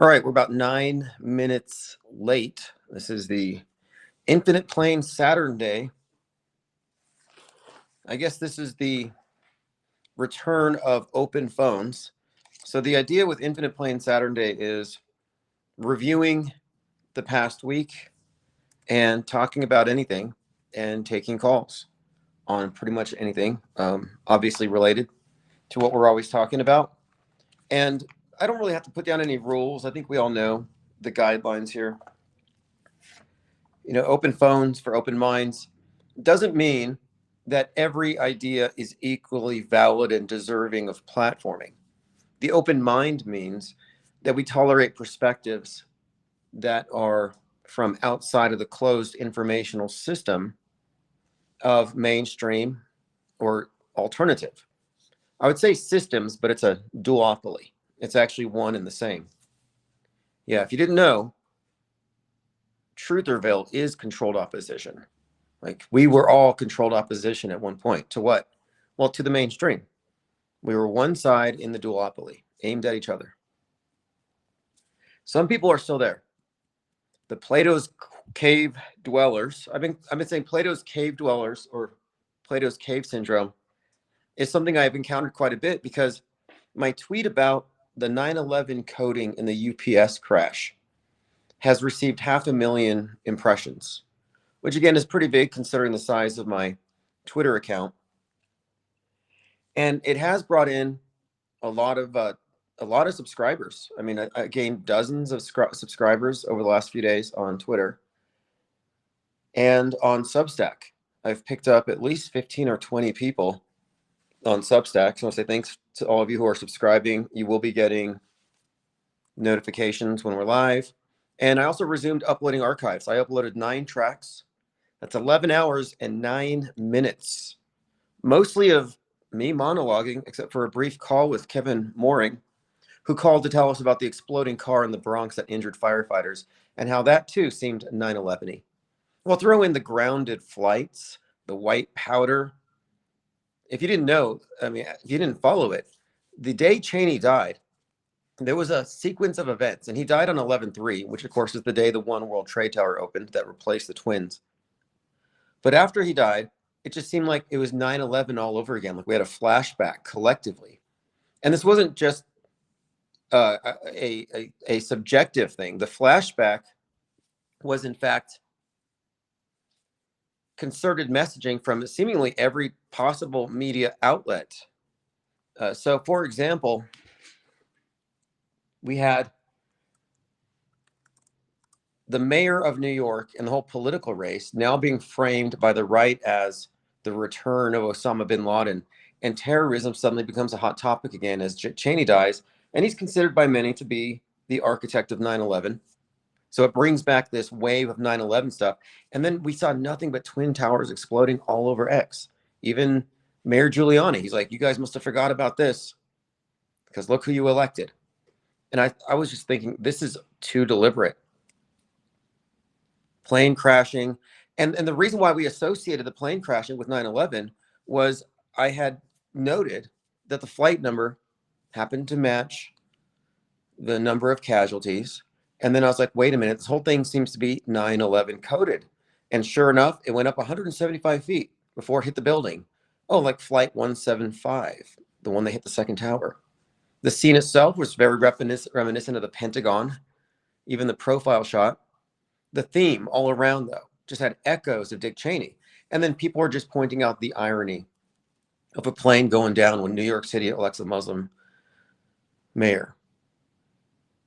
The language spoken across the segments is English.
All right, we're about 9 minutes late. This is the Infinite Plane Saturday. I guess this is the return of open phones. So the idea with Infinite Plane Saturday is reviewing the past week and talking about anything and taking calls on pretty much anything, obviously related to what we're always talking about. And I don't really have to put down any rules. I think we all know the guidelines here. Open phones for open minds doesn't mean that every idea is equally valid and deserving of platforming. The open mind means that we tolerate perspectives that are from outside of the closed informational system of mainstream or alternative. I would say systems, but it's a duopoly. It's actually one and the same. Yeah, if you didn't know, Trutherville is controlled opposition. Like, we were all controlled opposition at one point. To what? Well, to the mainstream. We were one side in the duopoly, aimed at each other. Some people are still there. The Plato's cave dwellers, I've been saying Plato's cave dwellers or Plato's cave syndrome is something I've encountered quite a bit, because my tweet about the 9/11 coding in the UPS crash has received 500,000 impressions, which again is pretty big considering the size of my Twitter account. And it has brought in a lot of subscribers. I mean, I gained dozens of subscribers over the last few days on Twitter. And on Substack, I've picked up at least 15 or 20 people on Substack. So I want to say thanks to all of you who are subscribing. You will be getting notifications when we're live. And I also resumed uploading archives. I uploaded 9 tracks. That's 11 hours and 9 minutes, mostly of me monologuing, except for a brief call with Kevin Mooring, who called to tell us about the exploding car in the Bronx that injured firefighters and how that too seemed 9/11-y. Well, throw in the grounded flights, the white powder. If you didn't know, if you didn't follow it, the day Cheney died, there was a sequence of events, and he died on 11/3, which of course is the day the One World Trade Tower opened that replaced the twins. But after he died, it just seemed like it was 9/11 all over again. Like we had a flashback collectively. And this wasn't just a subjective thing. The flashback was, in fact, concerted messaging from seemingly every possible media outlet. So, for example, we had the mayor of New York and the whole political race now being framed by the right as the return of Osama bin Laden, and terrorism suddenly becomes a hot topic again as Cheney dies, and he's considered by many to be the architect of 9/11. So it brings back this wave of 9/11 stuff. And then we saw nothing but Twin Towers exploding all over X. Even Mayor Giuliani, he's like, you guys must have forgot about this because look who you elected. And I was just thinking, this is too deliberate. Plane crashing. And the reason why we associated the plane crashing with 9/11 was I had noted that the flight number happened to match the number of casualties. And then I was like, wait a minute, this whole thing seems to be 9/11 coded. And sure enough, it went up 175 feet before it hit the building. Oh, like flight 175, the one that hit the second tower. The scene itself was very reminiscent of the Pentagon, even the profile shot. The theme all around, though, just had echoes of Dick Cheney. And then people were just pointing out the irony of a plane going down when New York City elects a Muslim mayor.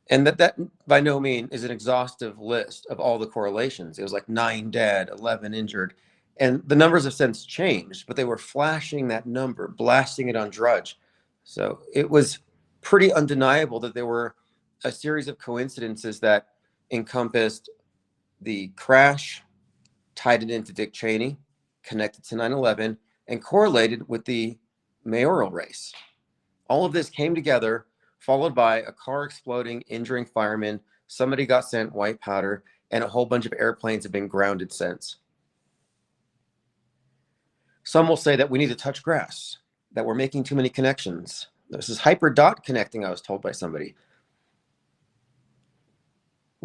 And that by no means is an exhaustive list of all the correlations. It was like 9 dead, 11 injured. And the numbers have since changed, but they were flashing that number, blasting it on Drudge. So it was pretty undeniable that there were a series of coincidences that encompassed the crash, tied it into Dick Cheney, connected to 9/11, and correlated with the mayoral race. All of this came together, followed by a car exploding, injuring firemen. Somebody got sent white powder, and a whole bunch of airplanes have been grounded since. Some will say that we need to touch grass, that we're making too many connections. This is hyper dot connecting, I was told by somebody.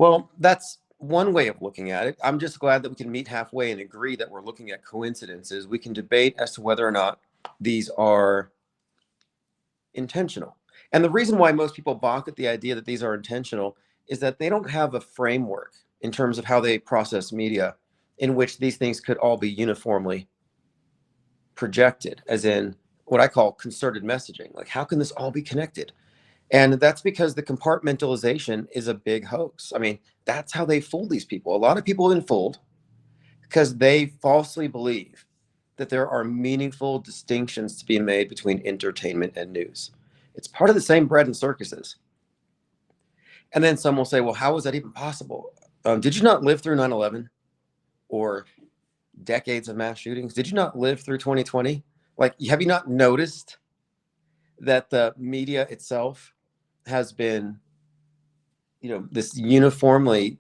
Well, that's one way of looking at it. I'm just glad that we can meet halfway and agree that we're looking at coincidences. We can debate as to whether or not these are intentional. And the reason why most people balk at the idea that these are intentional is that they don't have a framework in terms of how they process media in which these things could all be uniformly projected, as in what I call concerted messaging. Like, how can this all be connected? And that's because the compartmentalization is a big hoax. I mean, that's how they fool these people. A lot of people have been fooled because they falsely believe that there are meaningful distinctions to be made between entertainment and news. It's part of the same bread and circuses. And then some will say, well, how is that even possible? Did you not live through 9/11 or decades of mass shootings? Did you not live through 2020? Like, have you not noticed that the media itself has been, this uniformly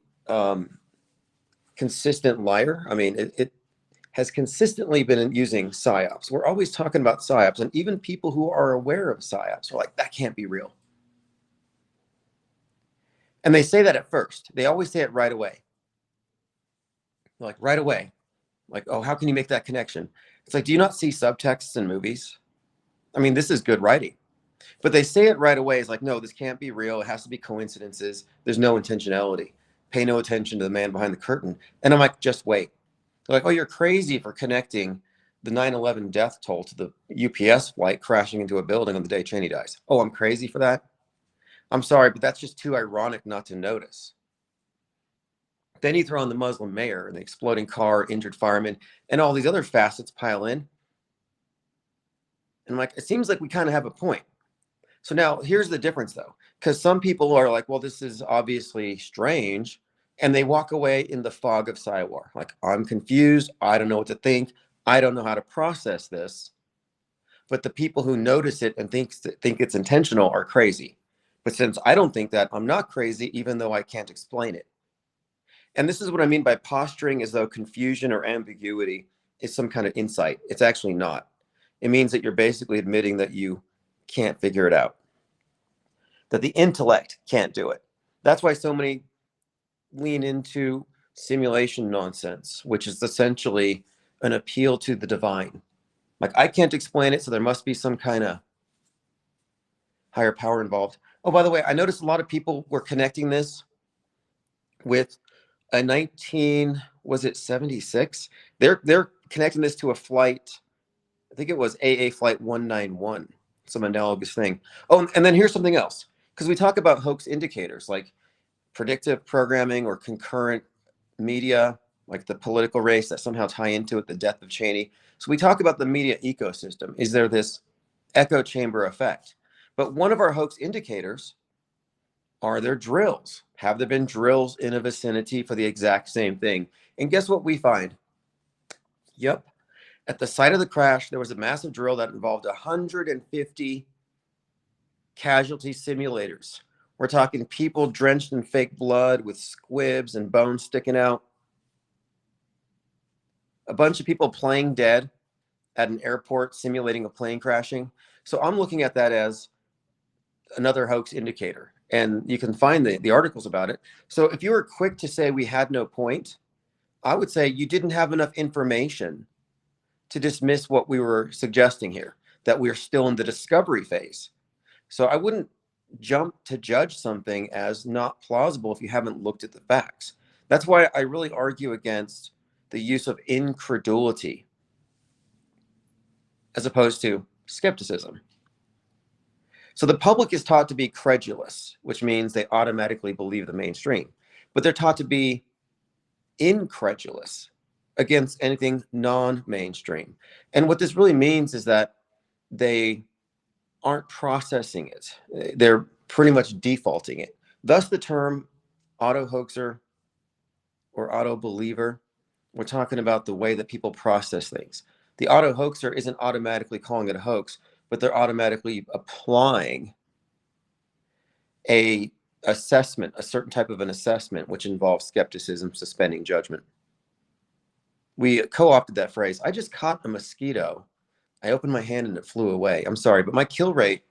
consistent liar? I mean, it has consistently been using psyops. We're always talking about psyops, and even people who are aware of psyops are like, that can't be real. And they say that at first. They always say it right away. Like, right away. Like, oh, how can you make that connection? It's like, do you not see subtexts in movies? I mean, this is good writing. But they say it right away. It's like, no, this can't be real. It has to be coincidences. There's no intentionality. Pay no attention to the man behind the curtain. And I'm like, just wait. They're like, oh, you're crazy for connecting the 9/11 death toll to the UPS flight crashing into a building on the day Cheney dies. Oh, I'm crazy for that? I'm sorry, but that's just too ironic not to notice. Then you throw in the Muslim mayor and the exploding car, injured firemen, and all these other facets pile in. And I'm like, it seems like we kind of have a point. So now here's the difference, though, because some people are like, well, this is obviously strange. And they walk away in the fog of Psywar. Like, I'm confused. I don't know what to think. I don't know how to process this. But the people who notice it and think it's intentional are crazy. But since I don't think that, I'm not crazy, even though I can't explain it. And this is what I mean by posturing as though confusion or ambiguity is some kind of insight. It's actually not. It means that you're basically admitting that you can't figure it out, that the intellect can't do it. That's why so many lean into simulation nonsense, which is essentially an appeal to the divine. Like, I can't explain it, so there must be some kind of higher power involved. Oh, by the way, I noticed a lot of people were connecting this with a 76? They're connecting this to a flight. I think it was AA flight 191, some analogous thing. Oh, and then here's something else, because we talk about hoax indicators like predictive programming or concurrent media, like the political race that somehow tie into it, the death of Cheney. So we talk about the media ecosystem. Is there this echo chamber effect? But one of our hoax indicators are there drills. Have there been drills in a vicinity for the exact same thing? And guess what we find? Yep. At the site of the crash, there was a massive drill that involved 150 casualty simulators. We're talking people drenched in fake blood with squibs and bones sticking out. A bunch of people playing dead at an airport simulating a plane crashing. So I'm looking at that as another hoax indicator. And you can find the articles about it. So if you were quick to say we had no point, I would say you didn't have enough information to dismiss what we were suggesting here, that we're still in the discovery phase. So I wouldn't jump to judge something as not plausible if you haven't looked at the facts. That's why I really argue against the use of incredulity as opposed to skepticism. So the public is taught to be credulous, which means they automatically believe the mainstream, but they're taught to be incredulous against anything non-mainstream. And what this really means is that they aren't processing it. They're pretty much defaulting it. Thus the term auto hoaxer or auto believer. We're talking about the way that people process things. The auto hoaxer isn't automatically calling it a hoax, but they're automatically applying a assessment, a certain type of an assessment, which involves skepticism, suspending judgment. We co-opted that phrase. I just caught a mosquito. I opened my hand and it flew away. I'm sorry, but my kill rate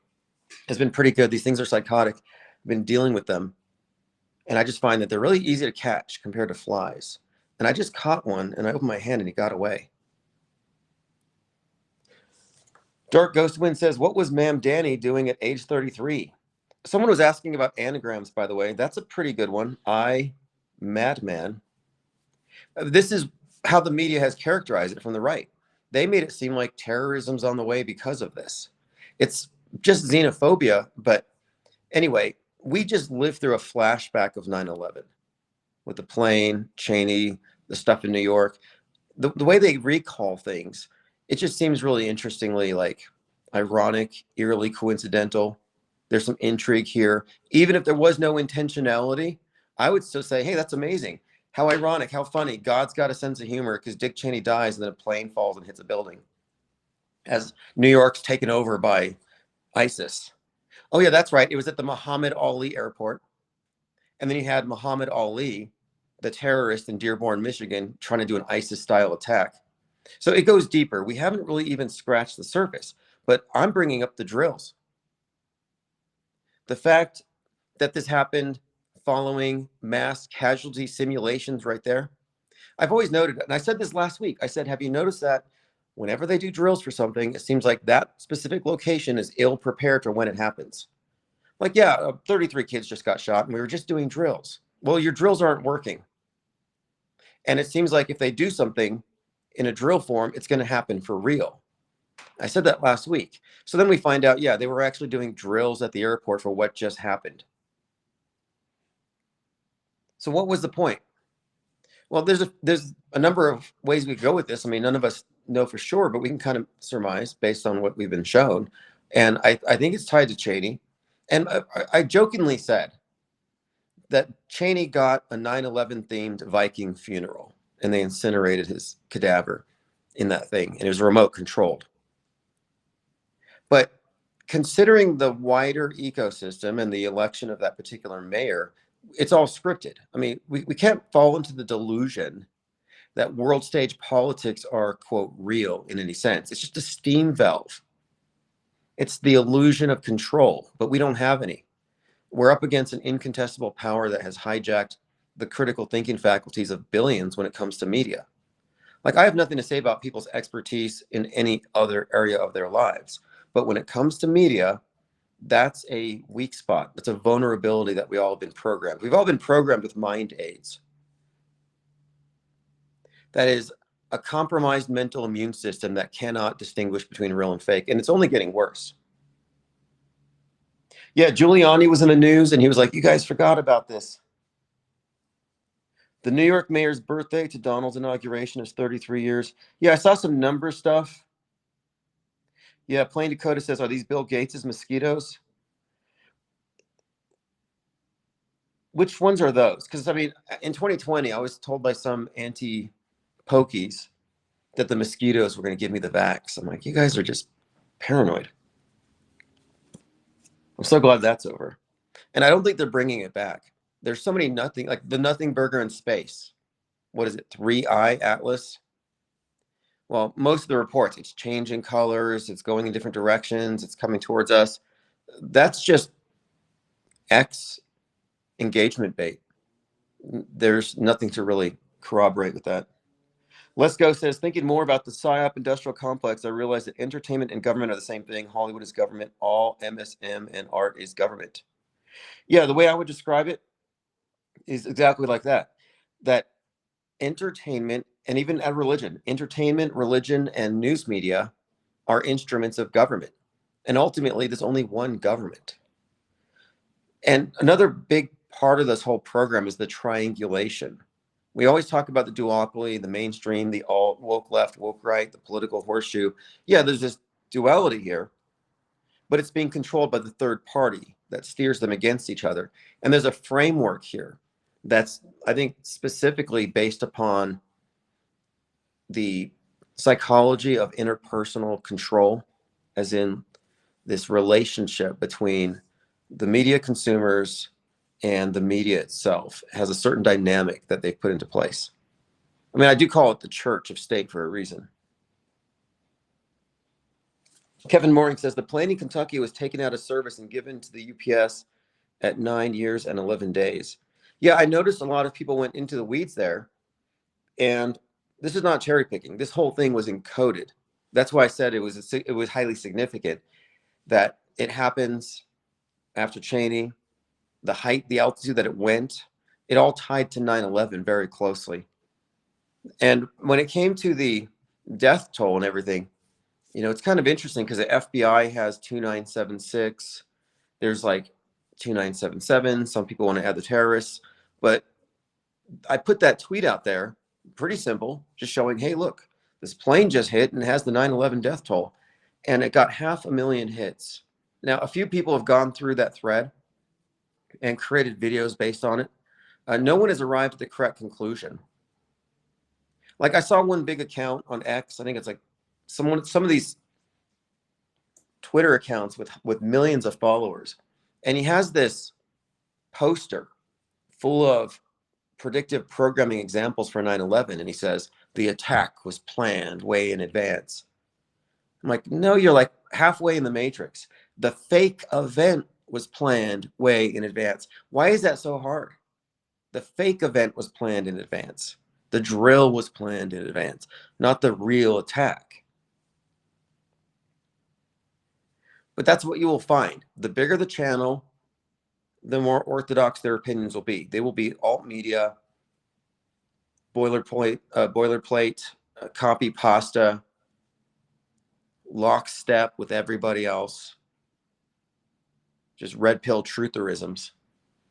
has been pretty good. These things are psychotic. I've been dealing with them. And I just find that they're really easy to catch compared to flies. And I just caught one and I opened my hand and he got away. Dark Ghost Wind says, what was Ma'am Danny doing at age 33? Someone was asking about anagrams, by the way. That's a pretty good one. Madman. This is how the media has characterized it from the right. They made it seem like terrorism's on the way because of this. It's just xenophobia. But anyway, we just lived through a flashback of 9/11 with the plane, Cheney, the stuff in New York. The way they recall things, it just seems really interestingly like ironic, eerily coincidental. There's some intrigue here. Even if there was no intentionality, I would still say, hey, that's amazing. How ironic, how funny. God's got a sense of humor because Dick Cheney dies and then a plane falls and hits a building as New York's taken over by ISIS. Oh, yeah, that's right. It was at the Muhammad Ali airport. And then you had Muhammad Ali, the terrorist in Dearborn, Michigan, trying to do an ISIS-style attack. So it goes deeper. We haven't really even scratched the surface, but I'm bringing up the drills. The fact that this happened following mass casualty simulations right there. I've always noted, and I said this last week, I said, have you noticed that whenever they do drills for something, it seems like that specific location is ill prepared for when it happens. Like, yeah, 33 kids just got shot and we were just doing drills. Well, your drills aren't working. And it seems like if they do something in a drill form, it's going to happen for real. I said that last week. So then we find out, yeah, they were actually doing drills at the airport for what just happened. So what was the point? Well, there's a number of ways we could go with this. I mean, none of us know for sure, but we can kind of surmise based on what we've been shown. And I think it's tied to Cheney. And I jokingly said that Cheney got a 9/11 themed Viking funeral and they incinerated his cadaver in that thing, and it was remote controlled. But considering the wider ecosystem and the election of that particular mayor, it's all scripted. I mean, we can't fall into the delusion that world stage politics are, quote, real in any sense. It's just a steam valve. It's the illusion of control, but we don't have any. We're up against an incontestable power that has hijacked the critical thinking faculties of billions when it comes to media. Like, I have nothing to say about people's expertise in any other area of their lives. But when it comes to media, that's a weak spot. It's a vulnerability that we all have been programmed. We've all been programmed with mind aids. That is a compromised mental immune system that cannot distinguish between real and fake. And it's only getting worse. Yeah, Giuliani was in the news and he was like, you guys forgot about this. The New York mayor's birthday to Donald's inauguration is 33 years. Yeah, I saw some number stuff. Yeah, Plain Dakota says, are these Bill Gates' mosquitoes? Which ones are those? Because, I mean, in 2020, I was told by some anti-pokies that the mosquitoes were going to give me the vax. I'm like, you guys are just paranoid. I'm so glad that's over. And I don't think they're bringing it back. There's so many nothing, like the nothing burger in space. What is it, 3i Atlas? Well, most of the reports, it's changing colors, it's going in different directions, it's coming towards us. That's just X engagement bait. There's nothing to really corroborate with that. Let's Go says, thinking more about the PSYOP industrial complex, I realized that entertainment and government are the same thing. Hollywood is government. All MSM and art is government. Yeah, the way I would describe it is exactly like that. That entertainment and even at religion, entertainment, religion, and news media are instruments of government. And ultimately, there's only one government. And another big part of this whole program is the triangulation. We always talk about the duopoly, the mainstream, the alt, woke left, woke right, the political horseshoe. Yeah, there's this duality here, but it's being controlled by the third party that steers them against each other. And there's a framework here that's, I think, specifically based upon the psychology of interpersonal control, as in this relationship between the media consumers and the media itself has a certain dynamic that they've put into place. I mean, I do call it the church of state for a reason. Kevin Mooring says the plane in Kentucky was taken out of service and given to the UPS at 9 years and 11 days. Yeah, I noticed a lot of people went into the weeds there, and this is not cherry picking. This whole thing was encoded. That's why I said it was highly significant that it happens after Cheney, the height, the altitude that it went, it all tied to 9/11 very closely. And when it came to the death toll and everything, it's kind of interesting because the FBI has 2976. There's like 2977. Some people want to add the terrorists, but I put that tweet out there, pretty simple, just showing, hey, look, this plane just hit and has the 9/11 death toll, and it got 500,000 hits. Now, a few people have gone through that thread and created videos based on it. No one has arrived at the correct conclusion. Like I saw one big account on X. I think it's like some of these Twitter accounts with millions of followers, and he has this poster full of predictive programming examples for 9/11, and he says the attack was planned way in advance. I'm like, no, you're like halfway in the matrix. The fake event was planned way in advance. Why is that so hard? The fake event was planned in advance. The drill was planned in advance, not the real attack. But that's what you will find. The bigger the channel, the more orthodox their opinions will be. They will be alt media, boilerplate, copy pasta, lockstep with everybody else, just red pill trutherisms.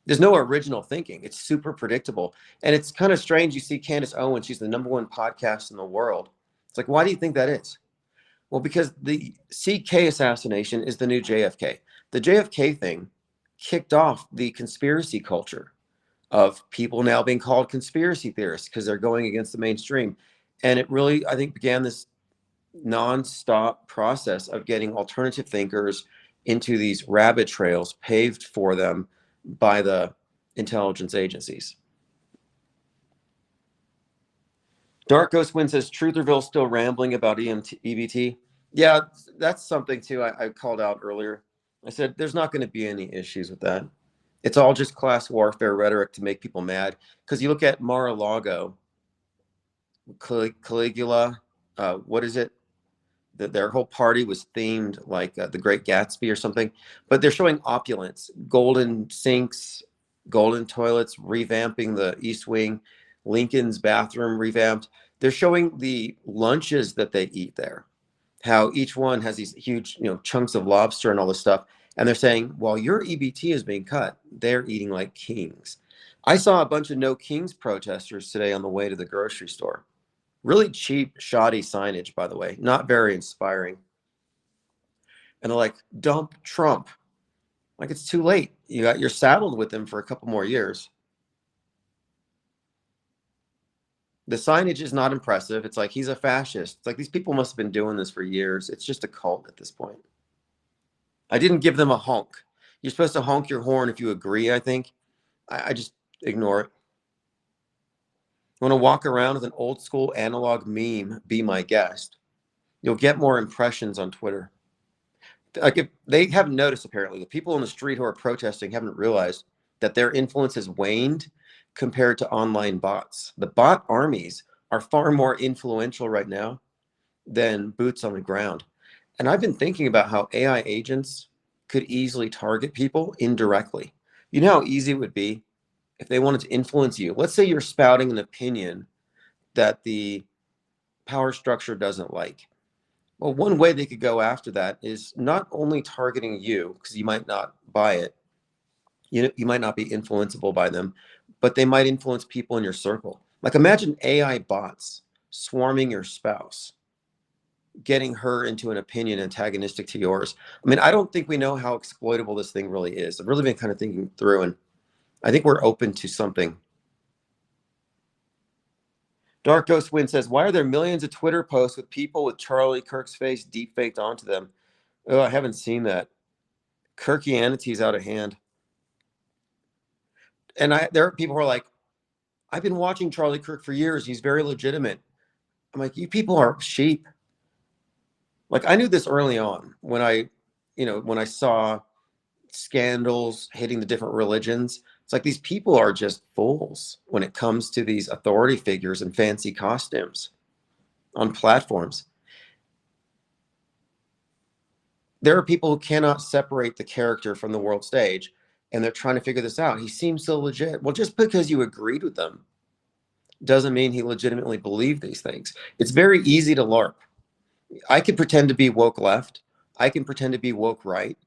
There's no original thinking. It's super predictable. And it's kind of strange. You see Candace Owens, she's the #1 podcast in the world. It's like, why do you think that is? Well, because the CK assassination is the new JFK. The JFK thing kicked off the conspiracy culture of people now being called conspiracy theorists because they're going against the mainstream. And it really, I think, began this nonstop process of getting alternative thinkers into these rabbit trails paved for them by the intelligence agencies. Dark Ghost Wind says Trutherville's still rambling about EBT. Yeah, that's something too I called out earlier. I said there's not going to be any issues with that. It's all just class warfare rhetoric to make people mad. Because you look at Mar-a-Lago, Caligula, what is it? Their whole party was themed like the Great Gatsby or something. But they're showing opulence, golden sinks, golden toilets, revamping the East Wing, Lincoln's bathroom revamped. They're showing the lunches that they eat there, how each one has these huge, chunks of lobster and all this stuff. And they're saying, while your EBT is being cut, they're eating like kings. I saw a bunch of No Kings protesters today on the way to the grocery store. Really cheap, shoddy signage, by the way, not very inspiring. And they're like, dump Trump. Like, it's too late. You're saddled with him for a couple more years. The signage is not impressive. It's like, he's a fascist. It's like, these people must have been doing this for years. It's just a cult at this point. I didn't give them a honk. You're supposed to honk your horn if you agree, I think. I just ignore it. You want to walk around with an old school analog meme, be my guest. You'll get more impressions on Twitter. Like, if they haven't noticed, apparently, the people on the street who are protesting haven't realized that their influence has waned compared to online bots. The bot armies are far more influential right now than boots on the ground. And I've been thinking about how AI agents could easily target people indirectly. You know how easy it would be if they wanted to influence you. Let's say you're spouting an opinion that the power structure doesn't like. Well, one way they could go after that is not only targeting you, because you might not buy it, you might not be influenceable by them, but they might influence people in your circle. Like, imagine AI bots swarming your spouse, getting her into an opinion antagonistic to yours. I mean, I don't think we know how exploitable this thing really is. I've really been kind of thinking through, and I think we're open to something. Dark Ghost Wind says, why are there millions of Twitter posts with people with Charlie Kirk's face deep faked onto them? Oh, I haven't seen that. Kirkianity's out of hand. And there are people who are like, I've been watching Charlie Kirk for years. He's very legitimate. I'm like, you people are sheep. Like, I knew this early on when I saw scandals hitting the different religions. It's like these people are just fools when it comes to these authority figures in fancy costumes on platforms. There are people who cannot separate the character from the world stage, and they're trying to figure this out. He seems so legit. Well, just because you agreed with them doesn't mean he legitimately believed these things. It's very easy to LARP. I can pretend to be woke left. I can pretend to be woke right.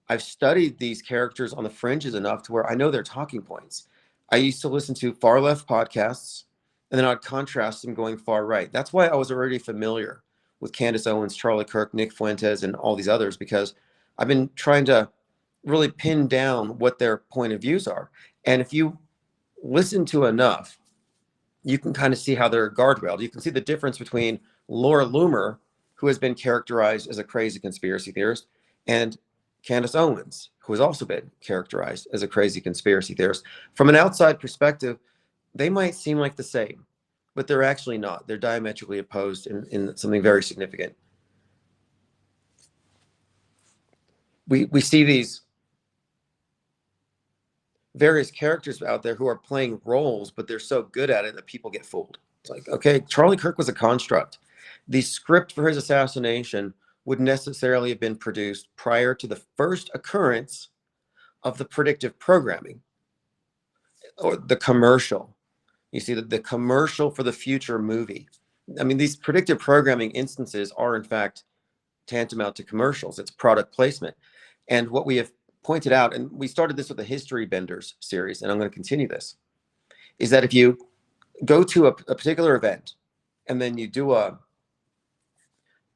I've studied these characters on the fringes enough to where I know their talking points. I used to listen to far left podcasts, and then I'd contrast them going far right. That's why I was already familiar with Candace Owens, Charlie Kirk, Nick Fuentes, and all these others, because I've been trying to really pin down what their point of views are. And if you listen to enough, you can kind of see how they're guardrailed. You can see the difference between Laura Loomer, who has been characterized as a crazy conspiracy theorist, and Candace Owens, who has also been characterized as a crazy conspiracy theorist. From an outside perspective, they might seem like the same, but they're actually not. They're diametrically opposed in something very significant. We see these various characters out there who are playing roles, but they're so good at it that people get fooled. It's like, okay, Charlie Kirk was a construct. The script for his assassination would necessarily have been produced prior to the first occurrence of the predictive programming or the commercial. You see the commercial for the future movie. I mean, these predictive programming instances are in fact tantamount to commercials. It's product placement. And what we have pointed out, and we started this with the History Benders series, and I'm going to continue this, is that if you go to a particular event and then you do a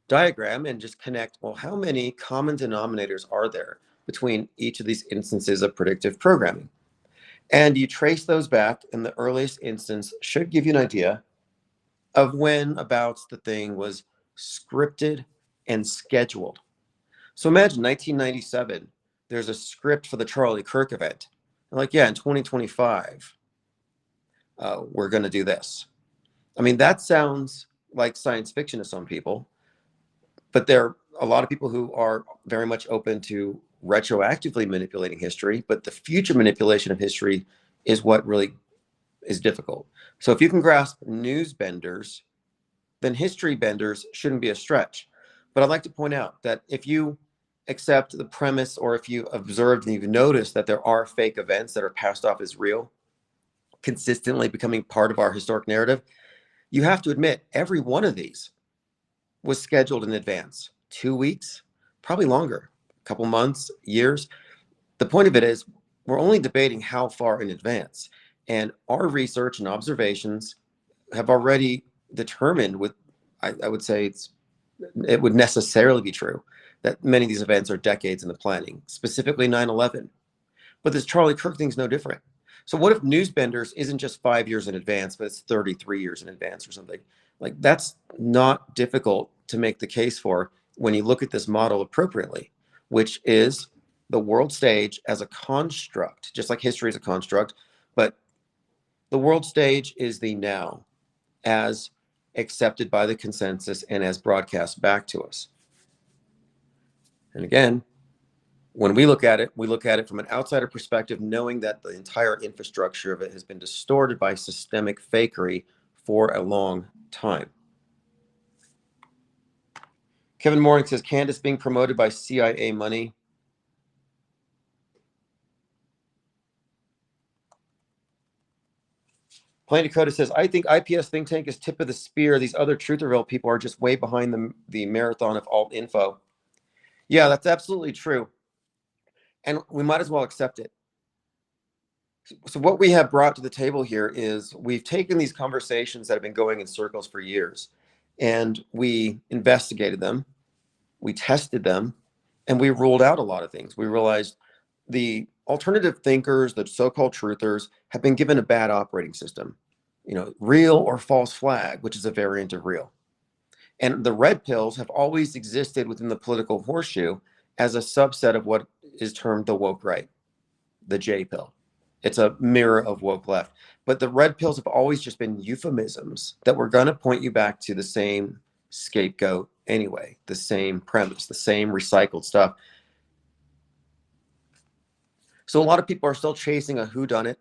diagram and just connect, well, how many common denominators are there between each of these instances of predictive programming? And you trace those back, and the earliest instance should give you an idea of when about the thing was scripted and scheduled. So imagine 1997, there's a script for the Charlie Kirk event. They're like, yeah, in 2025, we're going to do this. I mean, that sounds like science fiction to some people, but there are a lot of people who are very much open to retroactively manipulating history, but the future manipulation of history is what really is difficult. So if you can grasp news benders, then history benders shouldn't be a stretch. But I'd like to point out that if you accept the premise, or if you observed and you've noticed that there are fake events that are passed off as real, consistently becoming part of our historic narrative, you have to admit every one of these was scheduled in advance. 2 weeks, probably longer, a couple months, years. The point of it is we're only debating how far in advance. And our research and observations have already determined with, I would say it would necessarily be true that many of these events are decades in the planning, specifically 9/11. But this Charlie Kirk thing's no different. So what if Newsbenders isn't just 5 years in advance, but it's 33 years in advance or something? Like, that's not difficult to make the case for when you look at this model appropriately, which is the world stage as a construct, just like history is a construct, but the world stage is the now as accepted by the consensus and as broadcast back to us. And again, when we look at it from an outsider perspective, knowing that the entire infrastructure of it has been distorted by systemic fakery for a long time. Kevin Mooring says, Candace being promoted by CIA money. Plain Dakota says, I think IPS think tank is tip of the spear. These other Trutherville people are just way behind the marathon of alt info. Yeah, that's absolutely true. And we might as well accept it. So what we have brought to the table here is we've taken these conversations that have been going in circles for years, and we investigated them, we tested them, and we ruled out a lot of things. We realized the alternative thinkers, the so-called truthers, have been given a bad operating system, real or false flag, which is a variant of real. And the red pills have always existed within the political horseshoe as a subset of what is termed the woke right, the J pill. It's a mirror of woke left. But the red pills have always just been euphemisms that were going to point you back to the same scapegoat anyway, the same premise, the same recycled stuff. So a lot of people are still chasing a whodunit,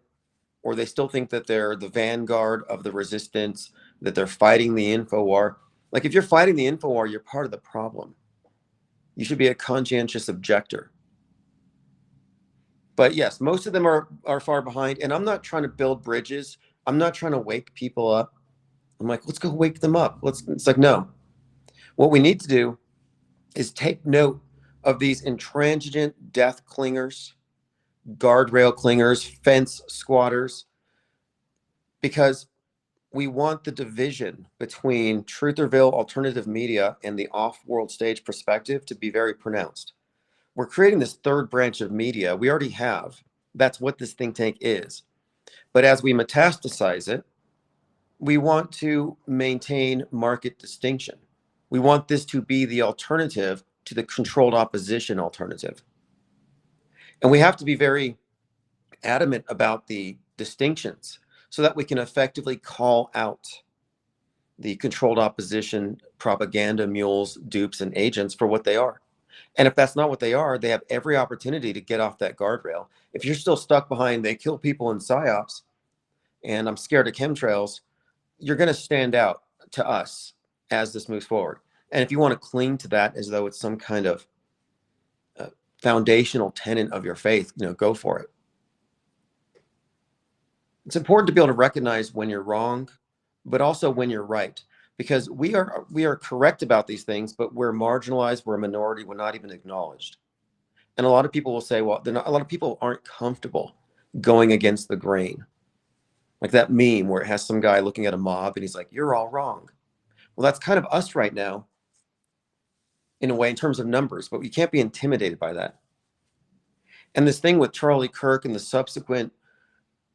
or they still think that they're the vanguard of the resistance, that they're fighting the info war. Like if you're fighting the info war, you're part of the problem. You should be a conscientious objector. But yes, most of them are far behind. And I'm not trying to build bridges. I'm not trying to wake people up. I'm like, let's go wake them up. It's like, no. What we need to do is take note of these intransigent death clingers, guardrail clingers, fence squatters, because we want the division between Trutherville alternative media and the off-world stage perspective to be very pronounced. We're creating this third branch of media we already have. That's what this think tank is. But as we metastasize it, we want to maintain market distinction. We want this to be the alternative to the controlled opposition alternative. And we have to be very adamant about the distinctions so that we can effectively call out the controlled opposition propaganda mules, dupes, and agents for what they are. And if that's not what they are, they have every opportunity to get off that guardrail. If you're still stuck behind, they kill people in psyops, and I'm scared of chemtrails, you're going to stand out to us as this moves forward. And if you want to cling to that as though it's some kind of foundational tenet of your faith, go for it. It's important to be able to recognize when you're wrong, but also when you're right, because we are correct about these things, but we're marginalized, we're a minority, we're not even acknowledged. And a lot of people will say, well, a lot of people aren't comfortable going against the grain. Like that meme where it has some guy looking at a mob and he's like, you're all wrong. Well, that's kind of us right now in a way in terms of numbers, but we can't be intimidated by that. And this thing with Charlie Kirk and the subsequent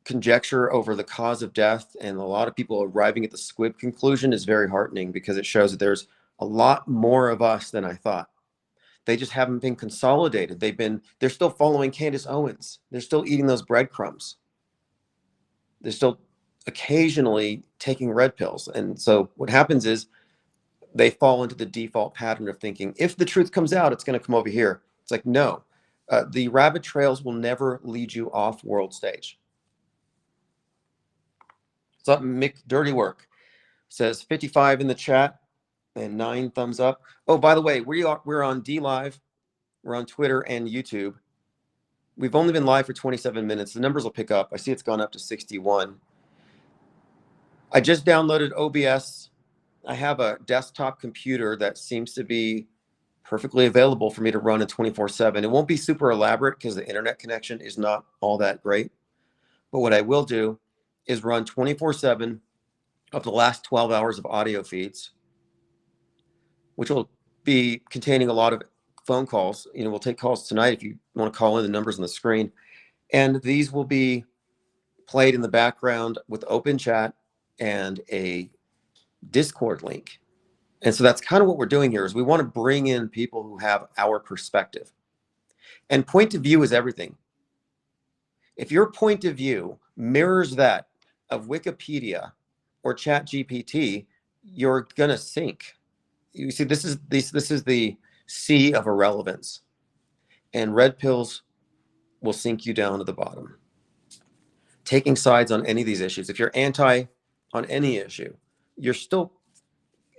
conjecture over the cause of death and a lot of people arriving at the squib conclusion is very heartening, because it shows that there's a lot more of us than I thought. They just haven't been consolidated. They're still following Candace Owens. They're still eating those breadcrumbs. They're still occasionally taking red pills. And so what happens is they fall into the default pattern of thinking, if the truth comes out, it's going to come over here. It's like, no, the rabbit trails will never lead you off world stage. What's up, Mick Dirty Work? Says 55 in the chat and 9 thumbs up. Oh, by the way, we're on D Live. We're on Twitter and YouTube. We've only been live for 27 minutes. The numbers will pick up. I see it's gone up to 61. I just downloaded OBS. I have a desktop computer that seems to be perfectly available for me to run a 24/7. It won't be super elaborate because the internet connection is not all that great. But what I will do is run 24/7 of the last 12 hours of audio feeds, which will be containing a lot of phone calls. We'll take calls tonight if you want to call in. The numbers on the screen. And these will be played in the background with open chat and a Discord link. And so that's kind of what we're doing here, is we want to bring in people who have our perspective. And point of view is everything. If your point of view mirrors that of Wikipedia or ChatGPT, you're gonna sink. You see, this is the sea of irrelevance, and red pills will sink you down to the bottom. Taking sides on any of these issues, if you're anti on any issue, you're still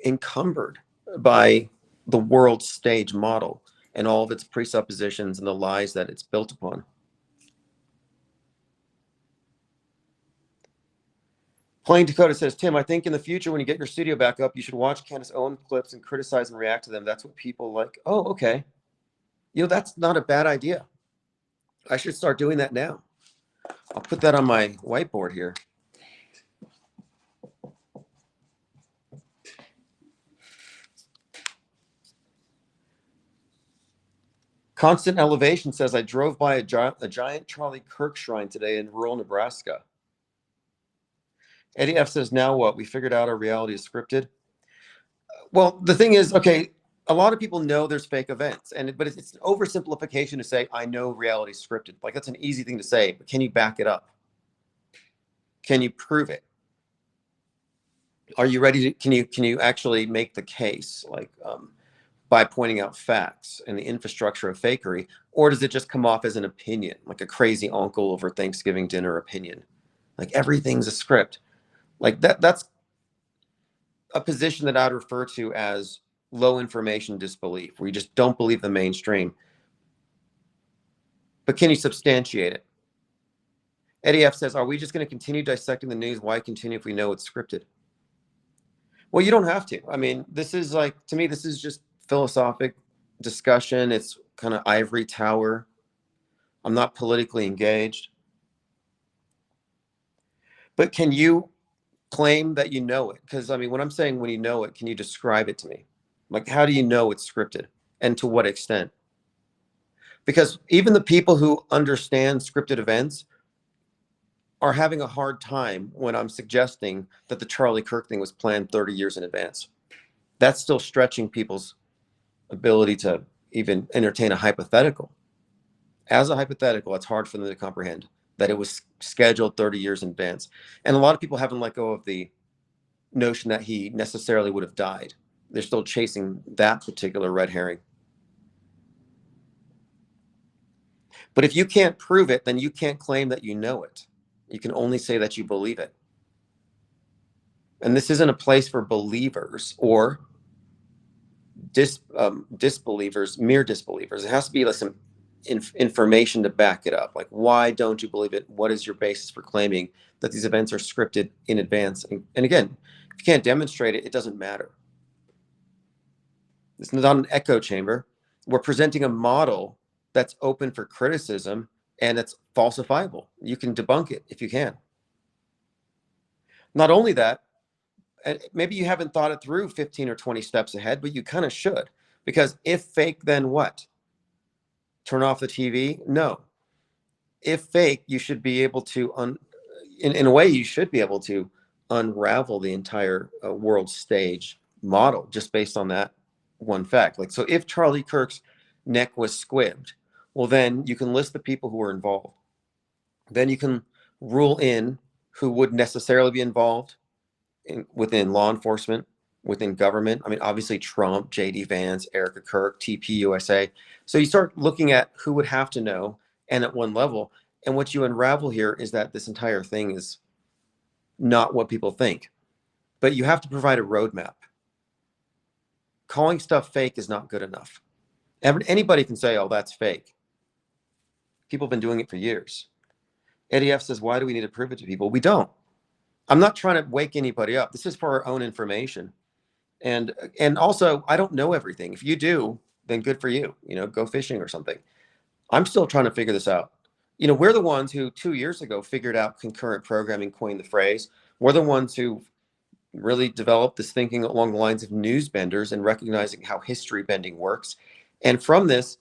encumbered by the world stage model and all of its presuppositions and the lies that it's built upon. Plain Dakota says, Tim, I think in the future when you get your studio back up, you should watch Candace Owens clips and criticize and react to them. That's what people like. Oh, okay. That's not a bad idea. I should start doing that now. I'll put that on my whiteboard here. Constant Elevation says, I drove by a giant Charlie Kirk shrine today in rural Nebraska. Eddie F says, now what? We figured out our reality is scripted. Well, the thing is, okay, a lot of people know there's fake events, but it's an oversimplification to say, I know reality is scripted. Like, that's an easy thing to say, but can you back it up? Can you prove it? Are you ready to, can you actually make the case? Like, by pointing out facts and the infrastructure of fakery? Or does it just come off as an opinion, like a crazy uncle over Thanksgiving dinner opinion? Like everything's a script. Like that's a position that I'd refer to as low information disbelief, where you just don't believe the mainstream. But can you substantiate it? Eddie F says, are we just going to continue dissecting the news? Why continue if we know it's scripted? Well, you don't have to. I mean, this is like, to me, this is just philosophic discussion. It's kind of ivory tower. I'm not politically engaged. But can you claim that you know it? Because, I mean, when I'm saying when you know it, can you describe it to me? Like, how do you know it's scripted, and to what extent? Because even the people who understand scripted events are having a hard time when I'm suggesting that the Charlie Kirk thing was planned 30 years in advance. That's still stretching people's ability to even entertain a hypothetical. As a hypothetical, it's hard for them to comprehend that it was scheduled 30 years in advance. And a lot of people haven't let go of the notion that he necessarily would have died. They're still chasing that particular red herring. But if you can't prove it, then you can't claim that you know it. You can only say that you believe it. And this isn't a place for believers or disbelievers, mere disbelievers. It has to be like some information to back it up. Like, why don't you believe it? What is your basis for claiming that these events are scripted in advance? And again, if you can't demonstrate it, it doesn't matter. It's not an echo chamber. We're presenting a model that's open for criticism and it's falsifiable. You can debunk it if you can. Not only that, maybe you haven't thought it through 15 or 20 steps ahead, but you kind of should. Because if fake, then what? Turn off the TV? No. If fake, you should be able to, in a way, you should be able to unravel the entire world stage model just based on that one fact. Like, so if Charlie Kirk's neck was squibbed, well, then you can list the people who were involved. Then you can rule in who would necessarily be involved within law enforcement, within government. I mean, obviously Trump, J.D. Vance, Erica Kirk, TPUSA. So you start looking at who would have to know and at one level. And what you unravel here is that this entire thing is not what people think. But you have to provide a roadmap. Calling stuff fake is not good enough. Anybody can say, oh, that's fake. People have been doing it for years. Eddie F says, why do we need to prove it to people? We don't. I'm not trying to wake anybody up. This is for our own information. And also, I don't know everything. If you do, then good for you. You know, go fishing or something. I'm still trying to figure this out. You know, we're the ones who 2 years ago figured out concurrent programming, coined the phrase. We're the ones who really developed this thinking along the lines of news benders and recognizing how history bending works. And from this,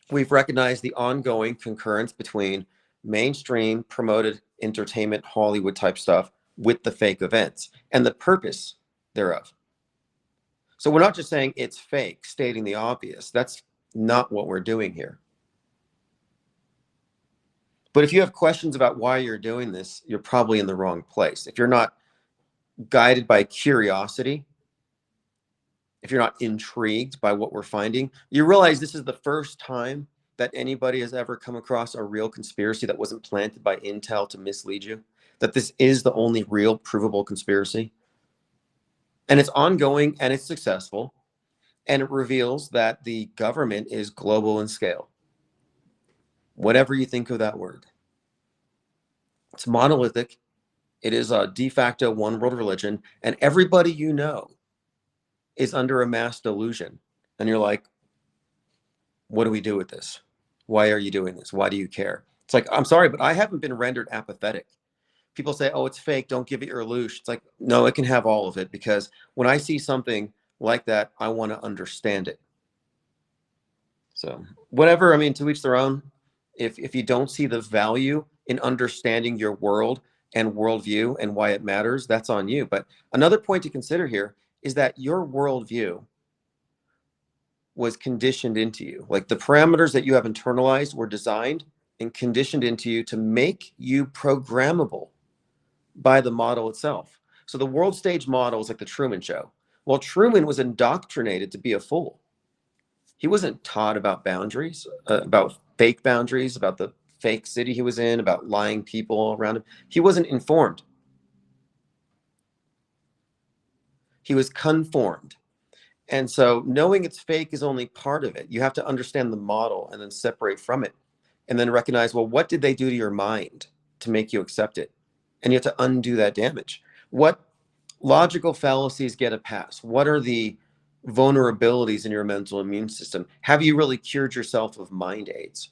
we've recognized the ongoing concurrence between mainstream promoted entertainment, Hollywood type stuff with the fake events and the purpose thereof. So we're not just saying it's fake, stating the obvious. That's not what we're doing here. But if you have questions about why you're doing this, you're probably in the wrong place. If you're not guided by curiosity, if you're not intrigued by what we're finding, you realize this is the first time that anybody has ever come across a real conspiracy that wasn't planted by intel to mislead you, that this is the only real provable conspiracy. And it's ongoing and it's successful. And it reveals that the government is global in scale. Whatever you think of that word. It's monolithic. It is a de facto one world religion. And everybody you know is under a mass delusion. And you're like, what do we do with this? Why are you doing this? Why do you care? It's like, I'm sorry, but I haven't been rendered apathetic. People say, oh, it's fake. Don't give it your loosh. It's like, no, it can have all of it, because when I see something like that, I want to understand it. So whatever, I mean, to each their own. If you don't see the value in understanding your world and worldview and why it matters, that's on you. But another point to consider here is that your worldview was conditioned into you. Like the parameters that you have internalized were designed and conditioned into you to make you programmable by the model itself. So the world stage model is like the Truman Show. Well, Truman was indoctrinated to be a fool. He wasn't taught about boundaries, about fake boundaries, about the fake city he was in, about lying people around him. He wasn't informed. He was conformed. And so knowing it's fake is only part of it. You have to understand the model and then separate from it and then recognize, well, what did they do to your mind to make you accept it? And you have to undo that damage. What logical fallacies get a pass? What are the vulnerabilities in your mental immune system? Have you really cured yourself of mind aids?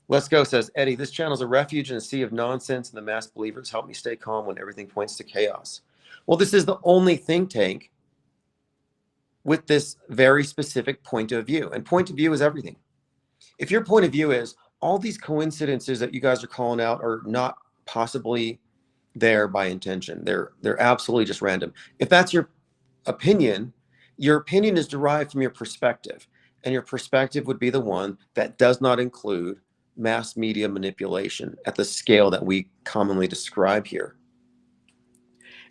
Let's Go says, Eddie, this channel is a refuge in a sea of nonsense, and the mass believers help me stay calm when everything points to chaos. Well, this is the only think tank with this very specific point of view. And point of view is everything. If your point of view is all these coincidences that you guys are calling out are not possibly there by intention, they're absolutely just random. If that's your opinion is derived from your perspective, and your perspective would be the one that does not include mass media manipulation at the scale that we commonly describe here.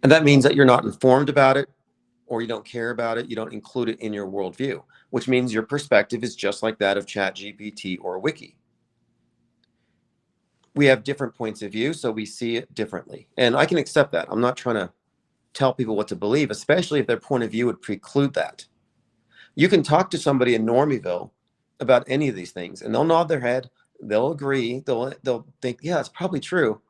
And that means that you're not informed about it, or you don't care about it, you don't include it in your worldview, which means your perspective is just like that of ChatGPT or Wiki. We have different points of view, so we see it differently. And I can accept that. I'm not trying to tell people what to believe, especially if their point of view would preclude that. You can talk to somebody in Normieville about any of these things, and they'll nod their head, they'll agree, they'll think, yeah, it's probably true.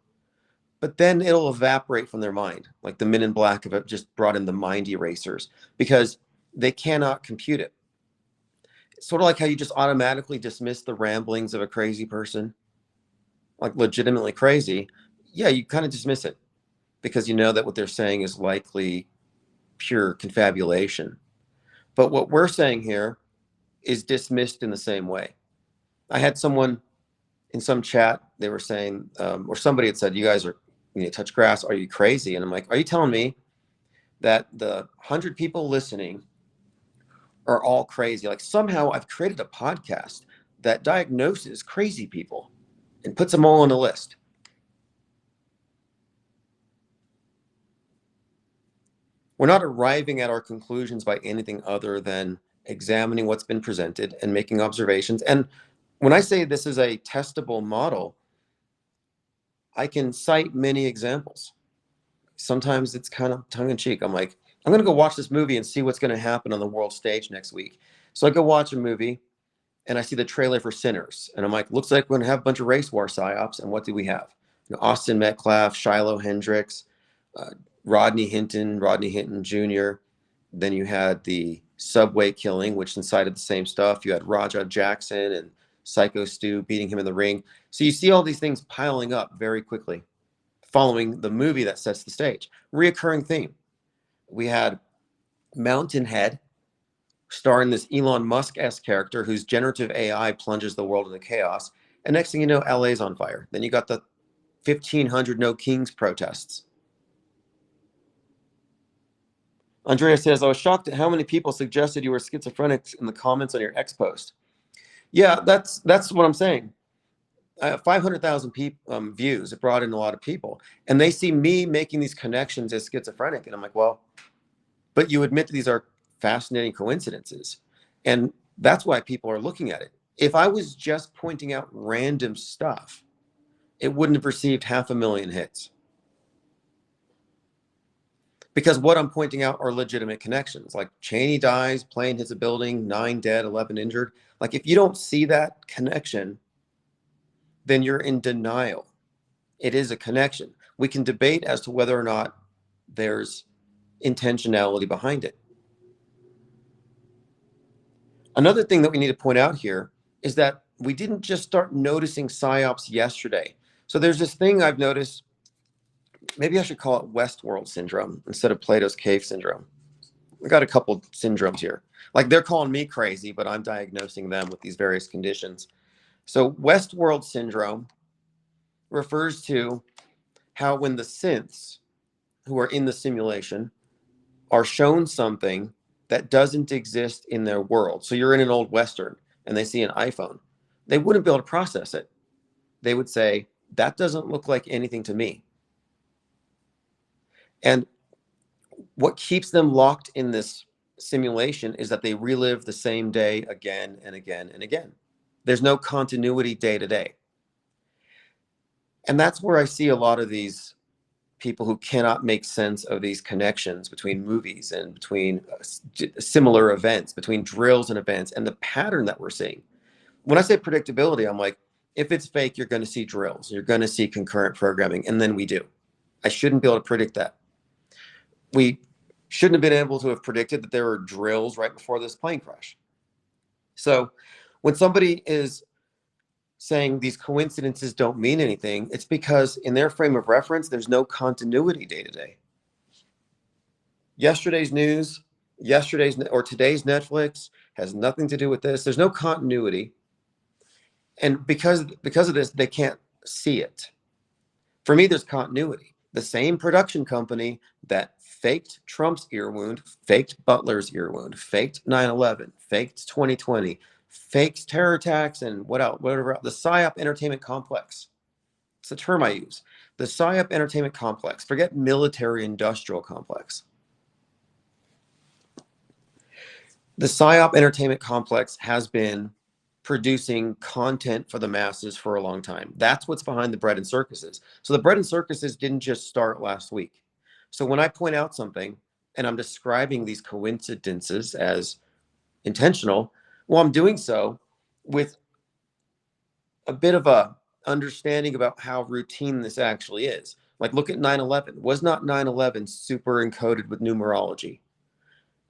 But then it'll evaporate from their mind, like the Men in Black have just brought in the mind erasers, because they cannot compute it. It's sort of like how you just automatically dismiss the ramblings of a crazy person, like legitimately crazy. Yeah, you kind of dismiss it because you know that what they're saying is likely pure confabulation. But what we're saying here is dismissed in the same way. I had someone in some chat, they were saying, or somebody had said, you guys are, you touch grass, are you crazy? And I'm like, are you telling me that the 100 people listening are all crazy? Like somehow I've created a podcast that diagnoses crazy people and puts them all on a list. We're not arriving at our conclusions by anything other than examining what's been presented and making observations. And when I say this is a testable model, I can cite many examples. Sometimes it's kind of tongue in cheek. I'm like, I'm going to go watch this movie and see what's going to happen on the world stage next week. So I go watch a movie and I see the trailer for Sinners. And I'm like, looks like we're going to have a bunch of race war psyops. And what do we have? Austin Metcalf, Shiloh Hendricks, Rodney Hinton Jr. Then you had the subway killing, which incited the same stuff. You had Raja Jackson and Psycho Stu beating him in the ring. So you see all these things piling up very quickly following the movie that sets the stage. Reoccurring theme. We had Mountainhead, starring this Elon Musk-esque character whose generative AI plunges the world into chaos. And next thing you know, LA's on fire. Then you got the 1,500 No Kings protests. Andrea says, I was shocked at how many people suggested you were schizophrenic in the comments on your X post. Yeah, that's what I'm saying. 500,000 views. It brought in a lot of people. And they see me making these connections as schizophrenic. And I'm like, well, but you admit that these are fascinating coincidences. And that's why people are looking at it. If I was just pointing out random stuff, it wouldn't have received 500,000 hits. Because what I'm pointing out are legitimate connections. Like Cheney dies, plane hits a building, 9 dead, 11 injured. Like if you don't see that connection, then you're in denial. It is a connection. We can debate as to whether or not there's intentionality behind it. Another thing that we need to point out here is that we didn't just start noticing psyops yesterday. So there's this thing I've noticed, maybe I should call it Westworld syndrome instead of Plato's Cave syndrome. We got a couple syndromes here. Like they're calling me crazy, but I'm diagnosing them with these various conditions. So Westworld syndrome refers to how when the synths who are in the simulation are shown something that doesn't exist in their world. So you're in an old Western and they see an iPhone. They wouldn't be able to process it. They would say, that doesn't look like anything to me. And what keeps them locked in this simulation is that they relive the same day again and again and again. There's no continuity day to day. And that's where I see a lot of these people who cannot make sense of these connections between movies and between similar events, between drills and events, and the pattern that we're seeing. When I say predictability, I'm like, if it's fake, you're going to see drills, you're going to see concurrent programming, and then we do. I shouldn't be able to predict that. We shouldn't have been able to have predicted that there were drills right before this plane crash. So when somebody is saying these coincidences don't mean anything, it's because in their frame of reference, there's no continuity day to day. Yesterday's news, yesterday's or today's Netflix has nothing to do with this. There's no continuity. And because of this, they can't see it. For me, there's continuity. The same production company that faked Trump's ear wound, faked Butler's ear wound, faked 9/11, faked 2020, fakes terror attacks, and whatever else. The PSYOP entertainment complex. It's the term I use. The PSYOP entertainment complex. Forget military industrial complex. The PSYOP entertainment complex has been producing content for the masses for a long time. That's what's behind the bread and circuses. So the bread and circuses didn't just start last week. So when I point out something and I'm describing these coincidences as intentional, well, I'm doing so with a bit of a understanding about how routine this actually is. Like, look at 9/11. Was not 9/11 super encoded with numerology,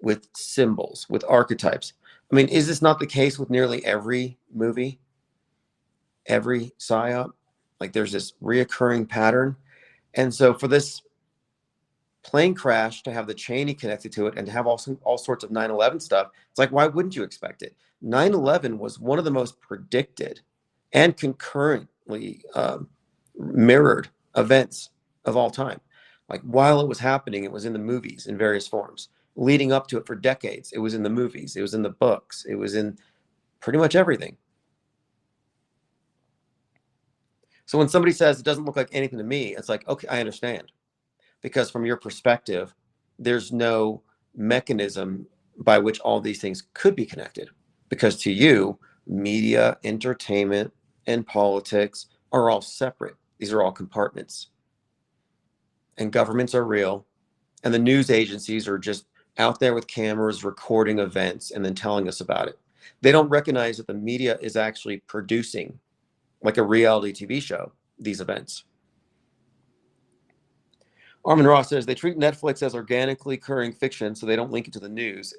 with symbols, with archetypes? I mean, is this not the case with nearly every movie, every PSYOP? Like, there's this reoccurring pattern. And so for this plane crash to have the Cheney connected to it and to have also all sorts of 9/11 stuff, it's like, why wouldn't you expect it? 9/11 was one of the most predicted and concurrently mirrored events of all time. Like, while it was happening, it was in the movies in various forms. Leading up to it for decades, it was in the movies, it was in the books, it was in pretty much everything. So when somebody says it doesn't look like anything to me, it's like, okay, I understand. Because from your perspective, there's no mechanism by which all these things could be connected. Because to you, media, entertainment, and politics are all separate. These are all compartments. And governments are real. And the news agencies are just out there with cameras recording events and then telling us about it. They don't recognize that the media is actually producing, like a reality TV show, these events. Armin Ross says they treat Netflix as organically occurring fiction, so they don't link it to the news.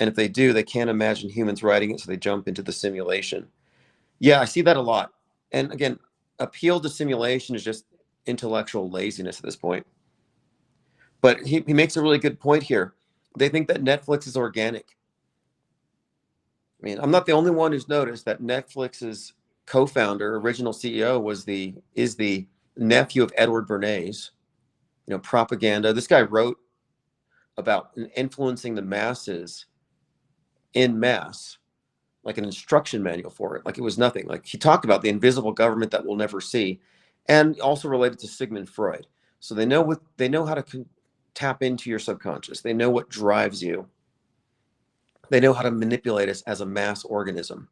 And if they do, they can't imagine humans writing it, so they jump into the simulation. Yeah, I see that a lot. And again, appeal to simulation is just intellectual laziness at this point. But he makes a really good point here. They think that Netflix is organic. I mean, I'm not the only one who's noticed that Netflix's co-founder, original CEO, is the nephew of Edward Bernays. You know, propaganda. This guy wrote about influencing the masses in mass, like an instruction manual for it. Like it was nothing. Like he talked about the invisible government that we'll never see, and also related to Sigmund Freud. So they know how to tap into your subconscious. They know what drives you. They know how to manipulate us as a mass organism.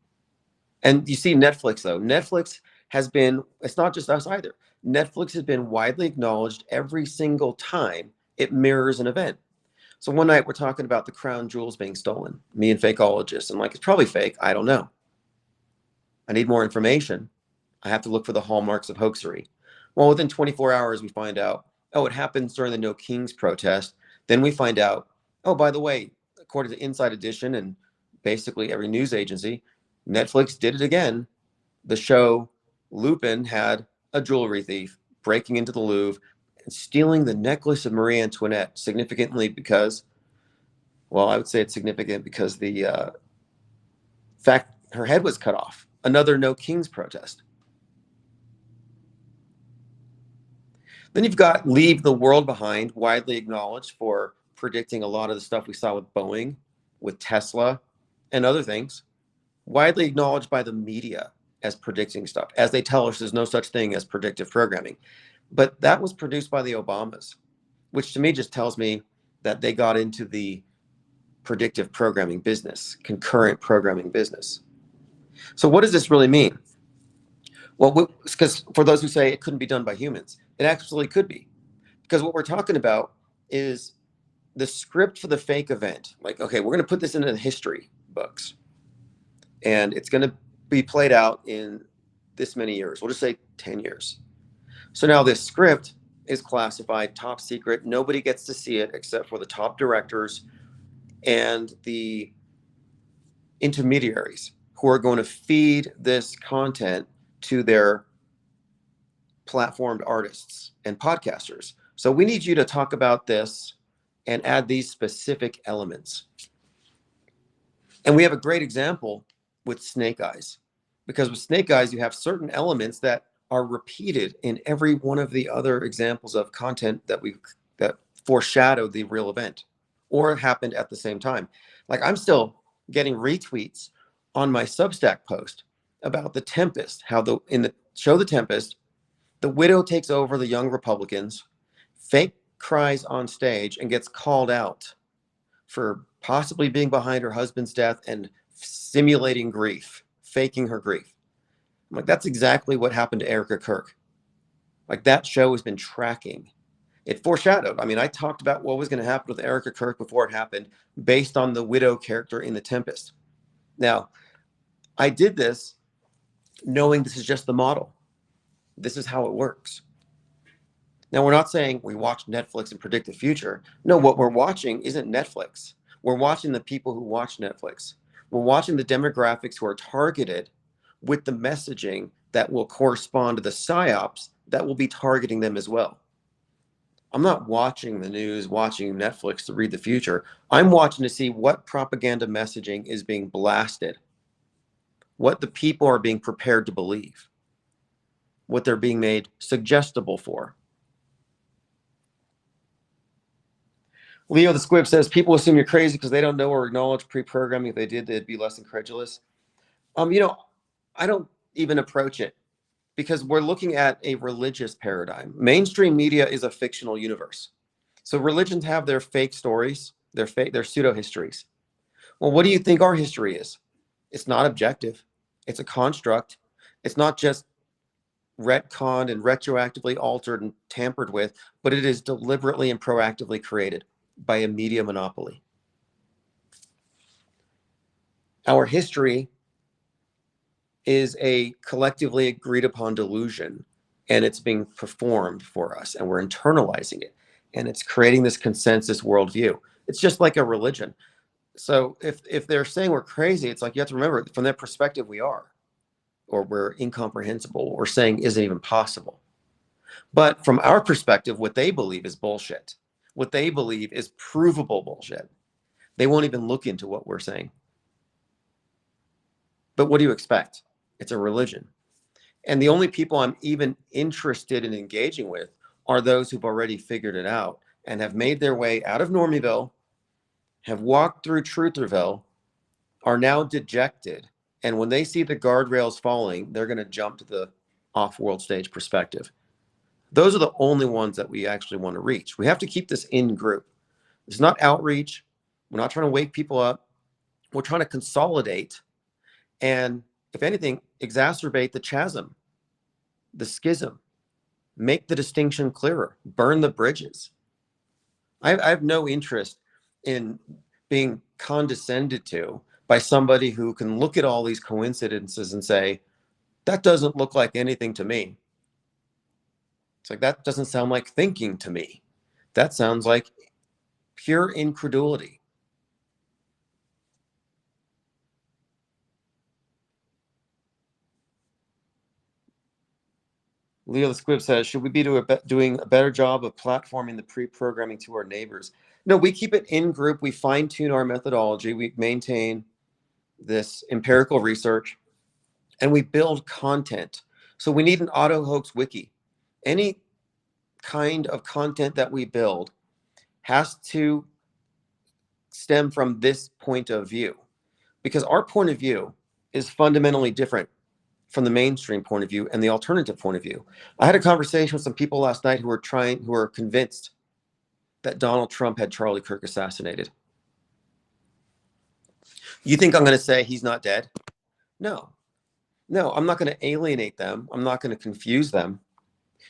And you see Netflix, though. Netflix has been, it's not just us either. Netflix has been widely acknowledged every single time it mirrors an event. So one night we're talking about the crown jewels being stolen, me and fakeologists. And like, it's probably fake. I don't know. I need more information. I have to look for the hallmarks of hoaxery. Well, within 24 hours, we find out, oh, it happens during the No Kings protest. Then we find out, oh, by the way, according to Inside Edition and basically every news agency, Netflix did it again. The show Lupin had a jewelry thief breaking into the Louvre and stealing the necklace of Marie Antoinette, significantly because, well, I would say it's significant because the fact her head was cut off. Another No Kings protest. Then you've got Leave the World Behind, widely acknowledged for predicting a lot of the stuff we saw with Boeing, with Tesla, and other things. Widely acknowledged by the media as predicting stuff, as they tell us there's no such thing as predictive programming. But that was produced by the Obamas, which to me just tells me that they got into the predictive programming business, concurrent programming business. So what does this really mean? Well, because for those who say it couldn't be done by humans, it actually could be. Because what we're talking about is the script for the fake event. Like, okay, we're going to put this into the history books, and it's going to be played out in this many years. We'll just say 10 years. So now this script is classified top secret. Nobody gets to see it except for the top directors and the intermediaries who are going to feed this content to their platformed artists and podcasters. So we need you to talk about this and add these specific elements. And we have a great example with Snake Eyes, because with Snake Eyes, you have certain elements that are repeated in every one of the other examples of content that foreshadowed the real event or happened at the same time. Like, I'm still getting retweets on my Substack post about the Tempest, how in the show The Tempest, the widow takes over the young Republicans, fake cries on stage, and gets called out for possibly being behind her husband's death and simulating grief, faking her grief. I'm like, that's exactly what happened to Erica Kirk. Like, that show has been tracking. It foreshadowed. I mean, I talked about what was going to happen with Erica Kirk before it happened based on the widow character in The Tempest. Now, I did this knowing this is just the model. This is how it works. Now, we're not saying we watch Netflix and predict the future. No, what we're watching isn't Netflix. We're watching the people who watch Netflix. We're watching the demographics who are targeted with the messaging that will correspond to the psyops that will be targeting them as well. I'm not watching the news, watching Netflix to read the future. I'm watching to see what propaganda messaging is being blasted, what the people are being prepared to believe, what they're being made suggestible for. Leo the Squib says, people assume you're crazy because they don't know or acknowledge pre-programming. If they did, they'd be less incredulous. I don't even approach it because we're looking at a religious paradigm. Mainstream media is a fictional universe. So religions have their fake stories, their pseudo-histories. Well, what do you think our history is? It's not objective. It's a construct. It's not just retconned and retroactively altered and tampered with, but it is deliberately and proactively created by a media monopoly. Our history is a collectively agreed upon delusion, and it's being performed for us, and we're internalizing it, and it's creating this consensus worldview. It's just like a religion. So if they're saying we're crazy, it's like, you have to remember, from that perspective, we are, or we're incomprehensible, or saying isn't even possible. But from our perspective, what they believe is bullshit. What they believe is provable bullshit. They won't even look into what we're saying. But what do you expect? It's a religion. And the only people I'm even interested in engaging with are those who've already figured it out and have made their way out of Normieville, have walked through Trutherville, are now dejected. And when they see the guardrails falling, they're going to jump to the off-world stage perspective. Those are the only ones that we actually want to reach. We have to keep this in group. It's not outreach. We're not trying to wake people up. We're trying to consolidate and, if anything, exacerbate the chasm, the schism, make the distinction clearer, burn the bridges. I have no interest in being condescended to by somebody who can look at all these coincidences and say, that doesn't look like anything to me. It's like, that doesn't sound like thinking to me. That sounds like pure incredulity. Leo the Squib says, should we be doing a better job of platforming the pre-programming to our neighbors? No, we keep it in group. We fine-tune our methodology. We maintain this empirical research, and we build content. So we need an auto hoax wiki. Any kind of content that we build has to stem from this point of view, because our point of view is fundamentally different from the mainstream point of view and the alternative point of view. I had a conversation with some people last night who were convinced that Donald Trump had Charlie Kirk assassinated. You think I'm going to say he's not dead? No. No, I'm not going to alienate them. I'm not going to confuse them.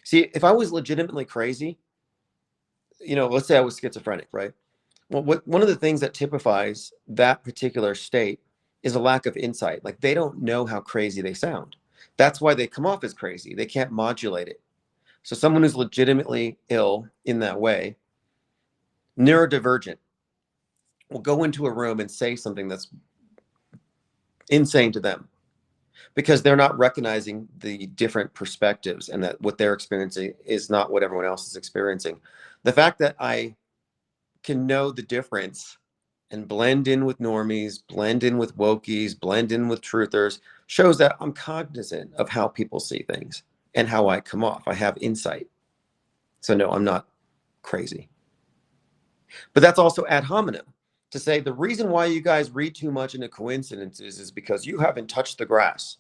See, if I was legitimately crazy, let's say I was schizophrenic, right? Well, one of the things that typifies that particular state is a lack of insight. Like, they don't know how crazy they sound. That's why they come off as crazy. They can't modulate it. So someone who's legitimately ill in that way, neurodivergent, will go into a room and say something that's insane to them because they're not recognizing the different perspectives and that what they're experiencing is not what everyone else is experiencing. The fact that I can know the difference and blend in with normies, blend in with wokies, blend in with truthers, shows that I'm cognizant of how people see things and how I come off. I have insight. So no, I'm not crazy. But that's also ad hominem, to say the reason why you guys read too much into coincidences is because you haven't touched the grass.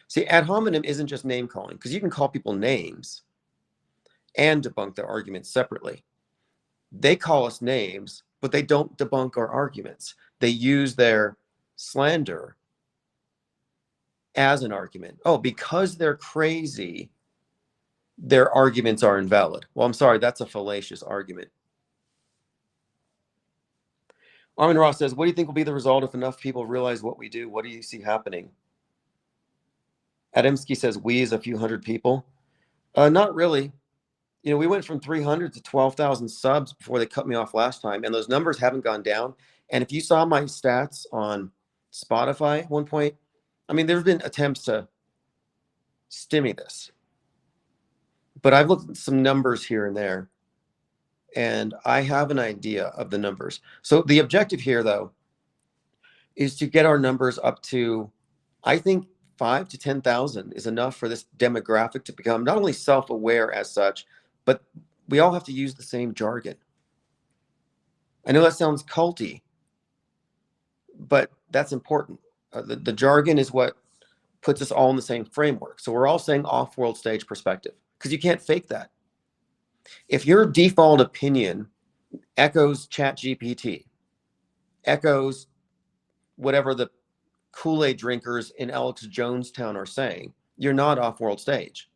See, ad hominem isn't just name calling, because you can call people names and debunk their arguments separately. They call us names, but they don't debunk our arguments. They use their slander as an argument. Oh, because they're crazy, their arguments are invalid. Well, I'm sorry, that's a fallacious argument. Armin Ross says, what do you think will be the result if enough people realize what we do? What do you see happening? Adamski says, we as a few hundred people. Not really. We went from 300 to 12,000 subs before they cut me off last time, and those numbers haven't gone down. And if you saw my stats on Spotify at one point, there's been attempts to stimmy this, but I've looked at some numbers here and there, and I have an idea of the numbers. So the objective here, though, is to get our numbers up to, I think, 5 to 10,000 is enough for this demographic to become not only self-aware as such, but we all have to use the same jargon. I know that sounds culty, but that's important. The jargon is what puts us all in the same framework. So we're all saying off-world stage perspective, because you can't fake that. If your default opinion echoes ChatGPT, echoes whatever the Kool-Aid drinkers in Alex Jonestown are saying, you're not off-world stage.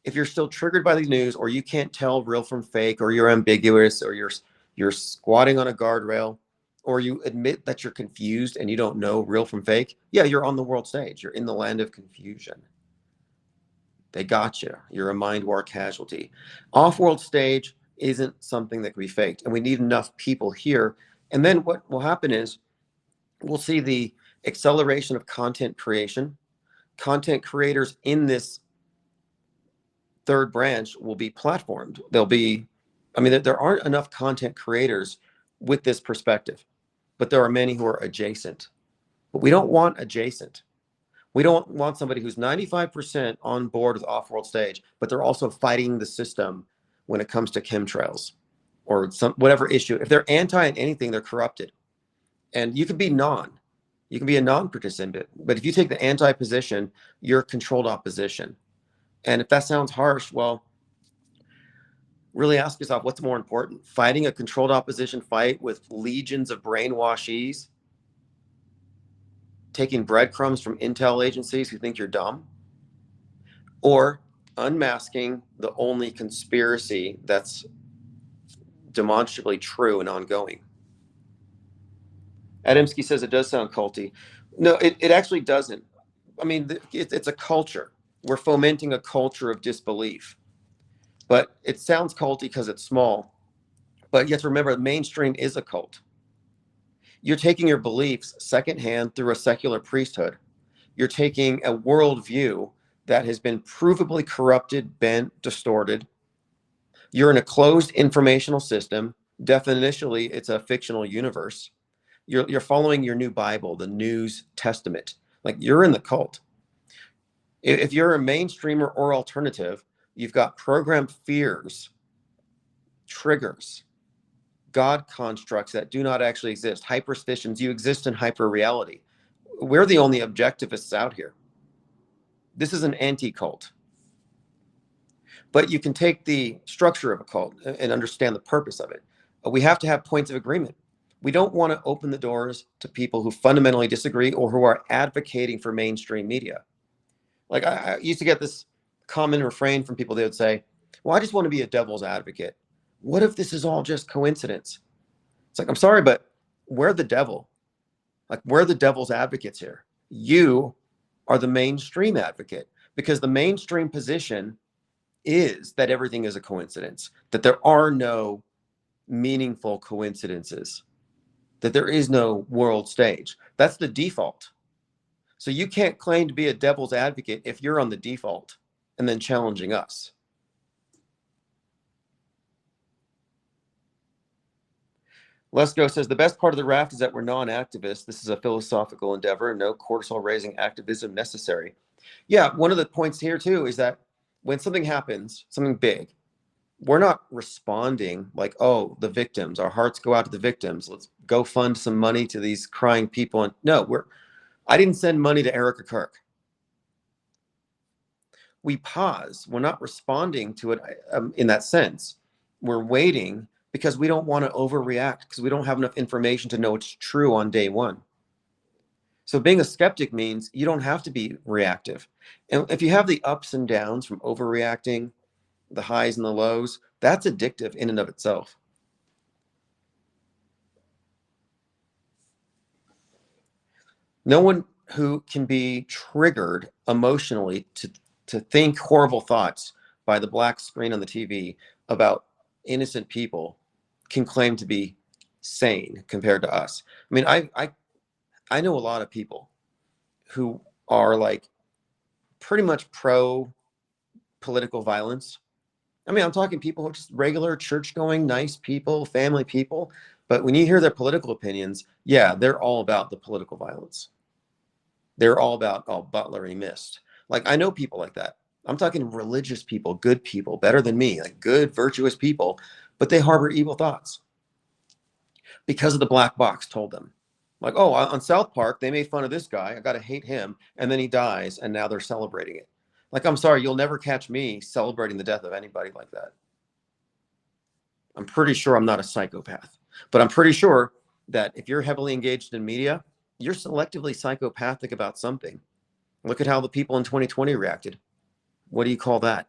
If you're still triggered by the news, or you can't tell real from fake, or you're ambiguous, or you're squatting on a guardrail, or you admit that you're confused and you don't know real from fake, yeah, you're on the world stage. You're in the land of confusion. They got you. You're a mind war casualty. Off-world stage isn't something that can be faked, and we need enough people here. And then what will happen is we'll see the acceleration of content creation. Content creators in this third branch will be platformed. There'll be, there aren't enough content creators with this perspective, but there are many who are adjacent. But we don't want adjacent. We don't want somebody who's 95% on board with off-world stage, but they're also fighting the system when it comes to chemtrails or whatever issue. If they're anti anything, they're corrupted. And you can be you can be a non-participant, but if you take the anti position, you're controlled opposition. And if that sounds harsh, well, really ask yourself, what's more important? Fighting a controlled opposition fight with legions of brainwashees, taking breadcrumbs from intel agencies who think you're dumb, or unmasking the only conspiracy that's demonstrably true and ongoing? Adamski says it does sound culty. No, it actually doesn't. It's a culture. We're fomenting a culture of disbelief. But it sounds culty because it's small. But you have to remember, mainstream is a cult. You're taking your beliefs secondhand through a secular priesthood. You're taking a worldview that has been provably corrupted, bent, distorted. You're in a closed informational system. Definitionally, it's a fictional universe. You're following your new Bible, the New Testament. Like, you're in the cult. If you're a mainstreamer or alternative, you've got programmed fears, triggers, God constructs that do not actually exist, hyperstitions. You exist in hyper reality. We're the only objectivists out here. This is an anti-cult. But you can take the structure of a cult and understand the purpose of it. We have to have points of agreement. We don't want to open the doors to people who fundamentally disagree or who are advocating for mainstream media. Like I used to get this common refrain from people. They would say, well, I just want to be a devil's advocate. What if this is all just coincidence? It's like, I'm sorry, but we're the devil. Like, we're the devil's advocates here. You are the mainstream advocate, because the mainstream position is that everything is a coincidence, that there are no meaningful coincidences, that there is no world stage. That's the default. So you can't claim to be a devil's advocate if you're on the default and then challenging us. Lesko says, the best part of the raft is that we're non-activists. This is a philosophical endeavor. No cortisol-raising activism necessary. Yeah, one of the points here, too, is that when something happens, something big, we're not responding like, oh, the victims. Our hearts go out to the victims. Let's go fund some money to these crying people. And no, I didn't send money to Erica Kirk. We pause. We're not responding to it in that sense. We're waiting because we don't want to overreact, because we don't have enough information to know it's true on day one. So being a skeptic means you don't have to be reactive. And if you have the ups and downs from overreacting, the highs and the lows, that's addictive in and of itself. No one who can be triggered emotionally to think horrible thoughts by the black screen on the TV about innocent people can claim to be sane compared to us. I mean, I know a lot of people who are like pretty much pro political violence. I mean, I'm talking people who are just regular church going, nice people, family people. But when you hear their political opinions, yeah, they're all about the political violence. They're all about, oh, Butler, he missed. Like, I know people like that. I'm talking religious people, good people, better than me, like good, virtuous people, but they harbor evil thoughts because of the black box told them. Like, oh, on South Park, they made fun of this guy. I got to hate him. And then he dies, and now they're celebrating it. Like, I'm sorry, you'll never catch me celebrating the death of anybody like that. I'm pretty sure I'm not a psychopath, but I'm pretty sure that if you're heavily engaged in media, you're selectively psychopathic about something. Look at how the people in 2020 reacted. What do you call that?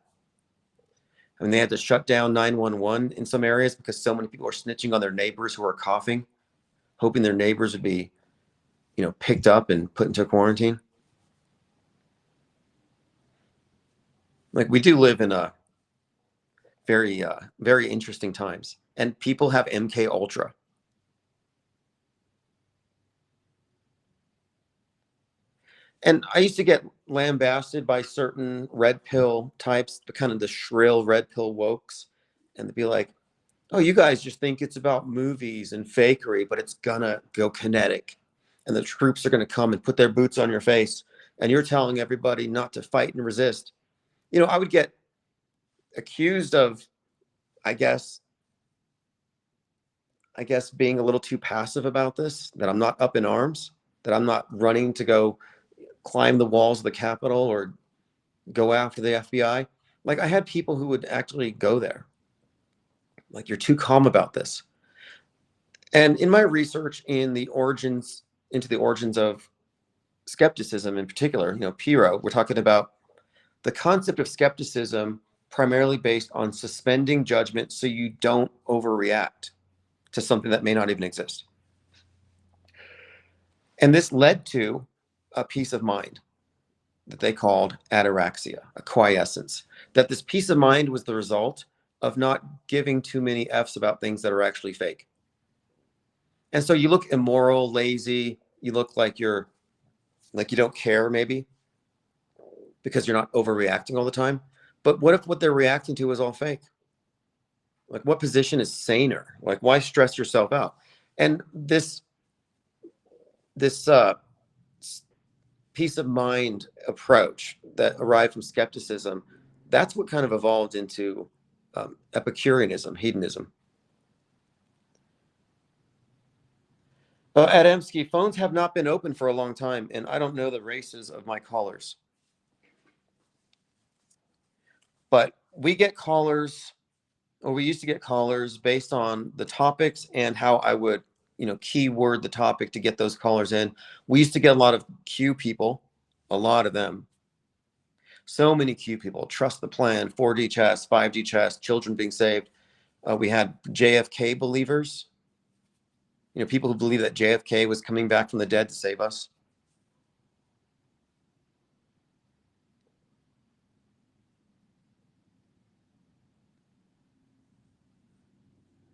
I mean, they had to shut down 911 in some areas because so many people are snitching on their neighbors who are coughing, hoping their neighbors would be, picked up and put into quarantine. Like, we do live in a very, very interesting times, and people have MK Ultra. And I used to get lambasted by certain red pill types, the kind of the shrill red pill wokes, and they'd be like, oh, you guys just think it's about movies and fakery, but it's gonna go kinetic. And the troops are gonna come and put their boots on your face. And you're telling everybody not to fight and resist. I would get accused of, I guess, being a little too passive about this, that I'm not up in arms, that I'm not running to go climb the walls of the Capitol or go after the FBI. Like, I had people who would actually go there. Like, you're too calm about this. And in my research into the origins of skepticism in particular, Piro, we're talking about the concept of skepticism primarily based on suspending judgment so you don't overreact to something that may not even exist. And this led to a peace of mind that they called ataraxia, a quiescence, that this peace of mind was the result of not giving too many F's about things that are actually fake. And so you look immoral, lazy, you look like you don't care, maybe, because you're not overreacting all the time. But what if what they're reacting to is all fake? Like, what position is saner? Like, why stress yourself out? And this peace of mind approach that arrived from skepticism, that's what kind of evolved into Epicureanism, hedonism. Adamski, phones have not been open for a long time, and I don't know the races of my callers. But we get callers, or we used to get callers based on the topics and how I would, keyword the topic to get those callers in. We used to get a lot of Q people, a lot of them. So many Q people, trust the plan, 4D chess, 5D chess, children being saved. We had JFK believers, people who believe that JFK was coming back from the dead to save us.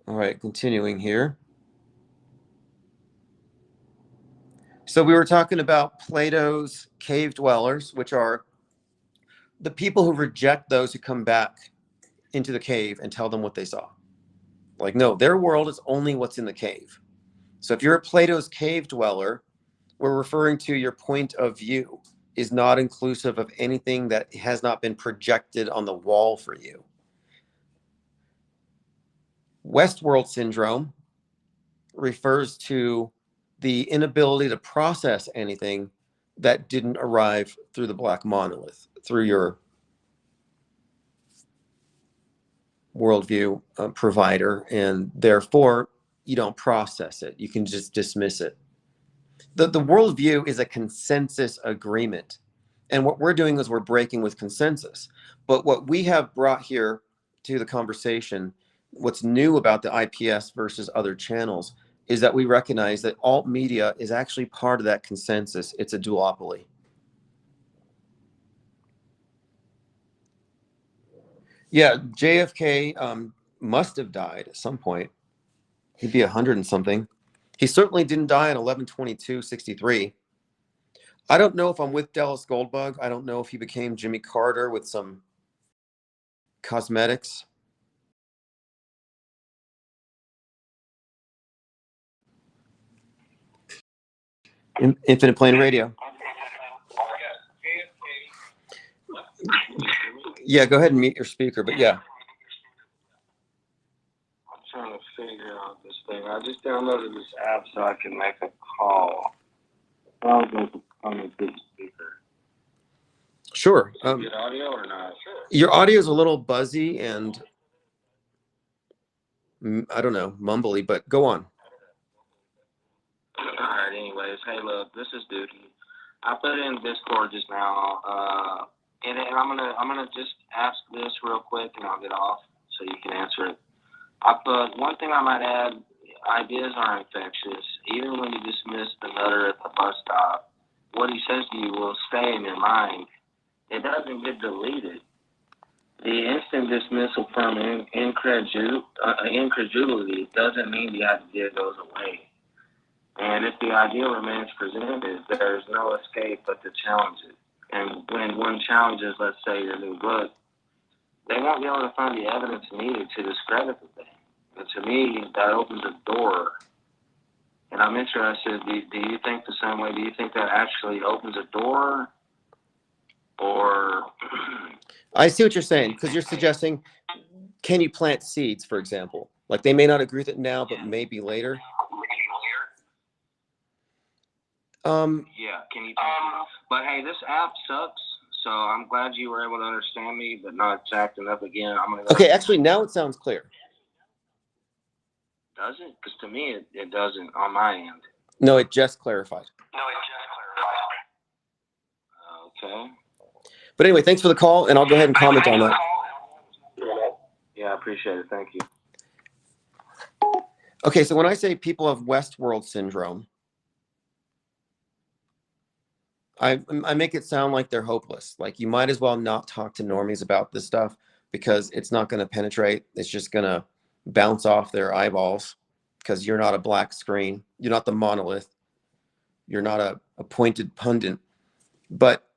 All right, continuing here. So we were talking about Plato's cave dwellers, which are the people who reject those who come back into the cave and tell them what they saw. Like, no, their world is only what's in the cave. So if you're a Plato's cave dweller, we're referring to your point of view is not inclusive of anything that has not been projected on the wall for you. Westworld syndrome refers to the inability to process anything that didn't arrive through the black monolith, through your worldview provider, and therefore you don't process it. You can just dismiss it. The worldview is a consensus agreement. And what we're doing is we're breaking with consensus. But what we have brought here to the conversation, what's new about the IPS versus other channels, is that we recognize that alt media is actually part of that consensus. It's a duopoly. Yeah, JFK must have died at some point. He'd be 100 and something. He certainly didn't die on 11/22/63. I don't know if I'm with Dallas Goldbug. I don't know if he became Jimmy Carter with some cosmetics. Infinite Plane Radio. Yeah, go ahead and mute your speaker, but yeah. I'm trying to figure out this thing. I just downloaded this app so I can make a call. I'm going to come and get the speaker. Sure. Get audio or not? Sure. Your audio is a little buzzy and I don't know, mumbly, but go on. All right. Anyways, hey, look, this is Dookie. I put in Discord just now, and I'm gonna just ask this real quick, and I'll get off so you can answer it. I put one thing I might add: ideas are infectious. Even when you dismiss the nutter at the bus stop, what he says to you will stay in your mind. It doesn't get deleted. The instant dismissal from incredulity doesn't mean the idea goes away. And if the idea remains presented, there's no escape but to challenge it. And when one challenges, let's say, your new book, they won't be able to find the evidence needed to discredit the thing. And to me, that opens a door. And I'm interested, do you think the same way? Do you think that actually opens a door? Or... I see what you're saying, because you're suggesting, can you plant seeds, for example? Like they may not agree with it now, but maybe later. Yeah, can you but hey, this app sucks, so I'm glad you were able to understand me, but not acting up again. I'm gonna go. Okay, actually now it sounds clear. Does it? Because to me it doesn't on my end. No, it just clarified. Okay. But anyway, thanks for the call, and I'll go ahead and comment on that. Yeah, I appreciate it. Thank you. Okay, so when I say people have Westworld syndrome, I make it sound like they're hopeless. Like you might as well not talk to normies about this stuff because it's not going to penetrate. It's just going to bounce off their eyeballs because you're not a black screen. You're not the monolith. You're not a appointed pundit. But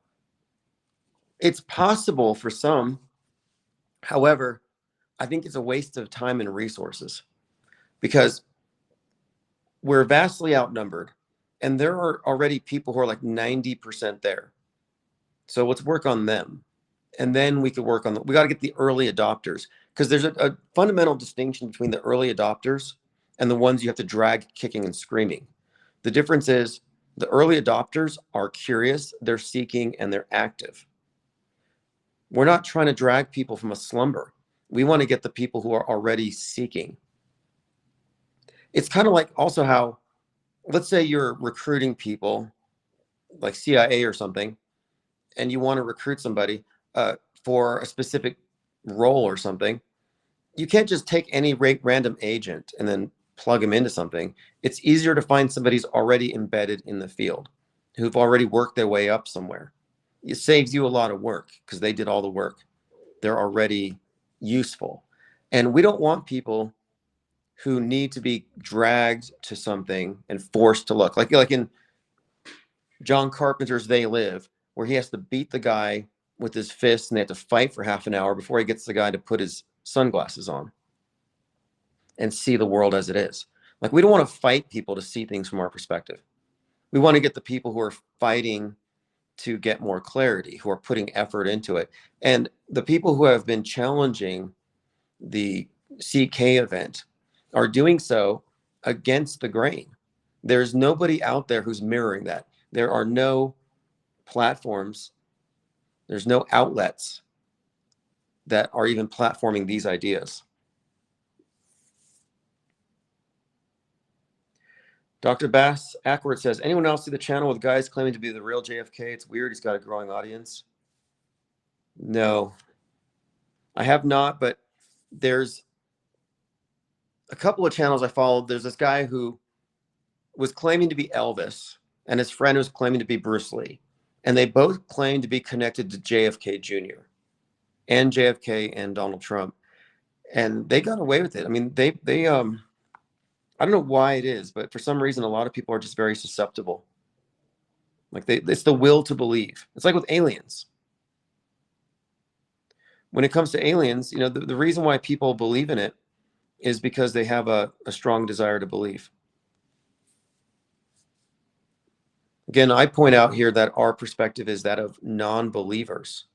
it's possible for some. However, I think it's a waste of time and resources because we're vastly outnumbered. And there are already people who are like 90% there. So let's work on them. And then we could work on we got to get the early adopters because there's a fundamental distinction between the early adopters and the ones you have to drag kicking and screaming. The difference is the early adopters are curious, they're seeking, and they're active. We're not trying to drag people from a slumber. We want to get the people who are already seeking. It's kind of like also how, let's say you're recruiting people like CIA or something, and you want to recruit somebody for a specific role or something. You can't just take any random agent and then plug them into something. It's easier to find somebody who's already embedded in the field, who've already worked their way up somewhere. It saves you a lot of work because they did all the work. They're already useful. And we don't want people who need to be dragged to something and forced to look like in John Carpenter's They Live, where he has to beat the guy with his fists and they have to fight for half an hour before he gets the guy to put his sunglasses on and see the world as it is. Like, we don't want to fight people to see things from our perspective. We want to get the people who are fighting to get more clarity, who are putting effort into it. And the people who have been challenging the CK event are doing so against the grain. There's nobody out there who's mirroring that. There are no platforms, there's no outlets that are even platforming these ideas. Dr. Bass Ackworth says, anyone else see the channel with guys claiming to be the real JFK? It's weird. He's got a growing audience. No, I have not, but there's a couple of channels I followed. There's this guy who was claiming to be Elvis, and his friend was claiming to be Bruce Lee. And they both claimed to be connected to JFK Jr. and JFK and Donald Trump. And they got away with it. I mean, they I don't know why it is, but for some reason, a lot of people are just very susceptible. Like it's the will to believe. It's like with aliens. When it comes to aliens, you know, the reason why people believe in it is because they have a strong desire to believe. Again, I point out here that our perspective is that of non-believers,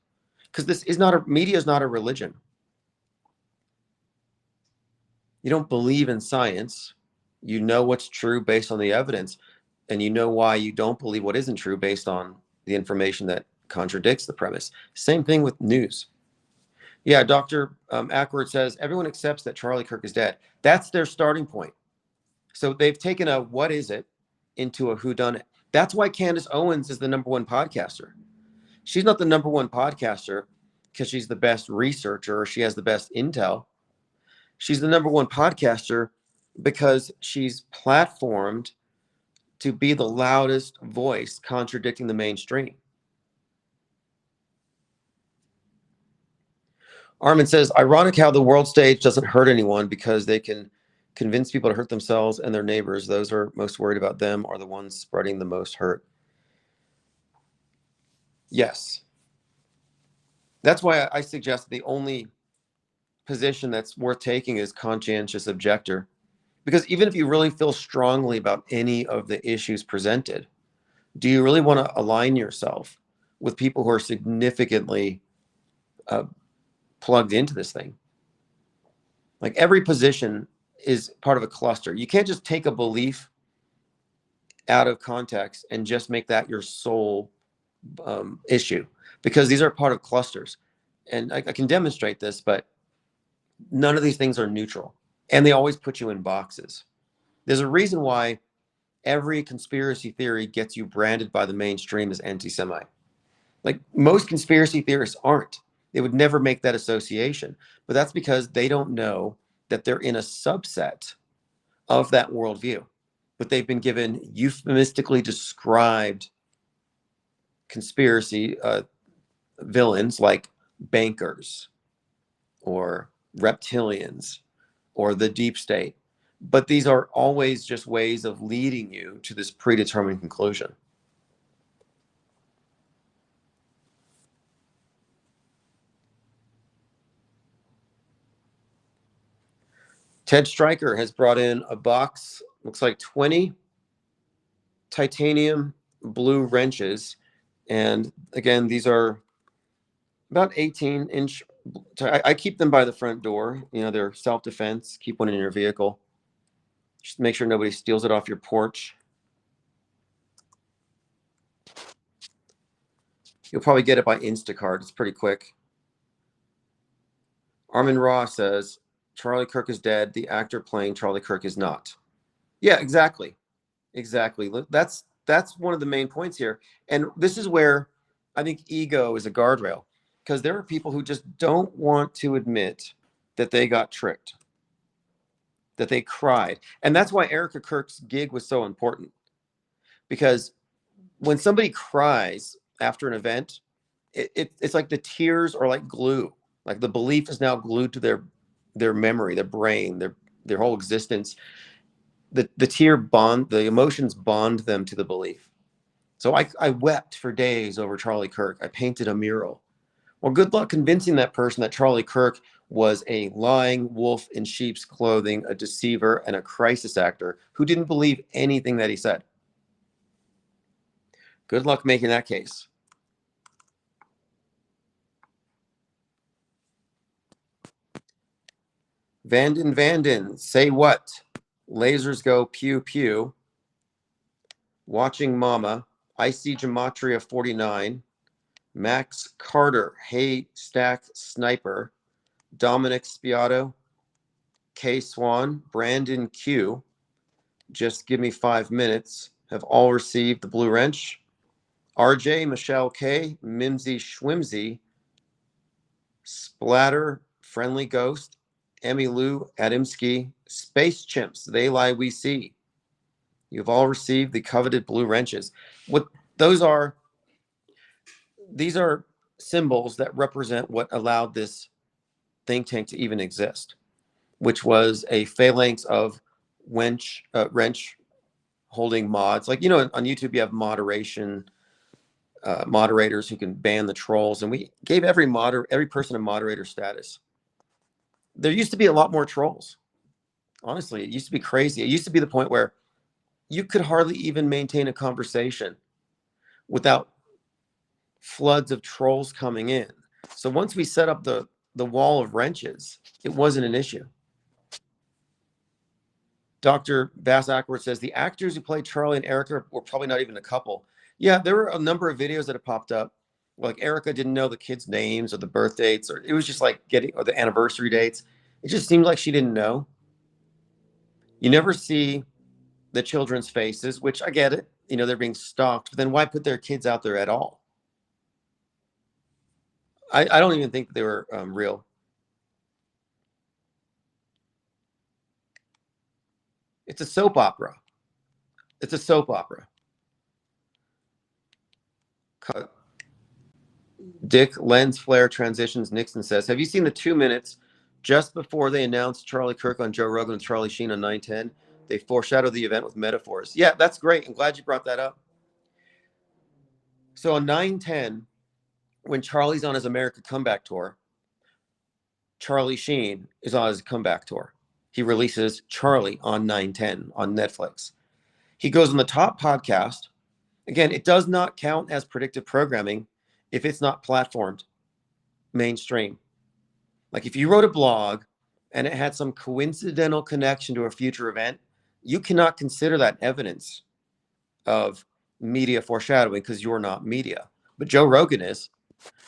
because this is not media is not a religion. You don't believe in science. You know what's true based on the evidence, and you know why you don't believe what isn't true based on the information that contradicts the premise. Same thing with news. Yeah, Dr. Ackworth says everyone accepts that Charlie Kirk is dead. That's their starting point. So they've taken a what is it into a whodunit. That's why Candace Owens is the #1 podcaster. She's not the #1 podcaster because she's the best researcher or she has the best intel. She's the #1 podcaster because she's platformed to be the loudest voice contradicting the mainstream. Armin says, ironic how the world stage doesn't hurt anyone because they can convince people to hurt themselves and their neighbors. Those who are most worried about them are the ones spreading the most hurt. Yes. That's why I suggest the only position that's worth taking is conscientious objector. Because even if you really feel strongly about any of the issues presented, do you really want to align yourself with people who are significantly plugged into this thing? Like, every position is part of a cluster. You can't just take a belief out of context and just make that your sole issue, because these are part of clusters. And I can demonstrate this, but none of these things are neutral, and they always put you in boxes. There's a reason why every conspiracy theory gets you branded by the mainstream as anti-Semite. Like, most conspiracy theorists aren't. They would never make that association, but that's because they don't know that they're in a subset of that worldview, but they've been given euphemistically described conspiracy villains like bankers or reptilians or the deep state. But these are always just ways of leading you to this predetermined conclusion. Ted Stryker has brought in a box, looks like 20 titanium blue wrenches. And again, these are about 18-inch. I keep them by the front door. You know, they're self-defense. Keep one in your vehicle. Just make sure nobody steals it off your porch. You'll probably get it by Instacart. It's pretty quick. Armin Ross says Charlie Kirk is dead. The actor playing Charlie Kirk is not. Yeah, exactly. Exactly. That's one of the main points here. And this is where I think ego is a guardrail, because there are people who just don't want to admit that they got tricked, that they cried. And that's why Erica Kirk's gig was so important, because when somebody cries after an event, it's like the tears are like glue. Like the belief is now glued to their memory, their brain, their whole existence. The tear bond, the emotions bond them to the belief. So I wept for days over Charlie Kirk. I painted a mural. Well, good luck convincing that person that Charlie Kirk was a lying wolf in sheep's clothing, a deceiver, and a crisis actor who didn't believe anything that he said. Good luck making that case. Vanden, say what? Lasers go pew pew. Watching Mama. I see Gematria 49. Max Carter, Haystack Sniper. Dominic Spiato. K Swan. Brandon Q. Just give me 5 minutes. Have all received the blue wrench. RJ, Michelle K. Mimsy Schwimsy. Splatter, Friendly Ghost. Emmy Lou Adamski. Space Chimps, They Lie We See. You've all received the coveted blue wrenches. What those are, these are symbols that represent what allowed this think tank to even exist, which was a phalanx of wrench holding mods. Like, on YouTube, you have moderators who can ban the trolls, and we gave every person a moderator status. There used to be a lot more trolls. Honestly, it used to be crazy. It used to be the point where you could hardly even maintain a conversation without floods of trolls coming in. So once we set up the wall of wrenches, it wasn't an issue. Dr. Bass Ackworth says the actors who played Charlie and Erica were probably not even a couple. Yeah, there were a number of videos that have popped up. Like Erica didn't know the kids' names or the birth dates, or it was just like or the anniversary dates. It just seemed like she didn't know. You never see the children's faces, which I get it. They're being stalked, but then why put their kids out there at all? I don't even think they were real. It's a soap opera. It's a soap opera. Dick Lens Flare transitions. Nixon says, have you seen the 2 minutes just before they announced Charlie Kirk on Joe Rogan and Charlie Sheen on 910? They foreshadowed the event with metaphors. Yeah, that's great. I'm glad you brought that up. So on 910, when Charlie's on his America comeback tour, Charlie Sheen is on his comeback tour. He releases Charlie on 910 on Netflix. He goes on the top podcast. Again, it does not count as predictive programming if it's not platformed mainstream. Like if you wrote a blog and it had some coincidental connection to a future event, you cannot consider that evidence of media foreshadowing because you're not media. But Joe Rogan is.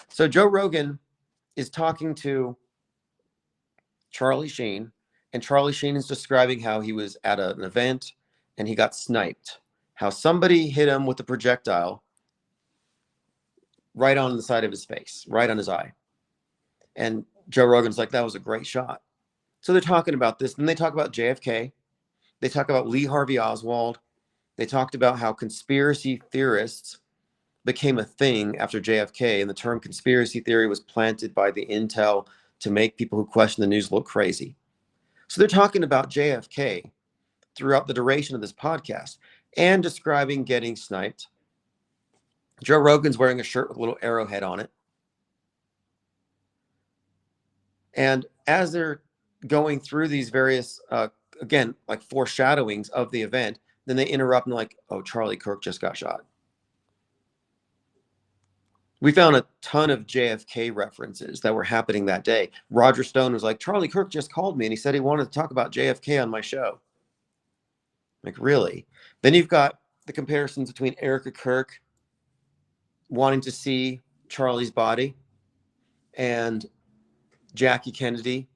So Joe Rogan is talking to Charlie Sheen, and Charlie Sheen is describing how he was at an event and he got sniped, how somebody hit him with a projectile right on the side of his face, right on his eye. And Joe Rogan's like, that was a great shot. So they're talking about this. Then they talk about JFK. They talk about Lee Harvey Oswald. They talked about how conspiracy theorists became a thing after JFK, and the term conspiracy theory was planted by the intel to make people who question the news look crazy. So they're talking about JFK throughout the duration of this podcast and describing getting sniped. Joe Rogan's wearing a shirt with a little arrowhead on it. And as they're going through these various, again, like foreshadowings of the event, then they interrupt and like, oh, Charlie Kirk just got shot. We found a ton of JFK references that were happening that day. Roger Stone was like, Charlie Kirk just called me and he said he wanted to talk about JFK on my show. Like, really? Then you've got the comparisons between Erica Kirk wanting to see Charlie's body and Jackie Kennedy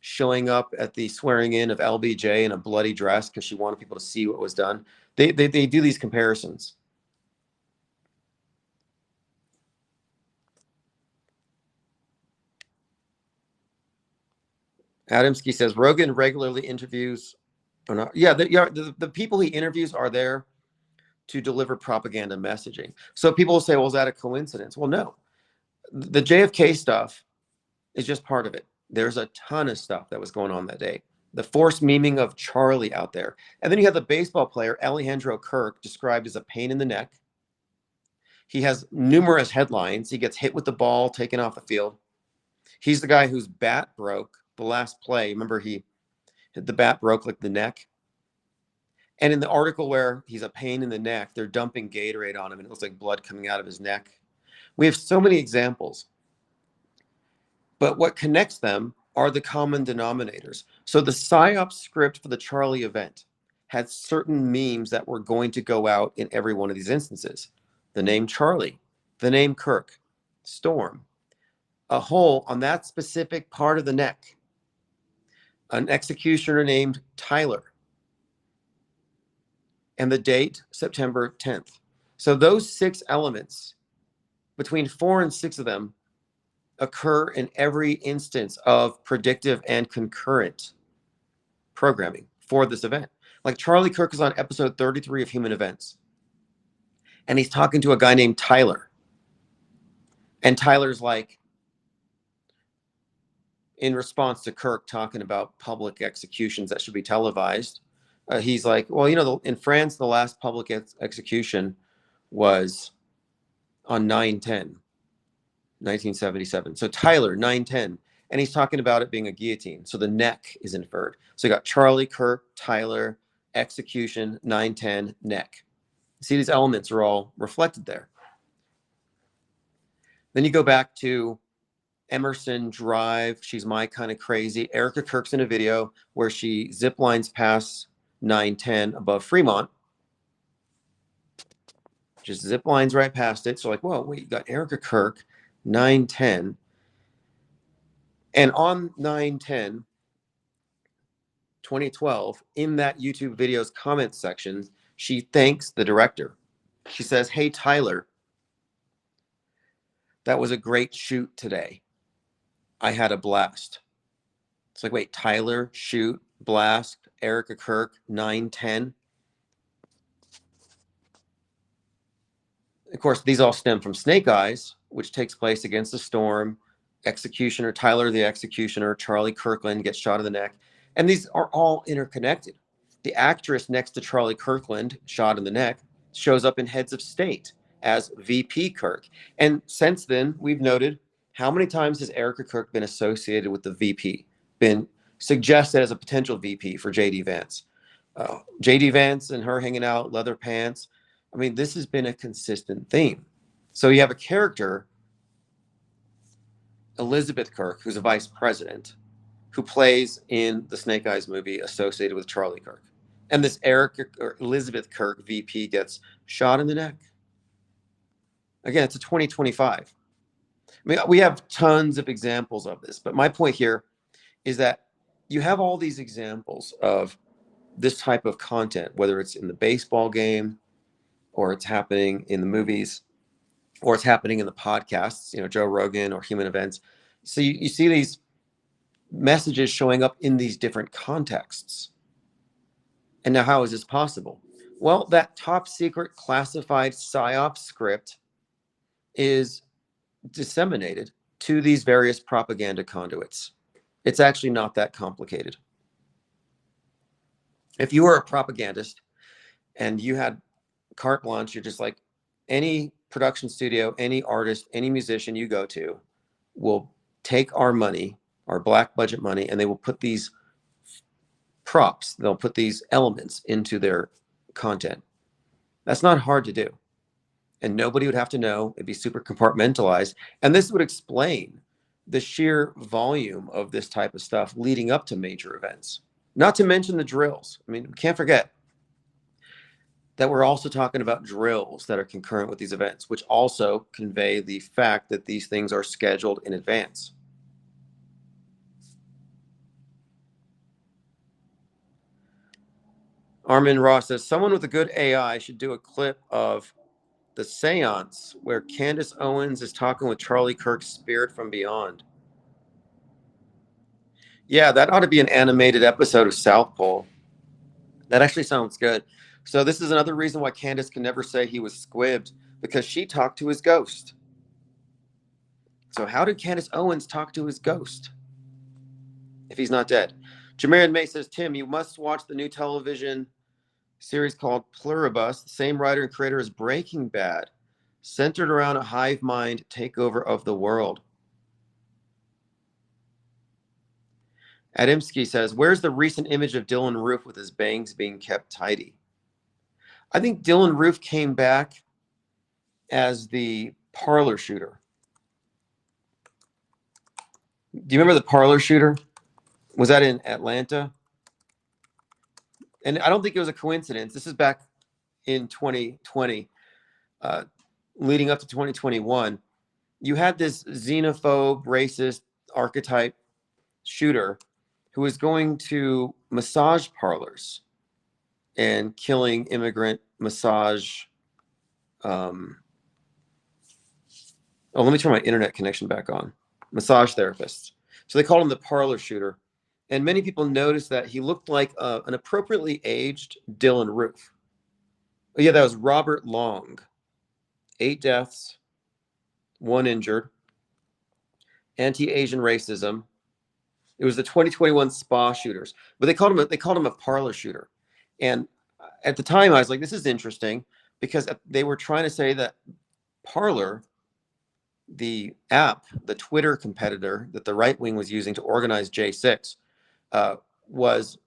showing up at the swearing in of LBJ in a bloody dress because she wanted people to see what was done. They do these comparisons. Adamski says Rogan regularly interviews. Or not, yeah, the people he interviews are there to deliver propaganda messaging. So people will say, well, is that a coincidence? Well, no. The JFK stuff is just part of it. There's a ton of stuff that was going on that day. The forced memeing of Charlie out there. And then you have the baseball player, Alejandro Kirk, described as a pain in the neck. He has numerous headlines. He gets hit with the ball, taken off the field. He's the guy whose bat broke the last play. Remember, the bat broke like the neck. And in the article where he's a pain in the neck, they're dumping Gatorade on him and it looks like blood coming out of his neck. We have so many examples. But what connects them are the common denominators. So the PSYOP script for the Charlie event had certain memes that were going to go out in every one of these instances. The name Charlie, the name Kirk, Storm, a hole on that specific part of the neck, an executioner named Tyler, and the date, September 10th. So those 6 elements, between 4 and 6 of them, occur in every instance of predictive and concurrent programming for this event. Like Charlie Kirk is on episode 33 of Human Events, and he's talking to a guy named Tyler. And Tyler's like, in response to Kirk talking about public executions that should be televised, he's like, well, in France, the last public execution was on 9/10, 1977. So Tyler, 9/10. And he's talking about it being a guillotine. So the neck is inferred. So you got Charlie, Kirk, Tyler, execution, 9/10, neck. See, these elements are all reflected there. Then you go back to Emerson Drive. She's my kind of crazy. Erica Kirk's in a video where she zip lines past 9/10 above Fremont. Just zip lines right past it. So like, whoa, wait, you got Erica Kirk, 9/10. And on 9/10, 2012, in that YouTube video's comments section, she thanks the director. She says, hey, Tyler, that was a great shoot today. I had a blast. It's like, wait, Tyler, shoot, blast, Erica Kirk, 9/10. Of course, these all stem from Snake Eyes, which takes place against the Storm. Executioner, Tyler the Executioner, Charlie Kirkland gets shot in the neck. And these are all interconnected. The actress next to Charlie Kirkland, shot in the neck, shows up in Heads of State as VP Kirk. And since then, we've noted, how many times has Erica Kirk been associated with the VP, been suggested as a potential VP for JD Vance? JD Vance and her hanging out, leather pants. I mean, this has been a consistent theme. So you have a character, Elizabeth Kirk, who's a vice president, who plays in the Snake Eyes movie associated with Charlie Kirk. And this Elizabeth Kirk VP gets shot in the neck. Again, it's a 2025. I mean, we have tons of examples of this, but my point here is that you have all these examples of this type of content, whether it's in the baseball game or it's happening in the movies or it's happening in the podcasts, Joe Rogan or Human Events. So you see these messages showing up in these different contexts. And now how is this possible? Well, that top secret classified PSYOP script is disseminated to these various propaganda conduits. It's actually not that complicated. If you were a propagandist and you had carte blanche, you're just like, any production studio, any artist, any musician you go to will take our money, our black budget money, and they will put these props, they'll put these elements into their content. That's not hard to do. And nobody would have to know. It'd be super compartmentalized. And this would explain the sheer volume of this type of stuff leading up to major events. Not to mention the drills. I mean, we can't forget that we're also talking about drills that are concurrent with these events, which also convey the fact that these things are scheduled in advance. Armin Ross says someone with a good AI should do a clip of the seance where Candace Owens is talking with Charlie Kirk's spirit from beyond. Yeah, that ought to be an animated episode of South Pole. That actually sounds good. So this is another reason why Candace can never say he was squibbed, because she talked to his ghost. So how did Candace Owens talk to his ghost if he's not dead? Jamarian May says, Tim, you must watch the new television series called Pluribus, the same writer and creator as Breaking Bad, centered around a hive mind takeover of the world. Adamski says, where's the recent image of Dylan Roof with his bangs being kept tidy? I think Dylan Roof came back as the parlor shooter. Do you remember the parlor shooter? Was that in Atlanta? And I don't think it was a coincidence. This is back in 2020, leading up to 2021. You had this xenophobe, racist archetype shooter who was going to massage parlors and killing immigrant massage. Let me turn my internet connection back on. Massage therapists. So they called him the parlor shooter. And many people noticed that he looked like an appropriately aged Dylan Roof. Oh, yeah, that was Robert Long. 8 deaths, 1 injured. Anti-Asian racism. It was the 2021 spa shooters, but they called him a parlor shooter. And at the time, I was like, this is interesting, because they were trying to say that Parler, the app, the Twitter competitor that the right wing was using to organize J6, was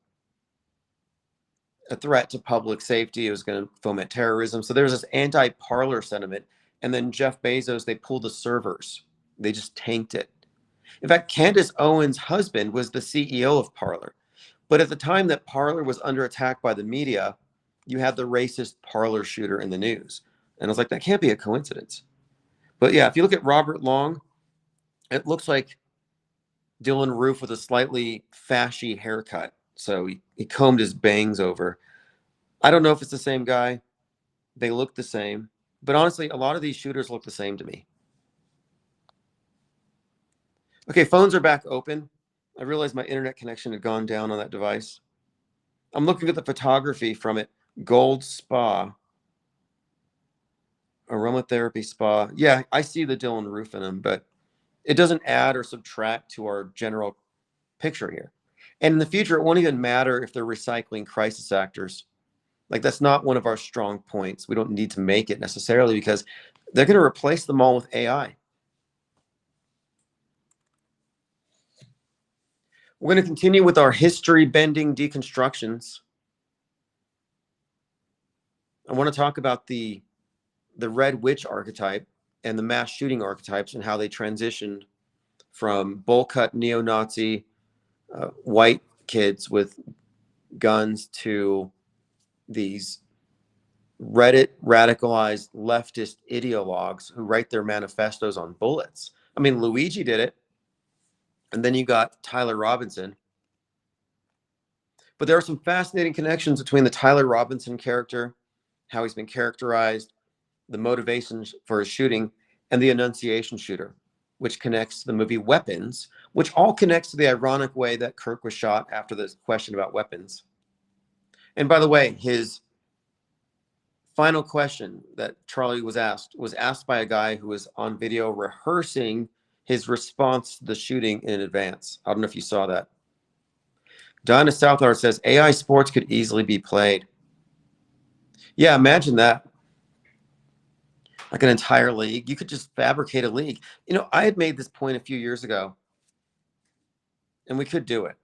a threat to public safety. It was going to foment terrorism. So there was this anti-Parler sentiment. And then Jeff Bezos, they pulled the servers. They just tanked it. In fact, Candace Owens' husband was the CEO of Parler. But at the time that Parler was under attack by the media, you had the racist Parler shooter in the news. And I was like, that can't be a coincidence. But yeah, if you look at Robert Long, it looks like Dylan Roof with a slightly fashy haircut. So he combed his bangs over. I don't know if it's the same guy. They look the same. But honestly, a lot of these shooters look the same to me. Okay, phones are back open. I realized my internet connection had gone down on that device. I'm looking at the photography from it. Gold Spa. Aromatherapy Spa. Yeah, I see the Dylan Roof in them, but it doesn't add or subtract to our general picture here. And in the future, it won't even matter if they're recycling crisis actors. Like, that's not one of our strong points. We don't need to make it necessarily, because they're going to replace them all with AI. We're going to continue with our history-bending deconstructions. I want to talk about the Red Witch archetype and the mass shooting archetypes and how they transitioned from bowl-cut neo-Nazi white kids with guns to these Reddit radicalized leftist ideologues who write their manifestos on bullets. I mean, Luigi did it. And then you got Tyler Robinson. But there are some fascinating connections between the Tyler Robinson character, how he's been characterized, the motivations for his shooting, and the Annunciation shooter, which connects to the movie Weapons, which all connects to the ironic way that Kirk was shot after the question about weapons. And by the way, his final question that Charlie was asked by a guy who was on video rehearsing his response to the shooting in advance. I don't know if you saw that. Donna Southard says, AI sports could easily be played. Yeah, imagine that. Like an entire league. You could just fabricate a league. You know, I had made this point a few years ago, and we could do it.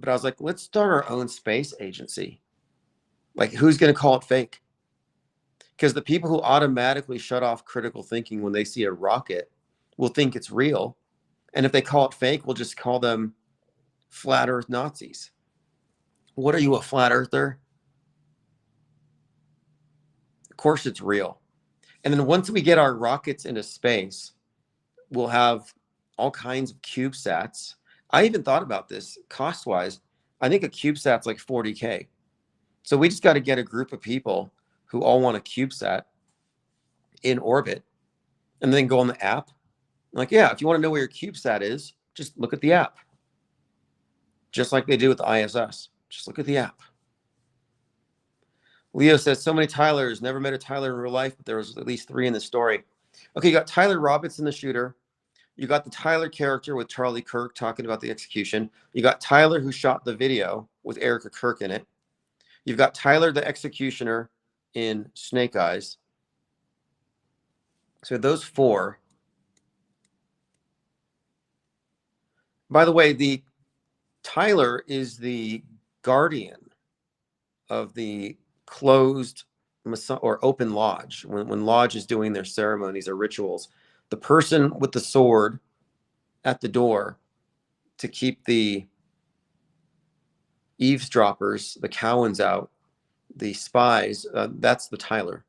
But I was like, let's start our own space agency. Like, who's going to call it fake? Because the people who automatically shut off critical thinking when they see a rocket will think it's real. And if they call it fake, we'll just call them flat earth Nazis. What are you, a flat earther? Of course it's real. And then once we get our rockets into space, we'll have all kinds of CubeSats. I even thought about this cost-wise. I think a CubeSat's like $40K. So we just got to get a group of people who all want a CubeSat in orbit and then go on the app. Like, yeah, if you want to know where your CubeSat is, just look at the app. Just like they do with the ISS. Just look at the app. Leo says, so many Tylers. Never met a Tyler in real life, but there was at least 3 in the story. Okay, you got Tyler Robinson, the shooter. You got the Tyler character with Charlie Kirk talking about the execution. You got Tyler who shot the video with Erica Kirk in it. You've got Tyler the executioner in Snake Eyes. So those 4. By the way, the Tyler is the guardian of the closed or open lodge. When lodge is doing their ceremonies or rituals, the person with the sword at the door to keep the eavesdroppers, the Cowans out, the spies, that's the Tyler.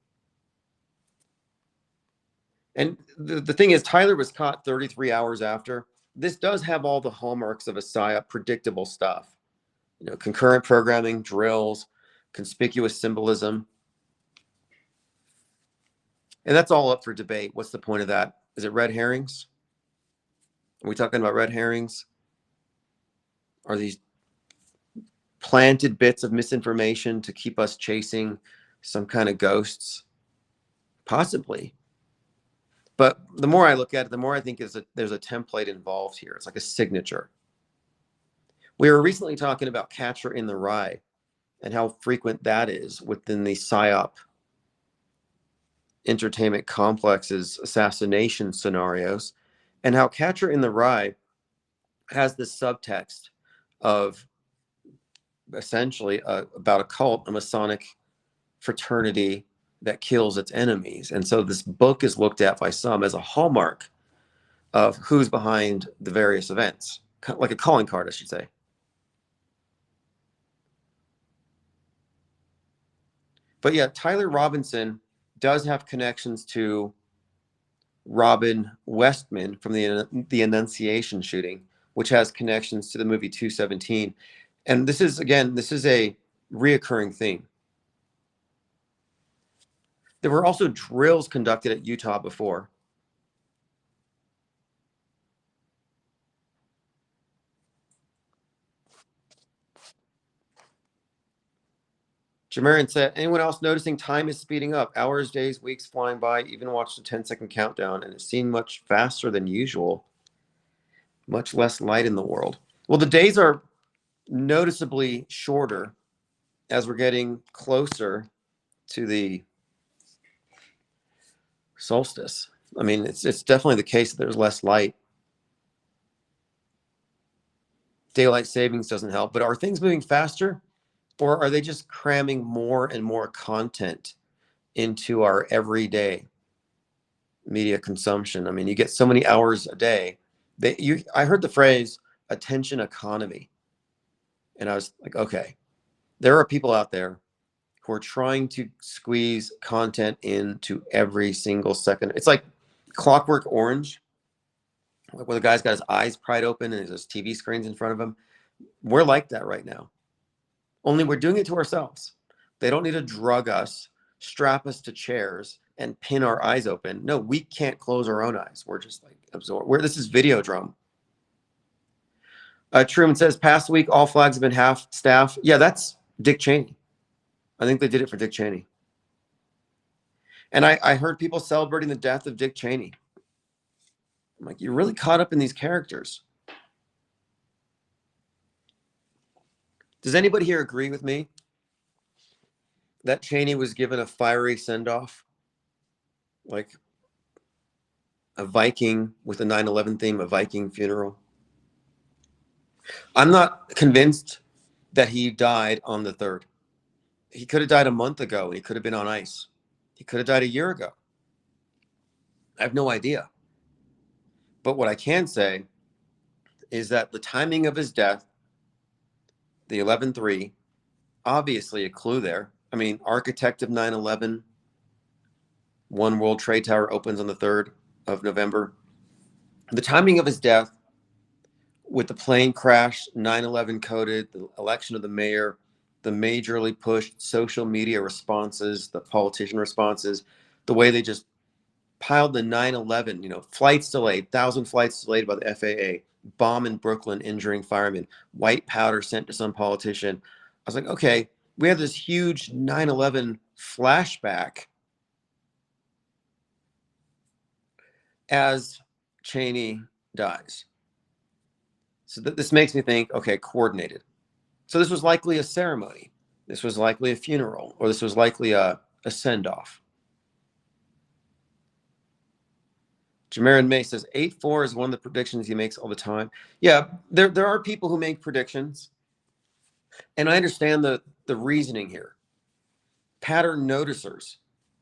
And the thing is, Tyler was caught 33 hours after. This does have all the hallmarks of a PSYOP, predictable stuff. You know, concurrent programming, drills, conspicuous symbolism. And that's all up for debate. What's the point of that? Is it red herrings? Are we talking about red herrings? Are these planted bits of misinformation to keep us chasing some kind of ghosts? Possibly. But the more I look at it, the more I think there's a template involved here. It's like a signature. We were recently talking about Catcher in the Rye and how frequent that is within the PSYOP entertainment complex's assassination scenarios, and how Catcher in the Rye has this subtext of essentially about a cult, a Masonic fraternity that kills its enemies. And so this book is looked at by some as a hallmark of who's behind the various events, like a calling card, I should say. But yeah, Tyler Robinson does have connections to Robin Westman from the Annunciation shooting, which has connections to the movie 217. And this is a reoccurring theme. There were also drills conducted at Utah before. Jamarian said, anyone else noticing time is speeding up? Hours, days, weeks flying by, even watched a 10-second countdown, and it seemed much faster than usual. Much less light in the world. Well, the days are noticeably shorter as we're getting closer to the solstice. I mean, it's definitely the case that there's less light. Daylight savings doesn't help, but are things moving faster, or are they just cramming more and more content into our everyday media consumption? I mean, you get so many hours a day. I heard the phrase attention economy, and I was like, okay, there are people out there who are trying to squeeze content into every single second. It's like Clockwork Orange, like where the guy's got his eyes pried open and there's TV screens in front of him. We're like that right now. Only we're doing it to ourselves. They don't need to drug us, strap us to chairs, and pin our eyes open. No, we can't close our own eyes. We're just like absorbed. This is Videodrome. Truman says, past week, all flags have been half staff. Yeah, that's Dick Cheney. I think they did it for Dick Cheney. And I heard people celebrating the death of Dick Cheney. I'm like, you're really caught up in these characters. Does anybody here agree with me that Cheney was given a fiery send-off? Like a Viking with a 9/11 theme, a Viking funeral? I'm not convinced that he died on the 3rd. He could have died a month ago, and he could have been on ice. He could have died a year ago. I have no idea. But what I can say is that the timing of his death, the 11/3, obviously a clue there. I mean, architect of 9/11, One World Trade Tower opens on the 3rd of November. The timing of his death with the plane crash, 9/11 coded, the election of the mayor, the majorly pushed social media responses, the politician responses, the way they just piled the 9/11, flights delayed, 1,000 flights delayed by the FAA, bomb in Brooklyn injuring firemen, white powder sent to some politician. I was like, okay, we have this huge 9/11 flashback as Cheney dies. So this makes me think, okay, coordinated. So this was likely a ceremony. This was likely a funeral, or this was likely a send-off. Jamarin May says 8-4 is one of the predictions he makes all the time. Yeah, there are people who make predictions, and I understand the reasoning here. Pattern noticers,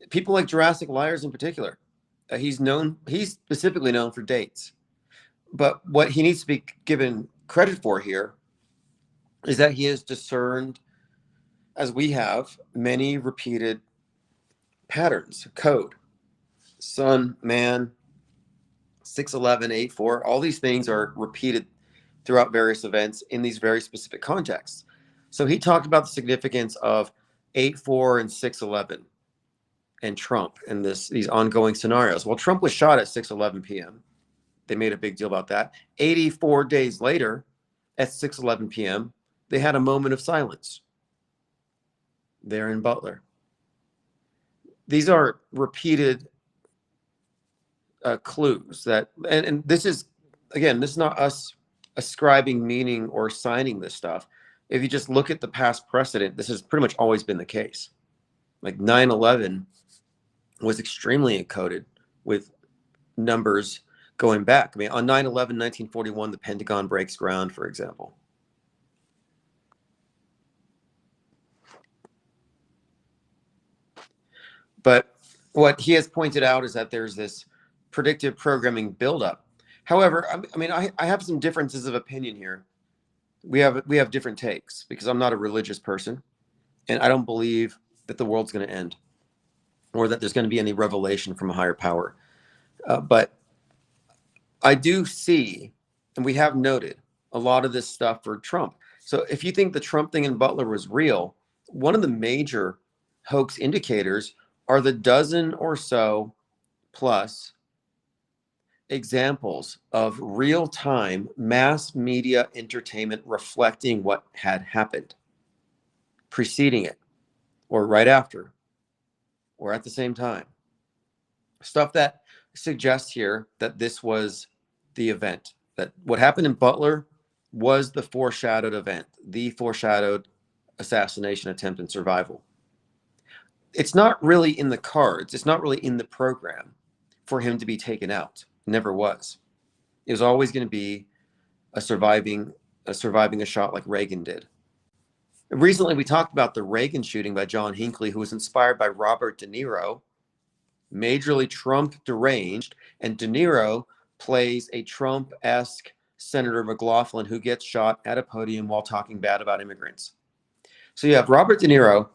people like Jurassic Liars in particular. He's specifically known for dates. But what he needs to be given credit for here is that he has discerned, as we have, many repeated patterns, code. Sun, man, 6/11, 8/4, all these things are repeated throughout various events in these very specific contexts. So he talked about the significance of 8/4 and 6/11 and Trump and these ongoing scenarios. Well, Trump was shot at 6:11 p.m. They made a big deal about that. 84 days later, at 6:11 p.m., they had a moment of silence there in Butler. These are repeated clues that, and this is, again, this is not us ascribing meaning or signing this stuff. If you just look at the past precedent, this has pretty much always been the case. Like 9/11 was extremely encoded with numbers going back. I mean, on 9/11, 1941, the Pentagon breaks ground, for example. But what he has pointed out is that there's this predictive programming buildup. However, I mean, I have some differences of opinion here. We have different takes because I'm not a religious person, and I don't believe that the world's going to end or that there's going to be any revelation from a higher power. But I do see, and we have noted, a lot of this stuff for Trump. So if you think the Trump thing in Butler was real, one of the major hoax indicators are the dozen or so plus examples of real-time mass media entertainment reflecting what had happened, preceding it, or right after, or at the same time. Stuff that suggests here that this was the event, that what happened in Butler was the foreshadowed event, the foreshadowed assassination attempt and survival. It's not really in the cards. It's not really in the program for him to be taken out. Never was. It was always going to be surviving a shot like Reagan did. Recently, we talked about the Reagan shooting by John Hinckley, who was inspired by Robert De Niro, majorly Trump deranged, and De Niro plays a Trump-esque Senator McLaughlin who gets shot at a podium while talking bad about immigrants. So you have Robert De Niro,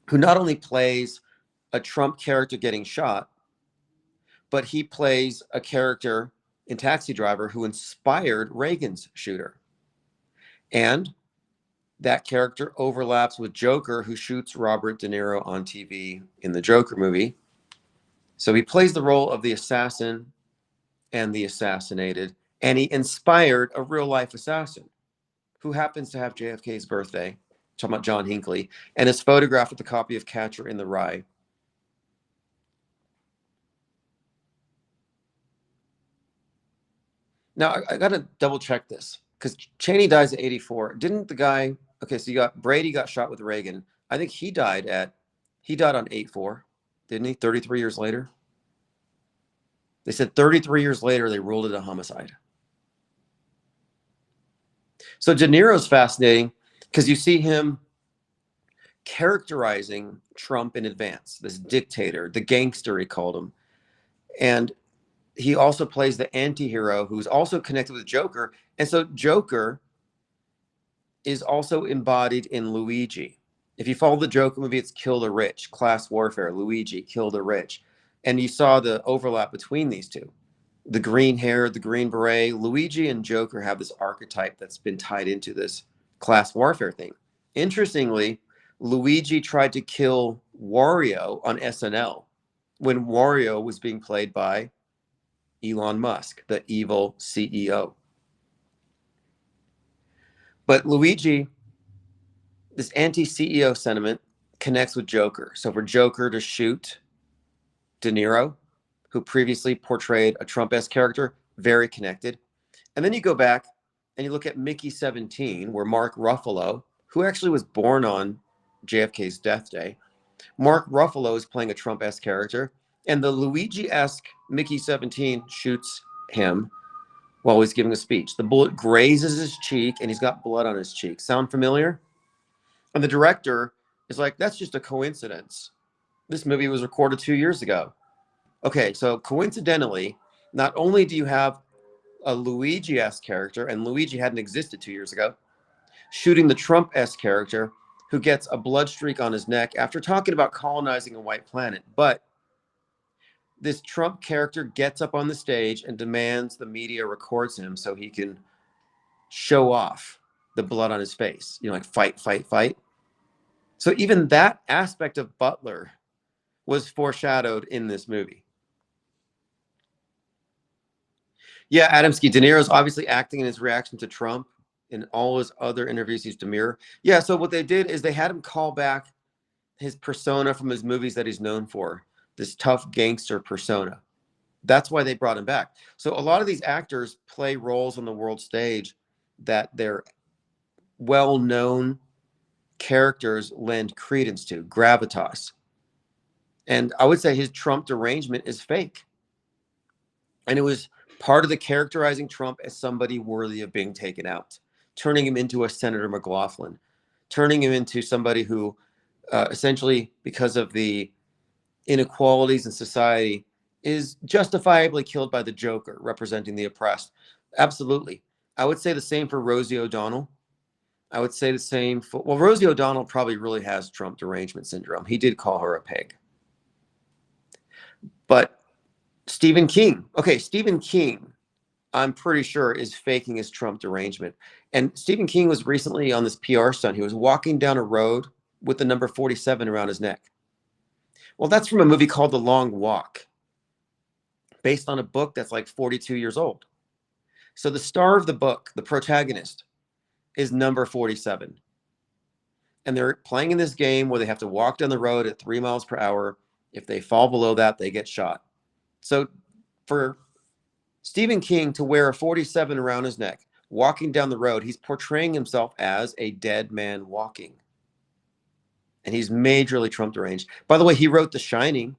who not only plays a Trump character getting shot, but he plays a character in Taxi Driver who inspired Reagan's shooter. And that character overlaps with Joker, who shoots Robert De Niro on TV in the Joker movie. So he plays the role of the assassin and the assassinated, and he inspired a real-life assassin who happens to have JFK's birthday, talking about John Hinckley, and is photographed with a copy of Catcher in the Rye. Now, I got to double check this because Cheney dies at 84. Didn't the guy, okay, so you got Brady got shot with Reagan. I think he died on 8/4, didn't he? 33 years later. They said 33 years later, they ruled it a homicide. So De Niro's fascinating because you see him characterizing Trump in advance, this dictator, the gangster, he called him. And he also plays the anti-hero who's also connected with Joker. And so Joker is also embodied in Luigi. If you follow the Joker movie, it's kill the rich, class warfare, Luigi, kill the rich. And you saw the overlap between these two. The green hair, the green beret, Luigi and Joker have this archetype that's been tied into this class warfare thing. Interestingly, Luigi tried to kill Wario on SNL when Wario was being played by Elon Musk, the evil CEO. But Luigi, this anti-CEO sentiment connects with Joker. So for Joker to shoot De Niro, who previously portrayed a Trump-esque character, very connected. And then you go back and you look at Mickey 17, where Mark Ruffalo, who actually was born on JFK's death day, Mark Ruffalo is playing a Trump-esque character, and the Luigi-esque Mickey 17 shoots him while he's giving a speech. The bullet grazes his cheek, and he's got blood on his cheek. Sound familiar? And the director is like, that's just a coincidence. This movie was recorded 2 years ago. Okay, so coincidentally, not only do you have a Luigi-esque character, and Luigi hadn't existed 2 years ago, shooting the Trump-esque character who gets a blood streak on his neck after talking about colonizing a white planet. But this Trump character gets up on the stage and demands the media records him so he can show off the blood on his face. You know, like fight, fight, fight. So even that aspect of Butler was foreshadowed in this movie. Yeah, Adamski, De Niro's obviously acting in his reaction to Trump. In all his other interviews, he's demure. Yeah, so what they did is they had him call back his persona from his movies that he's known for, this tough gangster persona. That's why they brought him back. So a lot of these actors play roles on the world stage that their well-known characters lend credence to, gravitas. And I would say his Trump derangement is fake. And it was part of the characterizing Trump as somebody worthy of being taken out, turning him into a Senator McLaughlin, turning him into somebody who essentially, because of the inequalities in society, is justifiably killed by the Joker, representing the oppressed. Absolutely. I would say the same for Rosie O'Donnell. I would say the same for, well, Rosie O'Donnell probably really has Trump derangement syndrome. He did call her a pig. But Stephen King, okay, Stephen King, I'm pretty sure is faking his Trump derangement. And Stephen King was recently on this PR stunt. He was walking down a road with the number 47 around his neck. Well, that's from a movie called The Long Walk, based on a book that's like 42 years old. So the star of the book, the protagonist, is number 47. And they're playing in this game where they have to walk down the road at 3 miles per hour. If they fall below that, they get shot. So for Stephen King to wear a 47 around his neck, walking down the road, he's portraying himself as a dead man walking. And he's majorly Trump deranged. By the way, he wrote The Shining,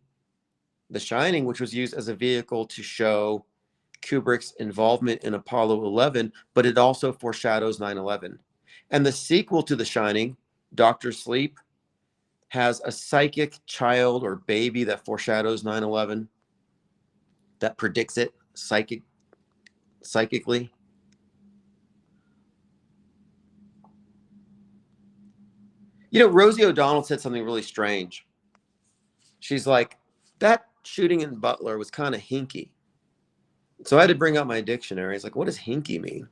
which was used as a vehicle to show Kubrick's involvement in Apollo 11, but it also foreshadows 9/11. And the sequel to The Shining, Doctor Sleep, has a psychic child or baby that foreshadows 9/11, that predicts it psychically. You know, Rosie O'Donnell said something really strange. She's like, that shooting in Butler was kind of hinky. So I had to bring out my dictionary. It's like, what does hinky mean?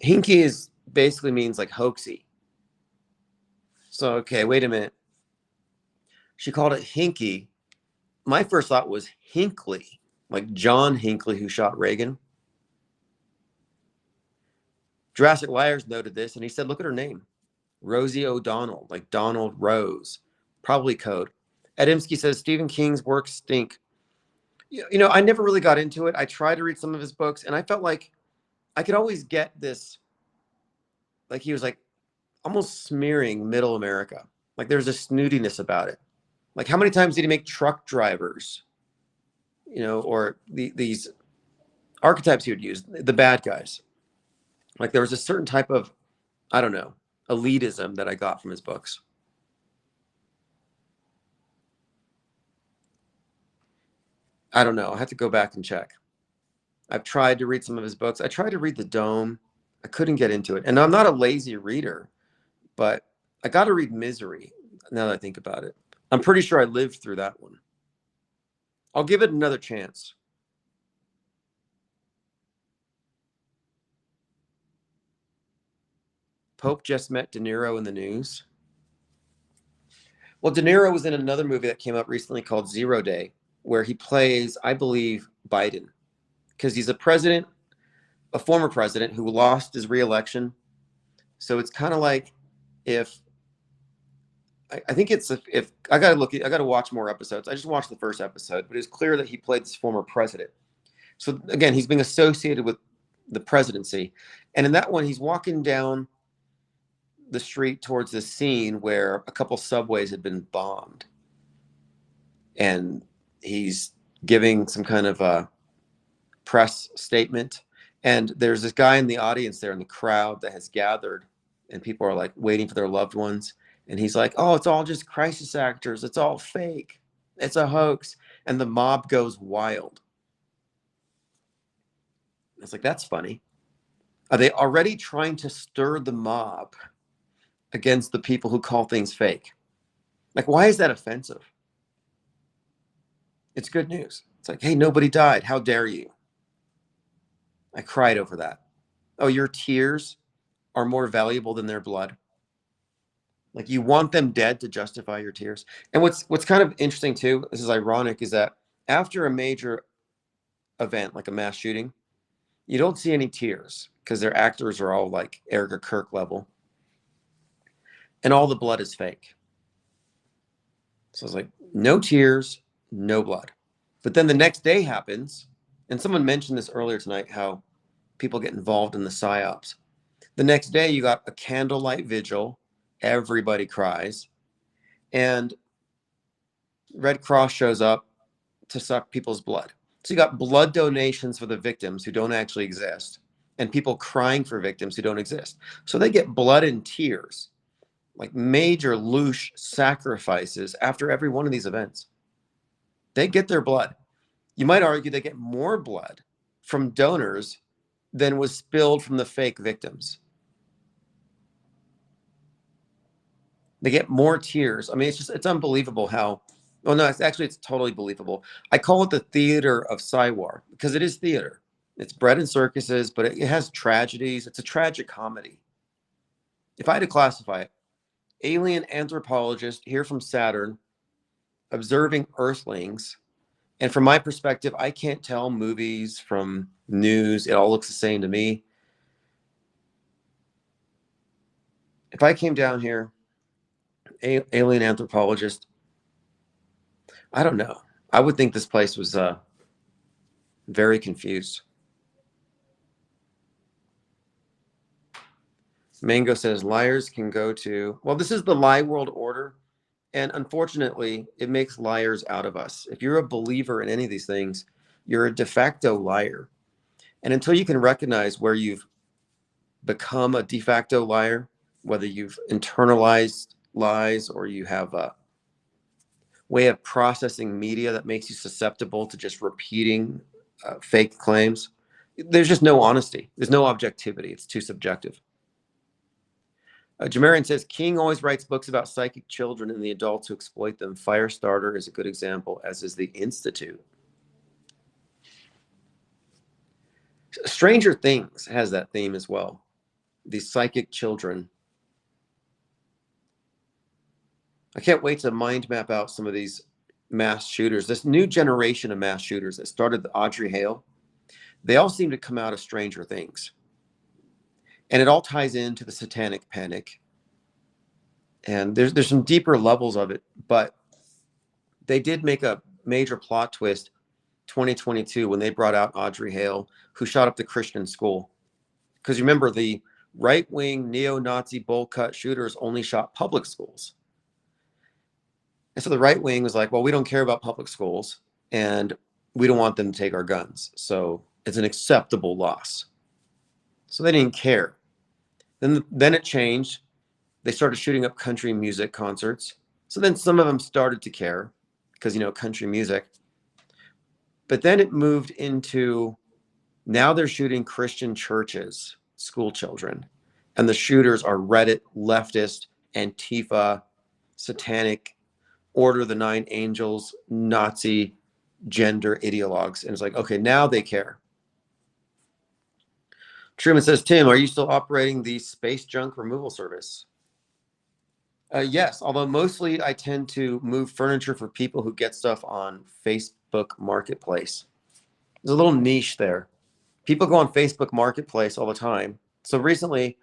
Hinky is basically means like hoaxy. So, okay, wait a minute. She called it hinky. My first thought was Hinckley, like John Hinckley, who shot Reagan. Jurassic Liars noted this, and he said, look at her name. Rosie O'Donnell, like Donald Rose, probably code. Adamski says Stephen King's works stink. You know, I never really got into it. I tried to read some of his books, and I felt like I could always get this, like he was like almost smearing middle America. Like there's a snootiness about it. Like how many times did he make truck drivers, you know, or these archetypes he would use, the bad guys. Like there was a certain type of, I don't know, elitism that I got from his books. I don't know. I have to go back and check. I've tried to read some of his books. I tried to read The Dome. I couldn't get into it. And I'm not a lazy reader, but I got to read Misery now that I think about it. I'm pretty sure I lived through that one. I'll give it another chance. Pope just met De Niro in the news. Well, De Niro was in another movie that came out recently called 0 Day, where he plays, I believe, Biden, because he's a former president who lost his reelection. So it's kind of like if I think it's if I got to watch more episodes. I just watched the first episode, but it's clear that he played this former president. So again, he's being associated with the presidency, and in that one, he's walking down the street towards the scene where a couple subways had been bombed, and he's giving some kind of a press statement. And there's this guy in the audience there in the crowd that has gathered, and people are like waiting for their loved ones. And he's like, "Oh, it's all just crisis actors. It's all fake. It's a hoax." And the mob goes wild. It's like, that's funny. Are they already trying to stir the mob against the people who call things fake? Like, why is that offensive? It's good news. It's like, hey, nobody died. How dare you? I cried over that. Oh, your tears are more valuable than their blood. Like, you want them dead to justify your tears. And what's kind of interesting too, this is ironic, is that after a major event like a mass shooting, you don't see any tears because their actors are all like Erica Kirk level, and all the blood is fake. So it's like, no tears, no blood. But then the next day happens, and someone mentioned this earlier tonight, how people get involved in the psyops. The next day you got a candlelight vigil, everybody cries, and Red Cross shows up to suck people's blood. So you got blood donations for the victims who don't actually exist, and people crying for victims who don't exist. So they get blood and tears, like major louche sacrifices after every one of these events. They get their blood. You might argue they get more blood from donors than was spilled from the fake victims. They get more tears. I mean, it's unbelievable how, oh no, it's totally believable. I call it the theater of Psywar because it is theater. It's bread and circuses, but it has tragedies. It's a tragic comedy. If I had to classify it, alien anthropologist here from Saturn, observing Earthlings. And from my perspective, I can't tell movies from news. It all looks the same to me. If I came down here, alien anthropologist, I don't know. I would think this place was very confused. Mango says liars can go to, well, this is the lie world order. And unfortunately, it makes liars out of us. If you're a believer in any of these things, you're a de facto liar. And until you can recognize where you've become a de facto liar, whether you've internalized lies or you have a way of processing media that makes you susceptible to just repeating fake claims, there's just no honesty. There's no objectivity. It's too subjective. Jamarian says, King always writes books about psychic children and the adults who exploit them. Firestarter is a good example, as is The Institute. Stranger Things has that theme as well. These psychic children. I can't wait to mind map out some of these mass shooters. This new generation of mass shooters that started the Audrey Hale, they all seem to come out of Stranger Things. And it all ties into the satanic panic. And there's some deeper levels of it, but they did make a major plot twist 2022 when they brought out Audrey Hale, who shot up the Christian school. Because remember, the right-wing neo-Nazi bowl-cut shooters only shot public schools. And so the right wing was like, well, we don't care about public schools, and we don't want them to take our guns. So it's an acceptable loss. So they didn't care. Then it changed. They started shooting up country music concerts. So then some of them started to care because, country music. But then it moved into, now they're shooting Christian churches, school children. And the shooters are Reddit, leftist, Antifa, satanic, Order of the Nine Angels, Nazi, gender ideologues. And it's like, okay, now they care. Truman says, Tim, are you still operating the space junk removal service? Yes, although mostly I tend to move furniture for people who get stuff on Facebook Marketplace. There's a little niche there. People go on Facebook Marketplace all the time. So recently,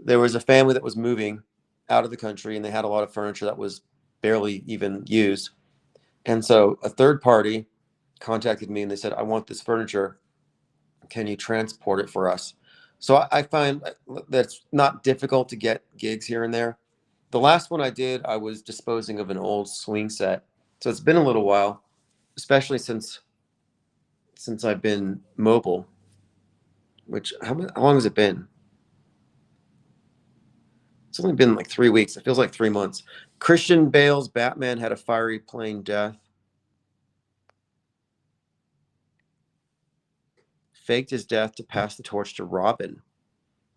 there was a family that was moving out of the country and they had a lot of furniture that was barely even used. And so a third party contacted me and they said, I want this furniture. Can you transport it for us? So I find that's not difficult to get gigs here and there. The last one I did, I was disposing of an old swing set. So it's been a little while, especially since I've been mobile. Which how long has it been? It's only been like 3 weeks. It feels like 3 months. Christian Bale's Batman had a fiery plane death. Faked his death to pass the torch to Robin.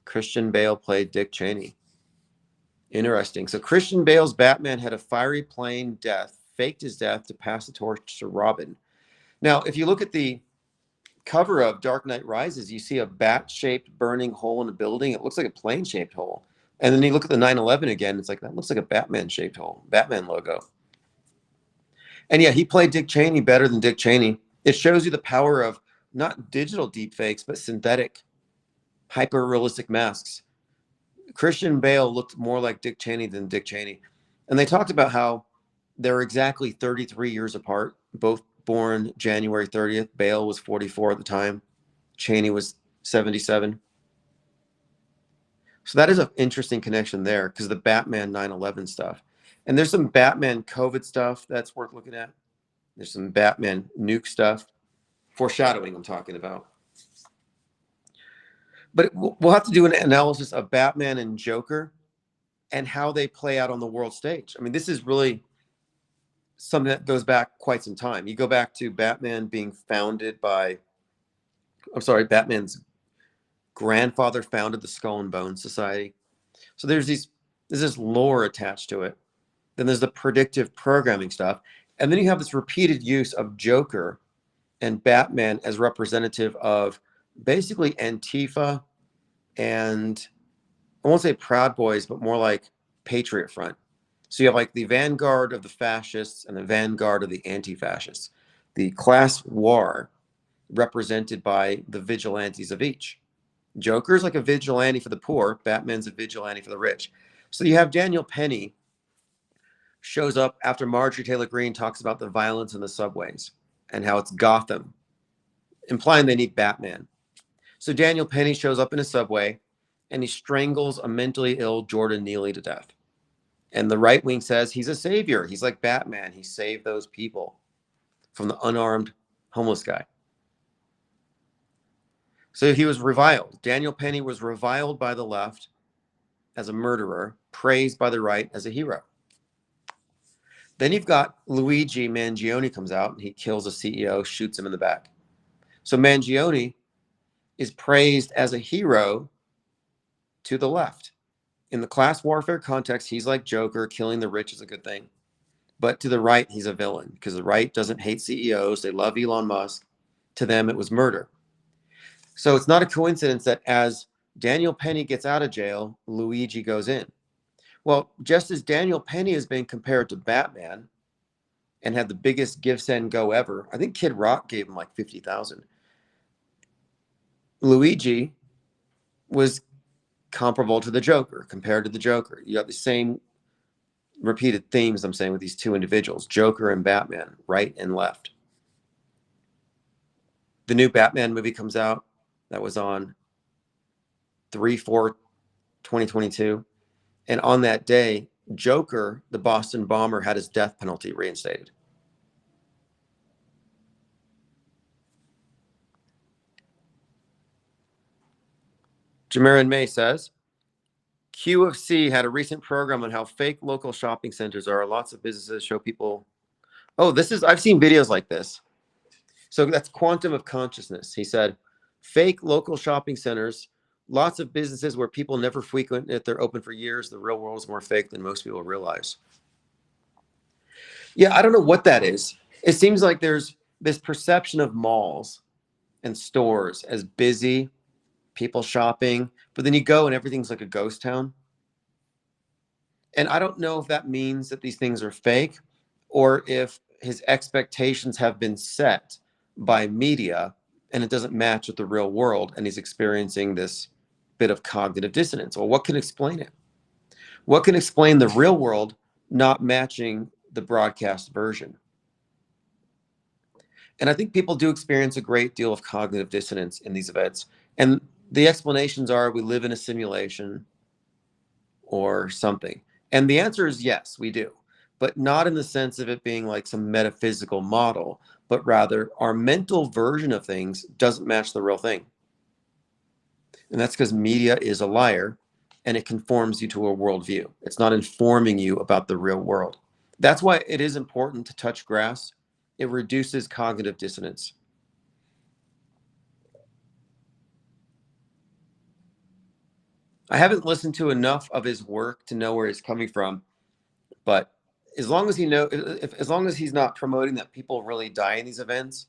Christian Bale played Dick Cheney. Interesting. So Christian Bale's Batman had a fiery plane death, faked his death to pass the torch to Robin. Now, if you look at the cover of Dark Knight Rises, you see a bat-shaped burning hole in a building. It looks like a plane-shaped hole. And then you look at the 9/11 again, it's like, that looks like a Batman-shaped hole, Batman logo. And yeah, he played Dick Cheney better than Dick Cheney. It shows you the power of not digital deepfakes, but synthetic, hyper-realistic masks. Christian Bale looked more like Dick Cheney than Dick Cheney. And they talked about how they're exactly 33 years apart, both born January 30th. Bale was 44 at the time. Cheney was 77. So that is an interesting connection there because the Batman 9/11 stuff. And there's some Batman COVID stuff that's worth looking at. There's some Batman nuke stuff. Foreshadowing, I'm talking about. But we'll have to do an analysis of Batman and Joker and how they play out on the world stage. I mean, this is really something that goes back quite some time. You go back to Batman being founded by, Batman's grandfather founded the Skull and Bones Society. So there's this lore attached to it. Then there's the predictive programming stuff. And then you have this repeated use of Joker and Batman as representative of basically Antifa and I won't say Proud Boys, but more like Patriot Front. So you have like the vanguard of the fascists and the vanguard of the anti-fascists. The class war represented by the vigilantes of each. Joker's like a vigilante for the poor. Batman's a vigilante for the rich. So you have Daniel Penny shows up after Marjorie Taylor Greene talks about the violence in the subways and how it's Gotham, implying they need Batman. So Daniel Penny shows up in a subway and he strangles a mentally ill Jordan Neely to death. And the right wing says he's a savior. He's like Batman. He saved those people from the unarmed homeless guy. So he was reviled. Daniel Penny was reviled by the left as a murderer, praised by the right as a hero. Then you've got Luigi Mangione comes out and he kills a CEO, shoots him in the back. So Mangione is praised as a hero to the left. In the class warfare context, he's like Joker, killing the rich is a good thing. But to the right, he's a villain because the right doesn't hate CEOs. They love Elon Musk. To them, it was murder. So it's not a coincidence that as Daniel Penny gets out of jail, Luigi goes in. Well, just as Daniel Penny has been compared to Batman and had the biggest give, send, go ever, I think Kid Rock gave him like 50,000. Luigi was comparable to the Joker, compared to the Joker. You got the same repeated themes I'm saying with these two individuals, Joker and Batman, right and left. The new Batman movie comes out. That was on 3/4/2022. And on that day, Joker, the Boston bomber, had his death penalty reinstated. Jamarin May says, QFC had a recent program on how fake local shopping centers are. Lots of businesses show people. Oh, I've seen videos like this. So that's quantum of consciousness. He said, fake local shopping centers, lots of businesses where people never frequent it. They're open for years. The real world is more fake than most people realize. Yeah, I don't know what that is. It seems like there's this perception of malls and stores as busy people shopping, but then you go and everything's like a ghost town. And I don't know if that means that these things are fake or if his expectations have been set by media and it doesn't match with the real world and he's experiencing this bit of cognitive dissonance. Well, what can explain it? What can explain the real world not matching the broadcast version? And I think people do experience a great deal of cognitive dissonance in these events. And the explanations are we live in a simulation or something. And the answer is yes, we do, but not in the sense of it being like some metaphysical model, but rather our mental version of things doesn't match the real thing. And that's because media is a liar and it conforms you to a worldview. It's not informing you about the real world. That's why it is important to touch grass. It reduces cognitive dissonance. I haven't listened to enough of his work to know where he's coming from, but as long as as long as he's not promoting that people really die in these events,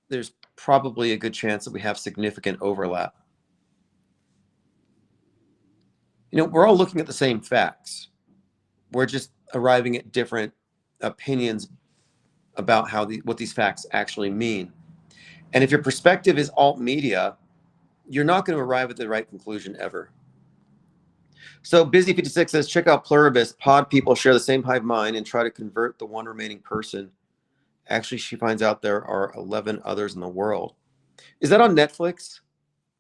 there's probably a good chance that we have significant overlap. You know, we're all looking at the same facts. We're just arriving at different opinions about what these facts actually mean. And if your perspective is alt media, you're not going to arrive at the right conclusion ever. So Busy56 says, check out Pluribus. Pod people share the same hive mind and try to convert the one remaining person. Actually, she finds out there are 11 others in the world. Is that on Netflix?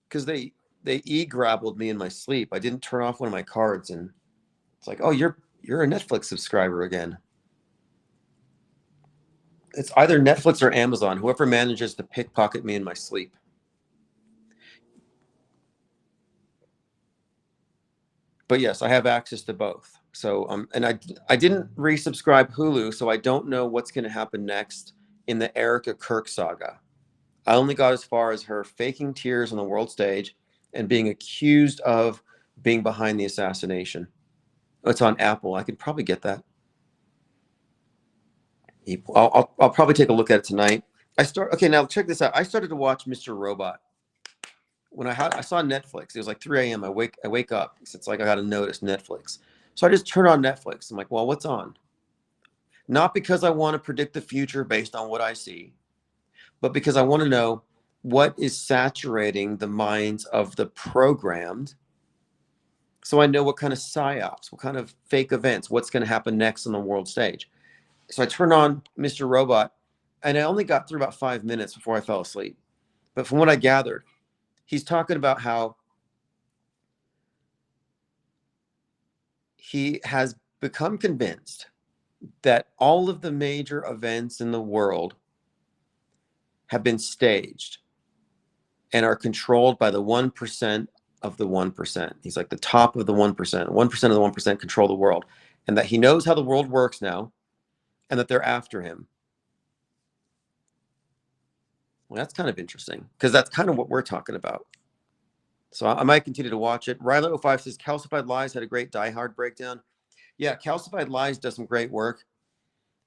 Because they e-grabbled me in my sleep. I didn't turn off one of my cards, and it's like, oh, you're a Netflix subscriber again. It's either Netflix or Amazon, whoever manages to pickpocket me in my sleep. But yes, I have access to both. So and I didn't resubscribe Hulu, so I don't know what's going to happen next in the Erica Kirk saga. I only got as far as her faking tears on the world stage and being accused of being behind the assassination. Oh, it's on Apple. I could probably get that. I'll probably take a look at it tonight. Okay, now check this out. I started to watch Mr. Robot when I saw Netflix. It was like 3 a.m. I wake up. It's like I got to notice Netflix. So I just turn on Netflix. I'm like, well, what's on? Not because I want to predict the future based on what I see, but because I want to know what is saturating the minds of the programmed. So I know what kind of psyops, what kind of fake events, what's going to happen next on the world stage. So I turned on Mr. Robot, and I only got through about 5 minutes before I fell asleep. But from what I gathered, he's talking about how he has become convinced that all of the major events in the world have been staged and are controlled by the 1% of the 1%. He's like the top of the 1%. 1% of the 1% control the world, and that he knows how the world works now and that they're after him. Well, that's kind of interesting because that's kind of what we're talking about. So I might continue to watch it. Ryler05 says, Calcified Lies had a great Die Hard breakdown. Yeah, Calcified Lies does some great work.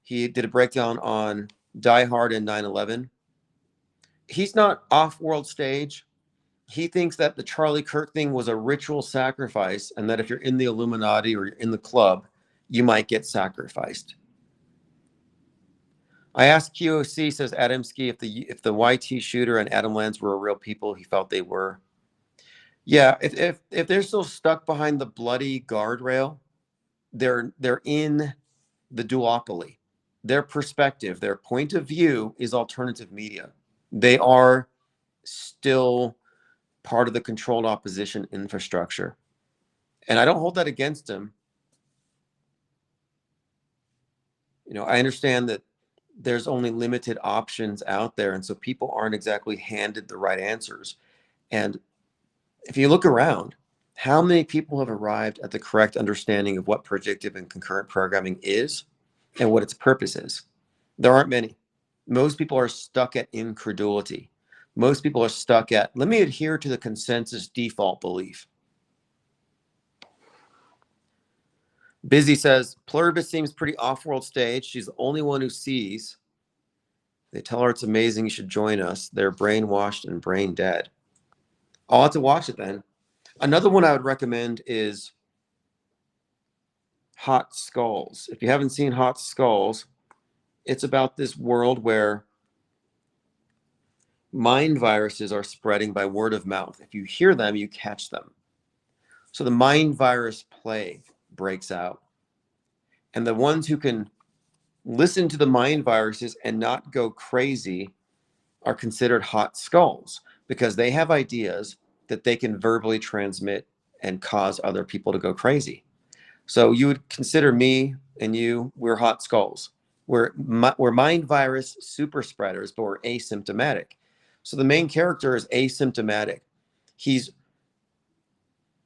He did a breakdown on Die Hard and 9/11. He's not off-world stage. He thinks that the Charlie Kirk thing was a ritual sacrifice and that if you're in the Illuminati or you're in the club, you might get sacrificed. I asked QOC, says Adamski, if the YT shooter and Adam Lanza were real people, he felt they were. Yeah, if they're still stuck behind the bloody guardrail, they're in the duopoly. Their perspective, their point of view is alternative media. They are still part of the controlled opposition infrastructure. And I don't hold that against them. You know, I understand that there's only limited options out there, and so people aren't exactly handed the right answers. And if you look around, how many people have arrived at the correct understanding of what predictive and concurrent programming is and what its purpose is? There aren't many. Most people are stuck at incredulity. Most people are stuck at, let me adhere to the consensus default belief. Busy says, Pluribus seems pretty off-world stage. She's the only one who sees. They tell her it's amazing, you should join us. They're brainwashed and brain dead. I'll have to watch it then. Another one I would recommend is Hot Skulls. If you haven't seen Hot Skulls, it's about this world where mind viruses are spreading by word of mouth. If you hear them, you catch them. So the mind virus plague breaks out. And the ones who can listen to the mind viruses and not go crazy are considered hot skulls because they have ideas that they can verbally transmit and cause other people to go crazy. So you would consider me and you, we're hot skulls. We're mind virus super spreaders, but we're asymptomatic. So the main character is asymptomatic. He's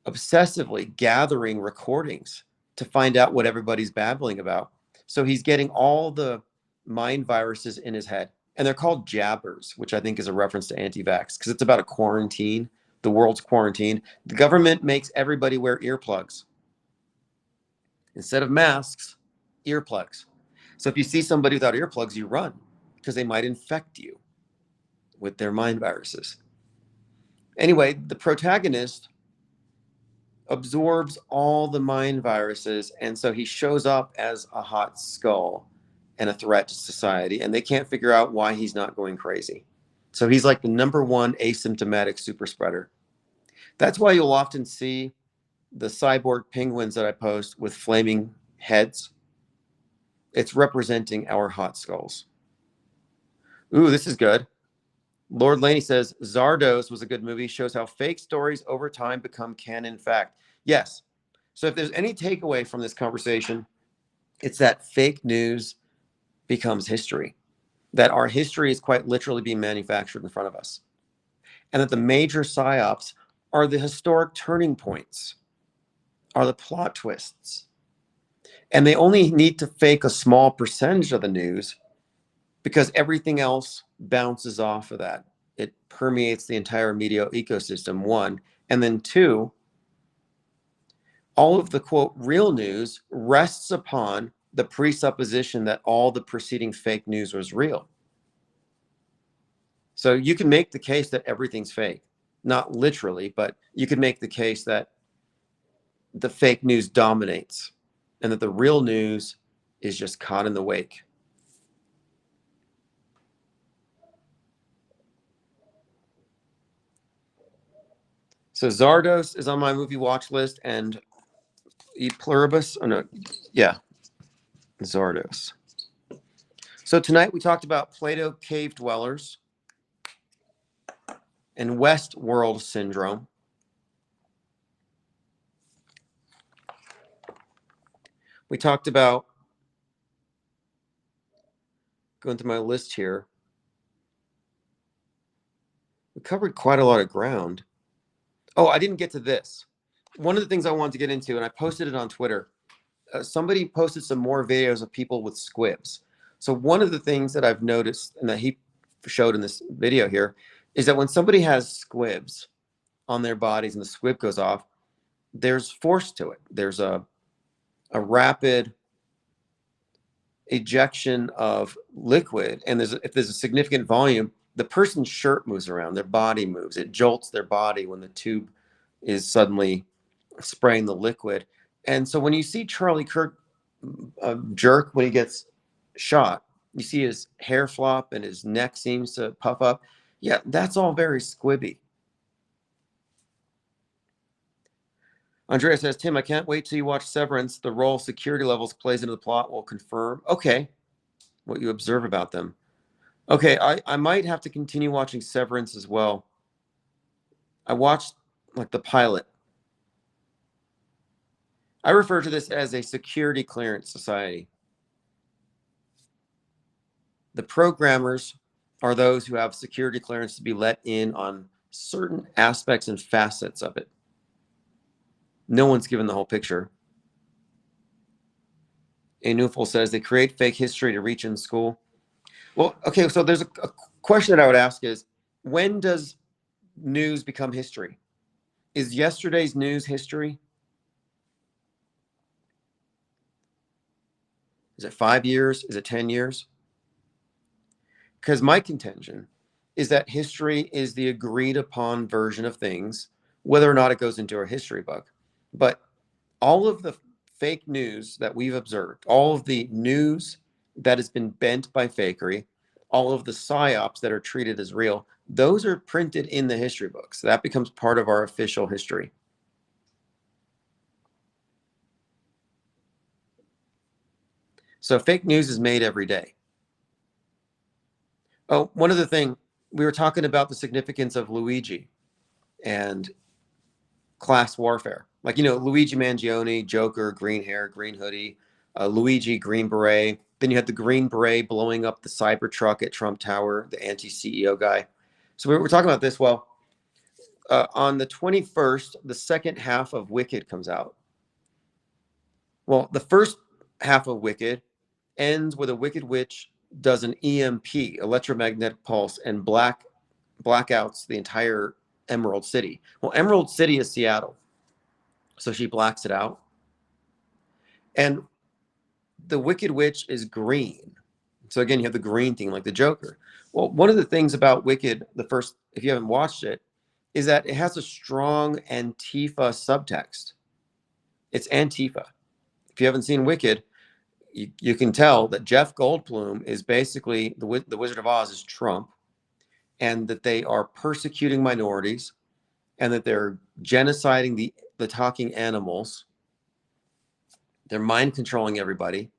obsessively gathering recordings to find out what everybody's babbling about. So he's getting all the mind viruses in his head. And they're called jabbers, which I think is a reference to anti-vax because it's about a quarantine. The world's quarantined. The government makes everybody wear earplugs. Instead of masks, earplugs. So if you see somebody without earplugs, you run because they might infect you with their mind viruses. Anyway, the protagonist absorbs all the mind viruses, and so he shows up as a hot skull and a threat to society, and they can't figure out why he's not going crazy. So he's like the number one asymptomatic super spreader. That's why you'll often see the cyborg penguins that I post with flaming heads. It's representing our hot skulls. Ooh, this is good. Lord Laney says Zardos was a good movie, shows how fake stories over time become canon fact. Yes. So if there's any takeaway from this conversation, it's that fake news becomes history, that our history is quite literally being manufactured in front of us, and that the major psyops are the historic turning points, are the plot twists. And they only need to fake a small percentage of the news because everything else bounces off of that. It permeates the entire media ecosystem, one. And then two, all of the quote real news rests upon the presupposition that all the preceding fake news was real. So you can make the case that everything's fake, not literally, but you can make the case that the fake news dominates and that the real news is just caught in the wake. So Zardos is on my movie watch list, and E Pluribus, oh no, yeah, Zardos. So tonight we talked about Plato cave dwellers and Westworld syndrome. We talked about, going through my list here, we covered quite a lot of ground. Oh, I didn't get to this. One of the things I wanted to get into, and I posted it on Twitter, somebody posted some more videos of people with squibs. So one of the things that I've noticed and that he showed in this video here is that when somebody has squibs on their bodies and the squib goes off, there's force to it. There's a rapid ejection of liquid, and if there's a significant volume, the person's shirt moves around, their body moves, it jolts their body when the tube is suddenly spraying the liquid. And so when you see Charlie Kirk jerk when he gets shot, you see his hair flop and his neck seems to puff up. Yeah, that's all very squibby. Andrea says, Tim, I can't wait till you watch Severance. The role security levels plays into the plot will confirm. Okay, what you observe about them. Okay, I might have to continue watching Severance as well. I watched like the pilot. I refer to this as a security clearance society. The programmers are those who have security clearance to be let in on certain aspects and facets of it. No one's given the whole picture. Anufel says they create fake history to reach in school. Well, okay, so there's a question that I would ask is, when does news become history? Is yesterday's news history? Is it 5 years? Is it 10 years? Because my contention is that history is the agreed upon version of things, whether or not it goes into a history book. But all of the fake news that we've observed, all of the news that has been bent by fakery, all of the psyops that are treated as real, those are printed in the history books. That becomes part of our official history. So fake news is made every day. Oh, one other thing, we were talking about the significance of Luigi and class warfare. Like, Luigi Mangione, Joker, green hair, green hoodie, Luigi, green beret. Then you had the green beret blowing up the Cybertruck at Trump Tower, the anti-CEO guy. So we were talking about this. Well, on the 21st, the second half of Wicked comes out. Well, the first half of Wicked ends with a Wicked Witch does an EMP, electromagnetic pulse, and blackouts the entire Emerald City. Well, Emerald City is Seattle. So she blacks it out. And the Wicked Witch is green. So again, you have the green thing like the Joker. Well, one of the things about Wicked, if you haven't watched it, is that it has a strong Antifa subtext. It's Antifa. If you haven't seen Wicked, you can tell that Jeff Goldblum is basically the Wizard of Oz is Trump, and that they are persecuting minorities, and that they're genociding the talking animals. They're mind controlling everybody.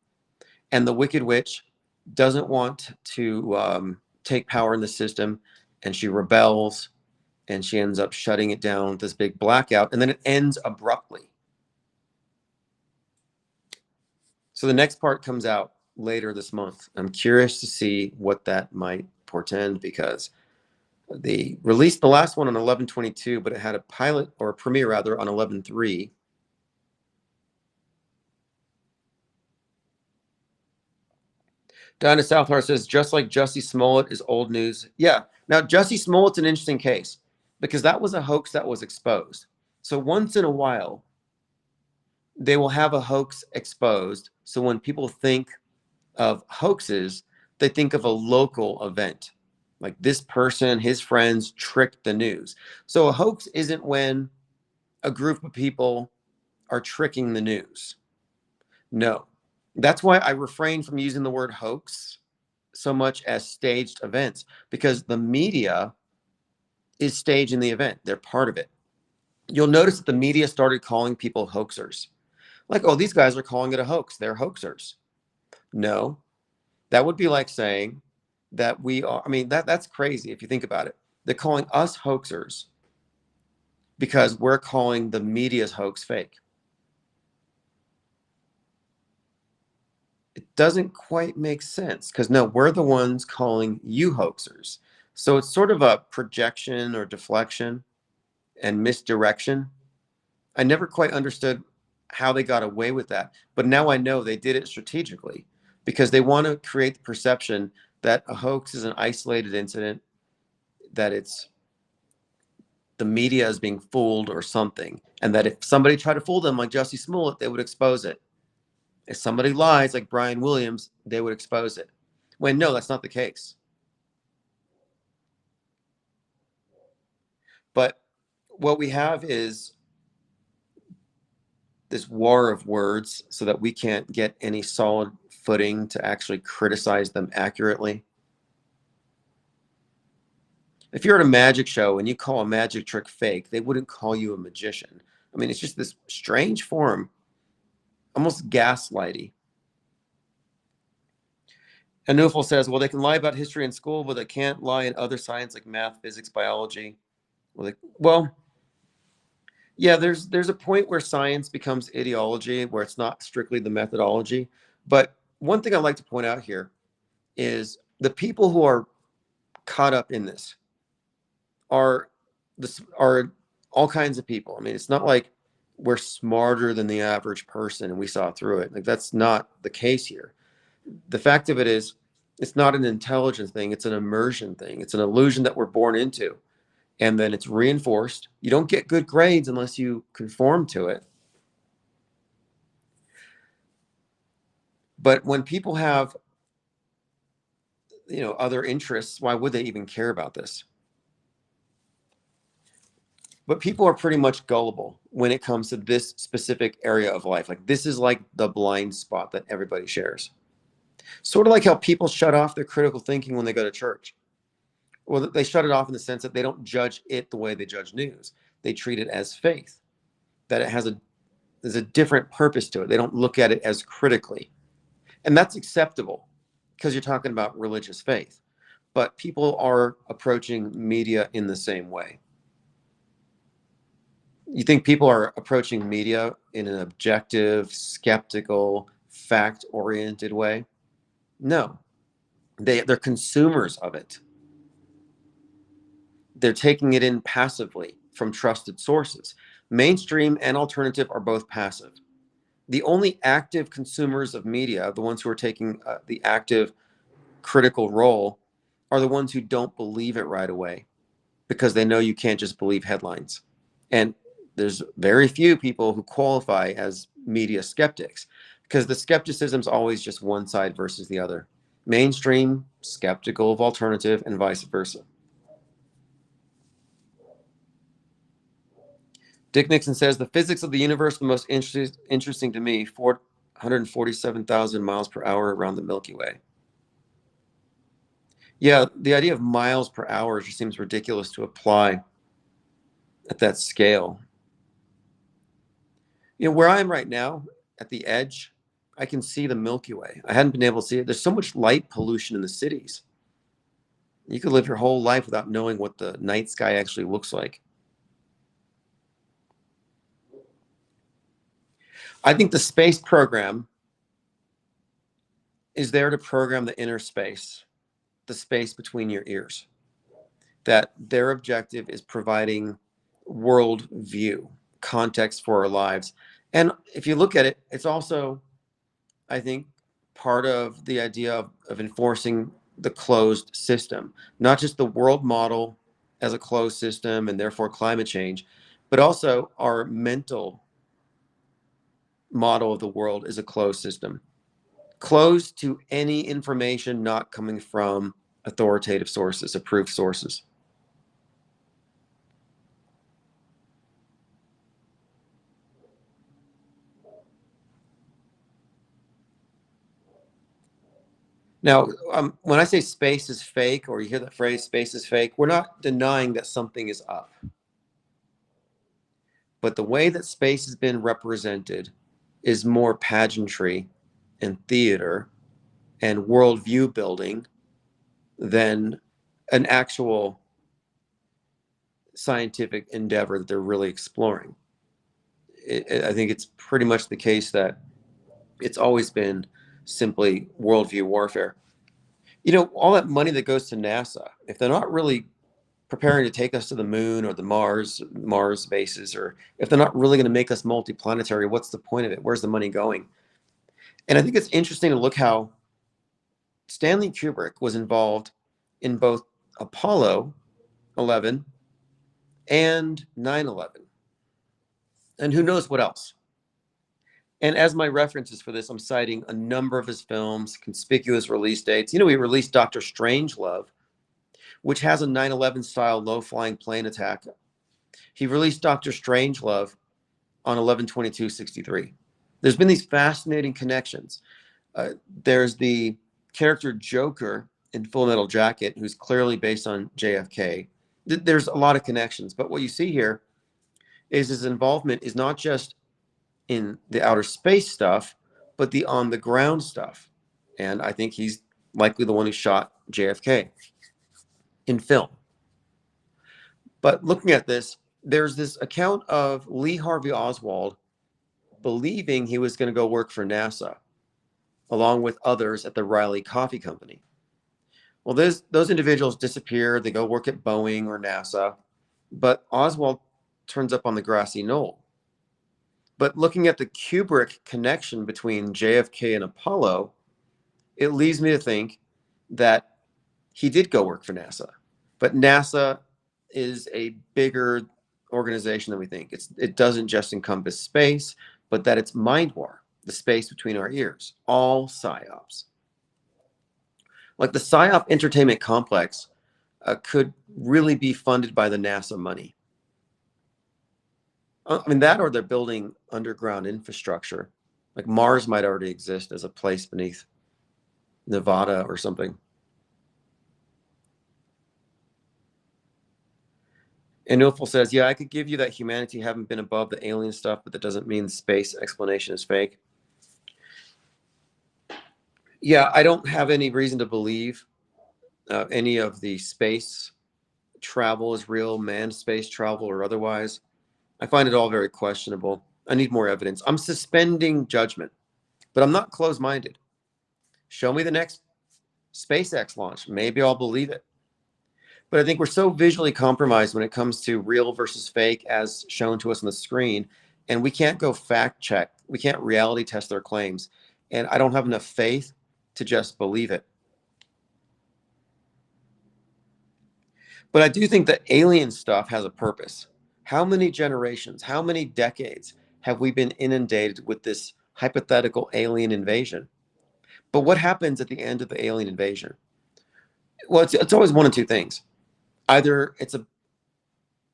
And the Wicked Witch doesn't want to take power in the system, and she rebels, and she ends up shutting it down with this big blackout, and then it ends abruptly. So the next part comes out later this month. I'm curious to see what that might portend, because they released the last one on 11/22, but it had a pilot, or a premiere rather, on 11/3. Dinah Southhart says, just like Jussie Smollett is old news. Yeah. Now, Jussie Smollett's an interesting case, because that was a hoax that was exposed. So once in a while, they will have a hoax exposed. So when people think of hoaxes, they think of a local event. Like this person, his friends tricked the news. So a hoax isn't when a group of people are tricking the news. No. That's why I refrain from using the word hoax so much as staged events, because the media is staging the event. They're part of it. You'll notice that the media started calling people hoaxers. Like, oh, these guys are calling it a hoax. They're hoaxers. No, that would be like saying that we are, I mean, that's crazy if you think about it. They're calling us hoaxers because we're calling the media's hoax fake. It doesn't quite make sense, because no, we're the ones calling you hoaxers. So it's sort of a projection or deflection and misdirection. I never quite understood how they got away with that, but now I know they did it strategically, because they want to create the perception that a hoax is an isolated incident, that it's the media is being fooled or something, and that if somebody tried to fool them like Jussie Smollett, they would expose it. If somebody lies like Brian Williams, they would expose it. When no, that's not the case. But what we have is this war of words, so that we can't get any solid footing to actually criticize them accurately. If you're at a magic show and you call a magic trick fake, they wouldn't call you a magician. I mean, it's just this strange form, almost gaslighty. And Nufel says, well, they can lie about history in school, but they can't lie in other science like math, physics, biology. Well, yeah, there's a point where science becomes ideology, where it's not strictly the methodology. But one thing I'd like to point out here is the people who are caught up in this are all kinds of people. I mean, it's not like we're smarter than the average person and we saw through it. Like, that's not the case here. The fact of it is, it's not an intelligence thing, it's an immersion thing. It's an illusion that we're born into, and then it's reinforced. You don't get good grades unless you conform to it. But when people have other interests, why would they even care about this? But people are pretty much gullible when it comes to this specific area of life. Like, this is like the blind spot that everybody shares. Sort of like how people shut off their critical thinking when they go to church. Well, they shut it off in the sense that they don't judge it the way they judge news. They treat it as faith, that there's a different purpose to it. They don't look at it as critically. And that's acceptable because you're talking about religious faith. But people are approaching media in the same way. You think people are approaching media in an objective, skeptical, fact-oriented way? No. They're consumers of it. They're taking it in passively from trusted sources. Mainstream and alternative are both passive. The only active consumers of media, the ones who are taking the active critical role, are the ones who don't believe it right away, because they know you can't just believe headlines. And there's very few people who qualify as media skeptics, because the skepticism is always just one side versus the other. Mainstream, skeptical of alternative, and vice versa. Dick Nixon says, the physics of the universe the most interesting to me, 447,000 miles per hour around the Milky Way. Yeah, the idea of miles per hour just seems ridiculous to apply at that scale. Where I am right now, at the edge, I can see the Milky Way. I hadn't been able to see it. There's so much light pollution in the cities. You could live your whole life without knowing what the night sky actually looks like. I think the space program is there to program the inner space, the space between your ears. That their objective is providing world view, context for our lives. And if you look at it, it's also, I think, part of the idea of enforcing the closed system, not just the world model as a closed system and therefore climate change, but also our mental model of the world is a closed system, closed to any information not coming from authoritative sources, approved sources. Now, when I say space is fake, or you hear the phrase space is fake, we're not denying that something is up. But the way that space has been represented is more pageantry and theater and worldview building than an actual scientific endeavor that they're really exploring. I think it's pretty much the case that it's always been simply worldview warfare. All that money that goes to NASA, if they're not really preparing to take us to the moon or the Mars bases, or if they're not really going to make us multiplanetary, what's the point of it? Where's the money going? And I think it's interesting to look how Stanley Kubrick was involved in both Apollo 11 and 9/11, and who knows what else. And as my references for this, I'm citing a number of his films, conspicuous release dates. He released Dr. Strangelove, which has a 9/11 style low-flying plane attack. He released Dr. Strangelove on 11/22/63. There's been these fascinating connections. There's the character Joker in Full Metal Jacket, who's clearly based on JFK. There's a lot of connections, but what you see here is his involvement is not just in the outer space stuff, but the on the ground stuff. And I think he's likely the one who shot JFK in film. But looking at this, there's this account of Lee Harvey Oswald believing he was going to go work for NASA, along with others at the Riley Coffee Company. Well, those individuals disappear. They go work at Boeing or NASA, but Oswald turns up on the grassy knoll. But looking at the Kubrick connection between JFK and Apollo, it leads me to think that he did go work for NASA. But NASA is a bigger organization than we think. It doesn't just encompass space, but that it's mind war, the space between our ears, all psyops. Like the PSYOP entertainment complex could really be funded by the NASA money. I mean, that or they're building underground infrastructure. Like Mars might already exist as a place beneath Nevada or something. And Nilful says, yeah, I could give you that humanity haven't been above the alien stuff, but that doesn't mean the space explanation is fake. Yeah, I don't have any reason to believe any of the space travel is real, manned space travel or otherwise. I find it all very questionable. I need more evidence. I'm suspending judgment, but I'm not closed-minded. Show me the next SpaceX launch. Maybe I'll believe it. But I think we're so visually compromised when it comes to real versus fake as shown to us on the screen. And we can't go fact check. We can't reality test their claims. And I don't have enough faith to just believe it. But I do think that alien stuff has a purpose. How many generations, how many decades have we been inundated with this hypothetical alien invasion? But what happens at the end of the alien invasion? Well, it's always one of two things. Either it's a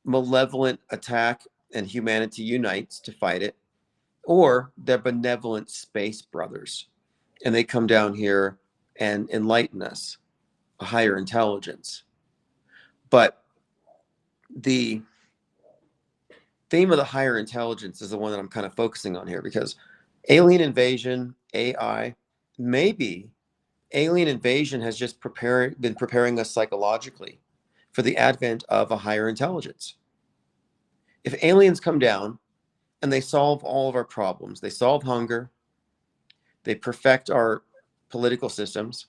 malevolent attack and humanity unites to fight it, or they're benevolent space brothers and they come down here and enlighten us, a higher intelligence. But the theme of the higher intelligence is the one that I'm kind of focusing on here, because alien invasion, AI, maybe alien invasion has just been preparing us psychologically for the advent of a higher intelligence. If aliens come down and they solve all of our problems, they solve hunger, they perfect our political systems,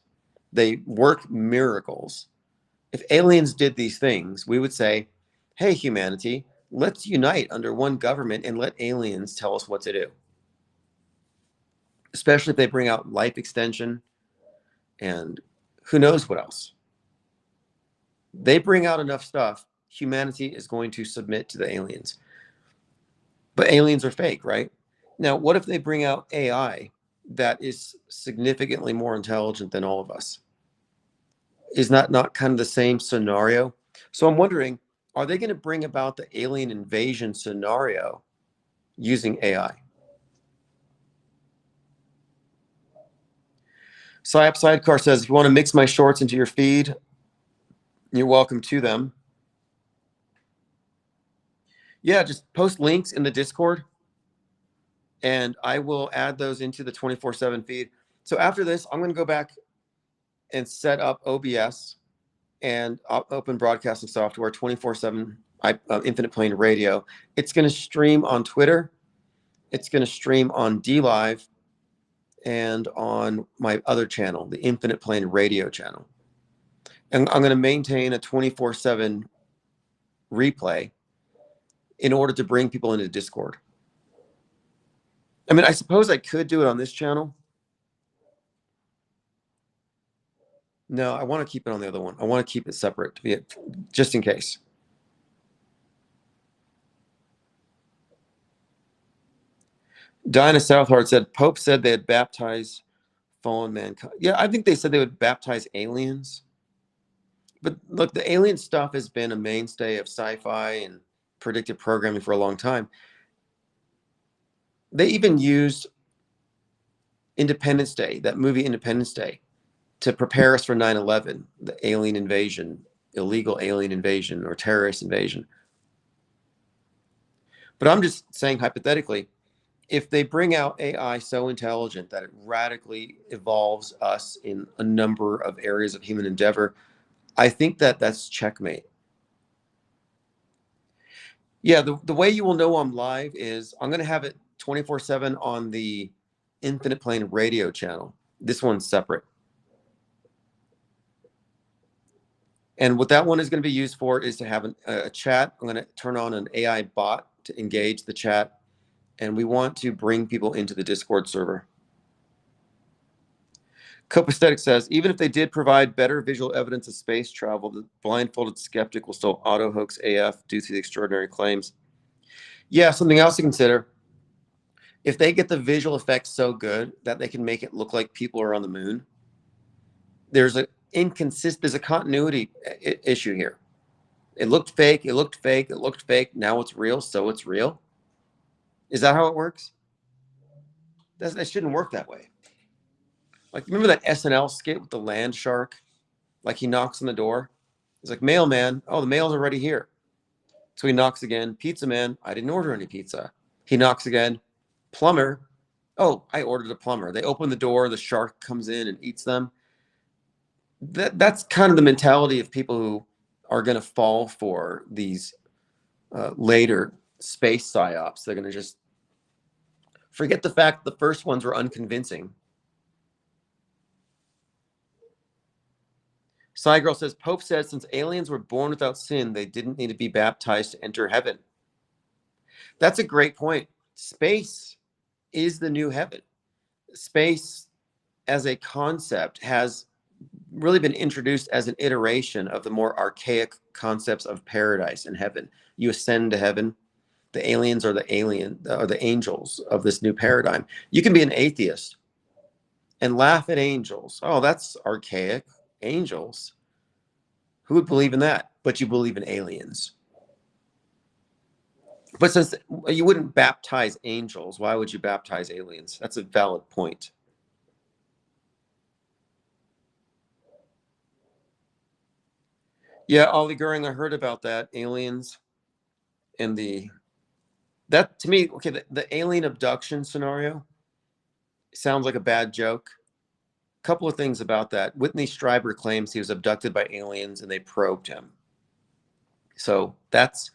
they work miracles. If aliens did these things, we would say, hey, humanity, let's unite under one government and let aliens tell us what to do. Especially if they bring out life extension and who knows what else. They bring out enough stuff, humanity is going to submit to the aliens. But aliens are fake, right? Now, what if they bring out AI that is significantly more intelligent than all of us? Is that not kind of the same scenario? So I'm wondering, are they going to bring about the alien invasion scenario using AI? Psyop Sidecar says, if you want to mix my shorts into your feed, you're welcome to them. Yeah, just post links in the Discord and I will add those into the 24/7 feed. So after this, I'm going to go back and set up OBS and open broadcasting software 24/7 Infinite Plane Radio. It's going to stream on Twitter. It's going to stream on DLive and on my other channel, the Infinite Plane Radio channel. And I'm going to maintain a 24/7 replay in order to bring people into Discord. I mean, I suppose I could do it on this channel. No, I want to keep it on the other one. I want to keep it separate to be just in case. Dinah Southhart said, Pope said they'd baptize fallen mankind. Yeah, I think they said they would baptize aliens. But look, the alien stuff has been a mainstay of sci-fi and predictive programming for a long time. They even used Independence Day, that movie Independence Day, to prepare us for 9/11, the alien invasion, illegal alien invasion or terrorist invasion. But I'm just saying hypothetically, if they bring out AI so intelligent that it radically evolves us in a number of areas of human endeavor, I think that that's checkmate. Yeah, the way you will know I'm live is I'm going to have it 24/7 on the Infinite Plane Radio channel. This one's separate. And what that one is going to be used for is to have a chat. I'm going to turn on an AI bot to engage the chat. And we want to bring people into the Discord server. Copaesthetic says, even if they did provide better visual evidence of space travel, the blindfolded skeptic will still auto-hoax AF due to the extraordinary claims. Yeah, something else to consider. If they get the visual effects so good that they can make it look like people are on the moon, there's inconsistent. There's a continuity issue here. It looked fake. It looked fake. It looked fake. Now it's real. So it's real. Is that how it works? That shouldn't work that way. Like, remember that SNL skit with the land shark? Like, he knocks on the door. He's like, mailman. Oh, the mail's already here. So he knocks again. Pizza man. I didn't order any pizza. He knocks again. Plumber. Oh, I ordered a plumber. They open the door. The shark comes in and eats them. That's kind of the mentality of people who are going to fall for these later space psyops. They're going to just forget the fact that the first ones were unconvincing. Girl says, Pope says since aliens were born without sin, they didn't need to be baptized to enter heaven. That's a great point. Space is the new heaven. Space as a concept has really been introduced as an iteration of the more archaic concepts of paradise and heaven. You ascend to heaven. The aliens are the angels of this new paradigm. You can be an atheist and laugh at angels. Oh, that's archaic. Angels. Who would believe in that? But you believe in aliens. But since you wouldn't baptize angels, why would you baptize aliens? That's a valid point. Yeah, Ollie Goering, I heard about that. Aliens and that to me, okay, the alien abduction scenario sounds like a bad joke. A couple of things about that. Whitney Strieber claims he was abducted by aliens and they probed him. So that's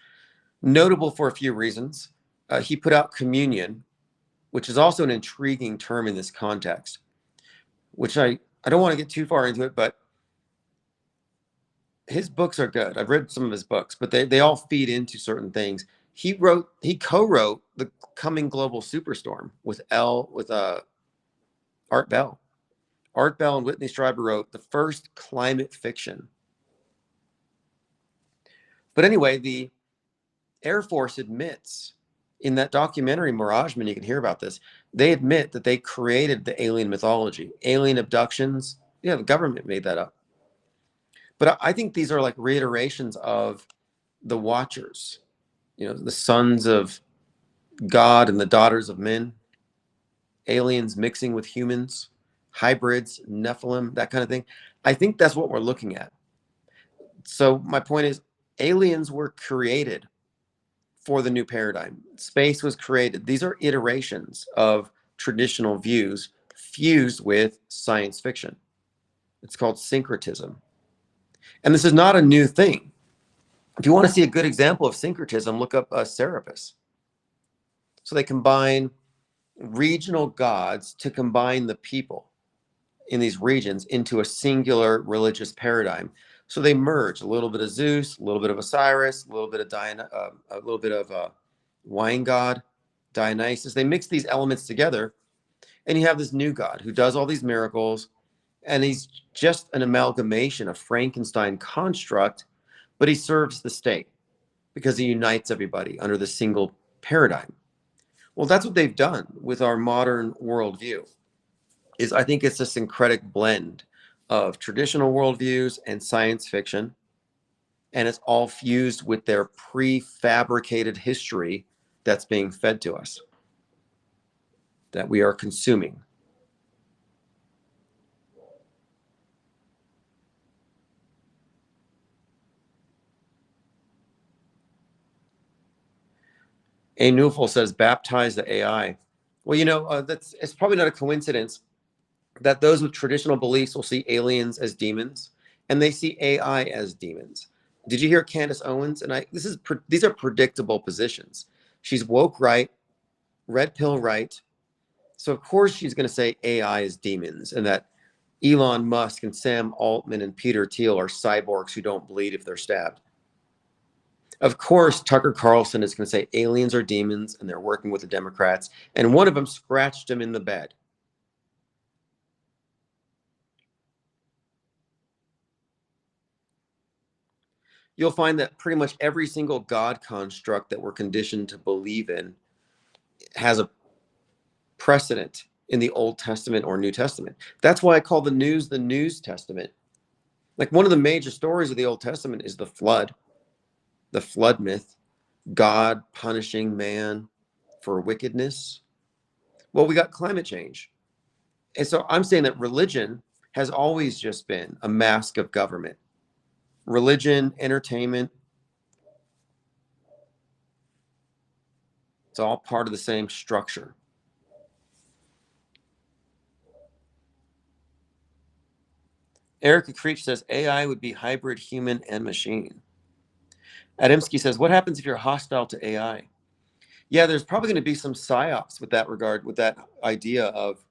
notable for a few reasons. He put out Communion, which is also an intriguing term in this context, which I don't want to get too far into it, but his books are good. I've read some of his books, but they all feed into certain things. He co-wrote The Coming Global Superstorm with Art Bell. Art Bell and Whitney Strieber wrote the first climate fiction. But anyway, the Air Force admits in that documentary, Mirageman, you can hear about this. They admit that they created the alien mythology, alien abductions. Yeah, the government made that up. But I think these are like reiterations of the Watchers, the sons of God and the daughters of men, aliens mixing with humans, hybrids, Nephilim, that kind of thing. I think that's what we're looking at. So my point is, aliens were created for the new paradigm. Space was created. These are iterations of traditional views fused with science fiction. It's called syncretism. And this is not a new thing. If you want to see a good example of syncretism, look up Serapis. So they combine regional gods to combine the people in these regions into a singular religious paradigm. So they merge a little bit of Zeus, a little bit of Osiris, a little bit of wine god, Dionysus. They mix these elements together, and you have this new god who does all these miracles, and he's just an amalgamation, a Frankenstein construct, but he serves the state because he unites everybody under the single paradigm. Well, that's what they've done with our modern worldview. I think it's a syncretic blend of traditional worldviews and science fiction, and it's all fused with their prefabricated history that's being fed to us, that we are consuming. A Newful says, baptize the AI. Well, it's probably not a coincidence that those with traditional beliefs will see aliens as demons and they see AI as demons. Did you hear Candace Owens? And these are predictable positions. She's woke right, red pill right. So of course she's going to say AI is demons and that Elon Musk and Sam Altman and Peter Thiel are cyborgs who don't bleed if they're stabbed. Of course, Tucker Carlson is going to say aliens are demons and they're working with the Democrats. And one of them scratched him in the bed. You'll find that pretty much every single God construct that we're conditioned to believe in has a precedent in the Old Testament or New Testament. That's why I call the News Testament. Like one of the major stories of the Old Testament is the flood myth, God punishing man for wickedness. Well, we got climate change. And so I'm saying that religion has always just been a mask of government. Religion, entertainment, it's all part of the same structure. Erica Creech says AI would be hybrid human and machine. Adamski says, what happens if you're hostile to AI? Yeah, there's probably going to be some psyops with that regard, with that idea of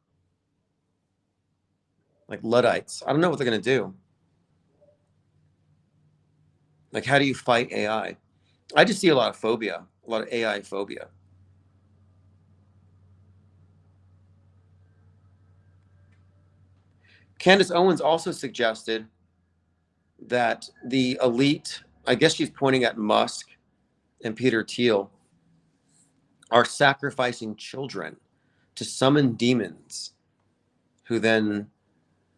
like Luddites. I don't know what they're going to do. Like, how do you fight AI? I just see a lot of phobia, a lot of AI phobia. Candace Owens also suggested that the elite, I guess she's pointing at Musk and Peter Thiel, are sacrificing children to summon demons who then,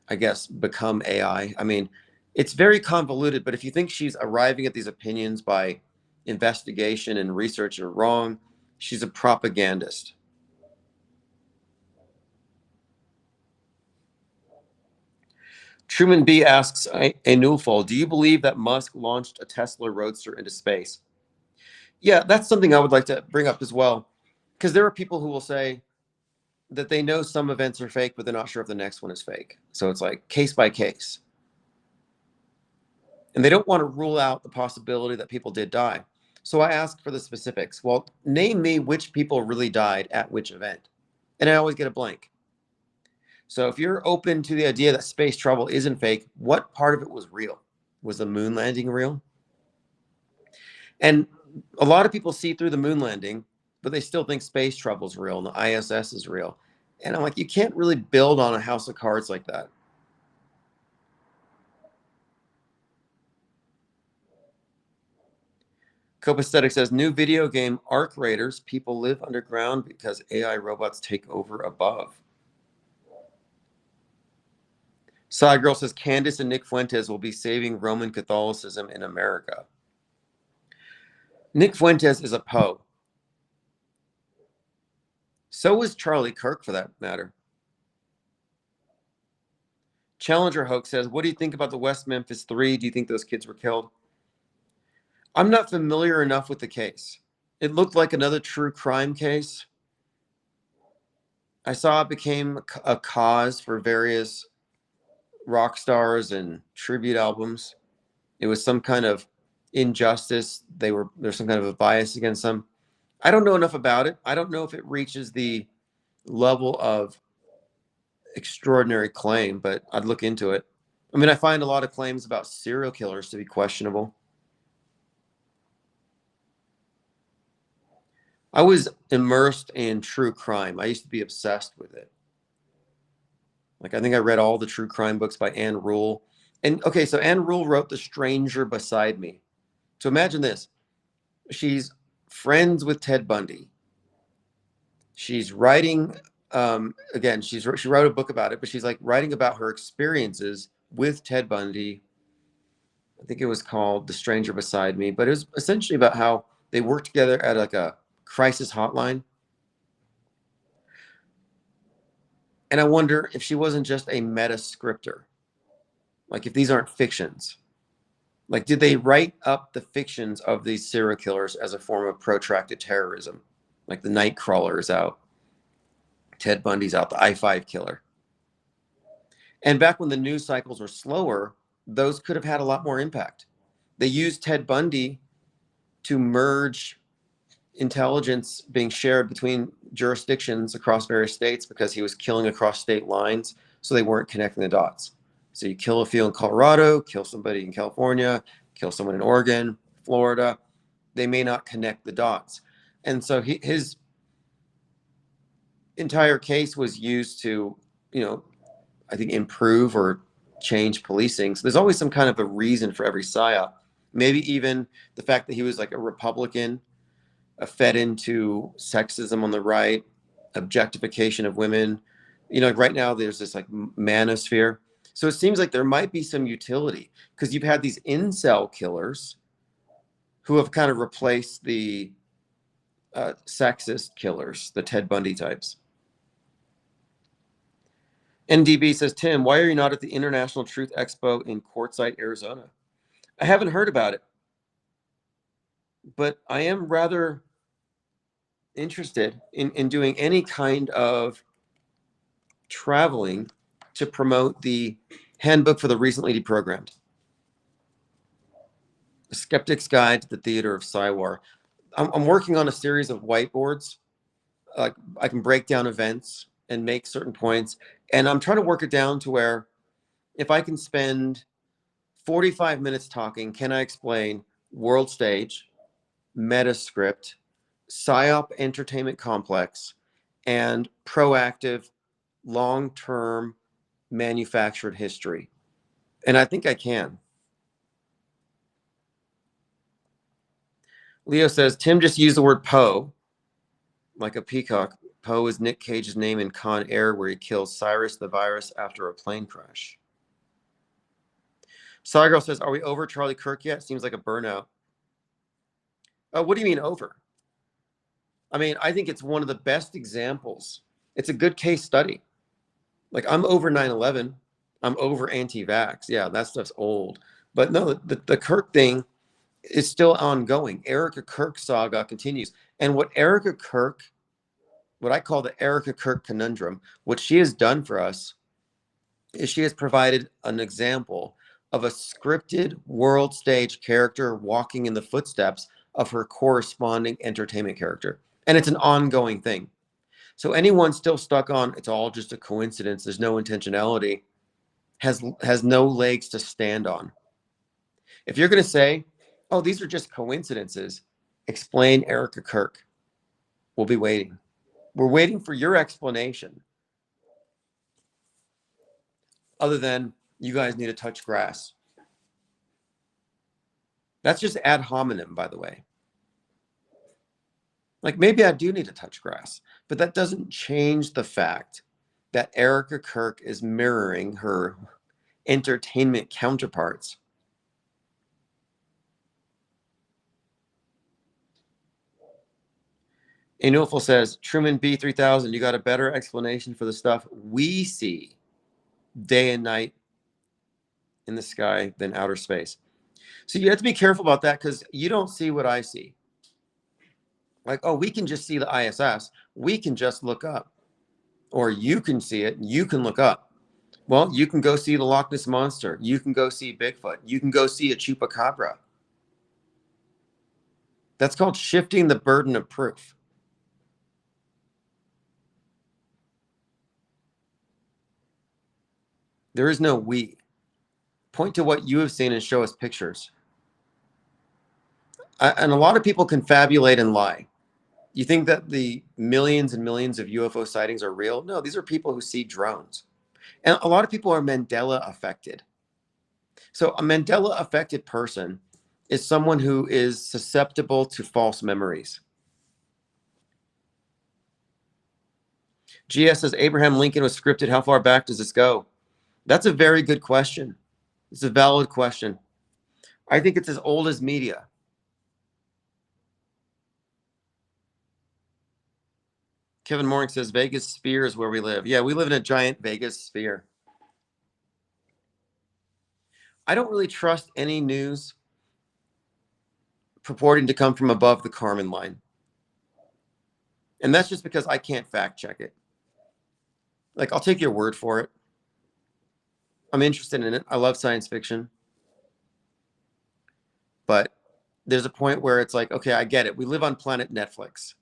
I guess, become AI. I mean, it's very convoluted, but if you think she's arriving at these opinions by investigation and research are wrong, she's a propagandist. Truman B asks a Newfold, do you believe that Musk launched a Tesla Roadster into space? Yeah, that's something I would like to bring up as well, because there are people who will say that they know some events are fake, but they're not sure if the next one is fake. So it's like case by case. And they don't want to rule out the possibility that people did die. So I ask for the specifics. Well, name me which people really died at which event. And I always get a blank. So if you're open to the idea that space travel isn't fake, what part of it was real? Was the moon landing real? And a lot of people see through the moon landing, but they still think space travel is real and the ISS is real. And I'm like, you can't really build on a house of cards like that. Copacetic says, new video game Arc Raiders, people live underground because AI robots take over above. Side Girl says, Candace and Nick Fuentes will be saving Roman Catholicism in America. Nick Fuentes is a Poe. So was Charlie Kirk, for that matter. Challenger Hoax says, what do you think about the West Memphis 3? Do you think those kids were killed? I'm not familiar enough with the case. It looked like another true crime case. I saw it became a cause for various rock stars and tribute albums. It was some kind of injustice. There's some kind of a bias against them. I don't know enough about it. I don't know if it reaches the level of extraordinary claim, but I'd look into it. I mean, I find a lot of claims about serial killers to be questionable. I was immersed in true crime. I used to be obsessed with it. Like, I think I read all the true crime books by Anne Rule. And okay, so Anne Rule wrote The Stranger Beside Me. So imagine this. She's friends with Ted Bundy. She's writing, again, she wrote a book about it, but she's like writing about her experiences with Ted Bundy. I think it was called The Stranger Beside Me, but it was essentially about how they worked together at like a crisis hotline. And I wonder if she wasn't just a meta scripter. Like, if these aren't fictions. Like, did they write up the fictions of these serial killers as a form of protracted terrorism? Like the Nightcrawler is out, Ted Bundy's out, the I-5 killer. And back when the news cycles were slower, those could have had a lot more impact. They used Ted Bundy to merge intelligence being shared between jurisdictions across various states because he was killing across state lines, so they weren't connecting the dots. So you kill a few in Colorado, kill somebody in California, kill someone in Oregon, Florida. They may not connect the dots. And so his entire case was used to, I think, improve or change policing. So there's always some kind of a reason for every psyop. Maybe even the fact that he was like a Republican, fed into sexism on the right, objectification of women. Like right now there's this like manosphere. So it seems like there might be some utility because you've had these incel killers who have kind of replaced the sexist killers, the Ted Bundy types. NDB says, Tim, why are you not at the International Truth Expo in Quartzsite, Arizona? I haven't heard about it, but I am rather interested in doing any kind of traveling to promote the handbook for the recently deprogrammed. A Skeptic's Guide to the Theater of Psywar. I'm working on a series of whiteboards. Like I can break down events and make certain points. And I'm trying to work it down to where if I can spend 45 minutes talking, can I explain world stage, metascript, PSYOP entertainment complex, and proactive long-term manufactured history? And I think I can. Leo says, Tim just used the word Poe, like a peacock. Poe is Nick Cage's name in Con Air, where he kills Cyrus the virus after a plane crash. Sawgirl says, are we over Charlie Kirk yet? Seems like a burnout. What do you mean over? I mean, I think it's one of the best examples. It's a good case study. Like, I'm over 9/11. I'm over anti-vax. Yeah, that stuff's old. But no, the Kirk thing is still ongoing. Erica Kirk saga continues. And what Erica Kirk, what I call the Erica Kirk conundrum, what she has done for us is she has provided an example of a scripted world stage character walking in the footsteps of her corresponding entertainment character. And it's an ongoing thing. So anyone still stuck on it's all just a coincidence, there's no intentionality, has no legs to stand on. If you're going to say, oh, these are just coincidences, explain Erica Kirk. We'll be waiting. We're waiting for your explanation. Other than you guys need to touch grass. That's just ad hominem, by the way. Like maybe I do need to touch grass, but that doesn't change the fact that Erica Kirk is mirroring her entertainment counterparts. Enulful says, Truman B3000, you got a better explanation for the stuff we see day and night in the sky than outer space. So you have to be careful about that because you don't see what I see. Like, oh, we can just see the ISS. We can just look up. Or you can see it. You can look up. Well, you can go see the Loch Ness Monster. You can go see Bigfoot. You can go see a chupacabra. That's called shifting the burden of proof. There is no we. Point to what you have seen and show us pictures. And a lot of people confabulate and lie. You think that the millions and millions of UFO sightings are real? No, these are people who see drones. And a lot of people are Mandela affected. So a Mandela affected person is someone who is susceptible to false memories. GS says, Abraham Lincoln was scripted. How far back does this go? That's a very good question. It's a valid question. I think it's as old as media. Kevin Morning says, Vegas sphere is where we live. Yeah, we live in a giant Vegas sphere. I don't really trust any news purporting to come from above the Kármán line. And that's just because I can't fact check it. Like, I'll take your word for it. I'm interested in it. I love science fiction. But there's a point where it's like, okay, I get it. We live on planet Netflix.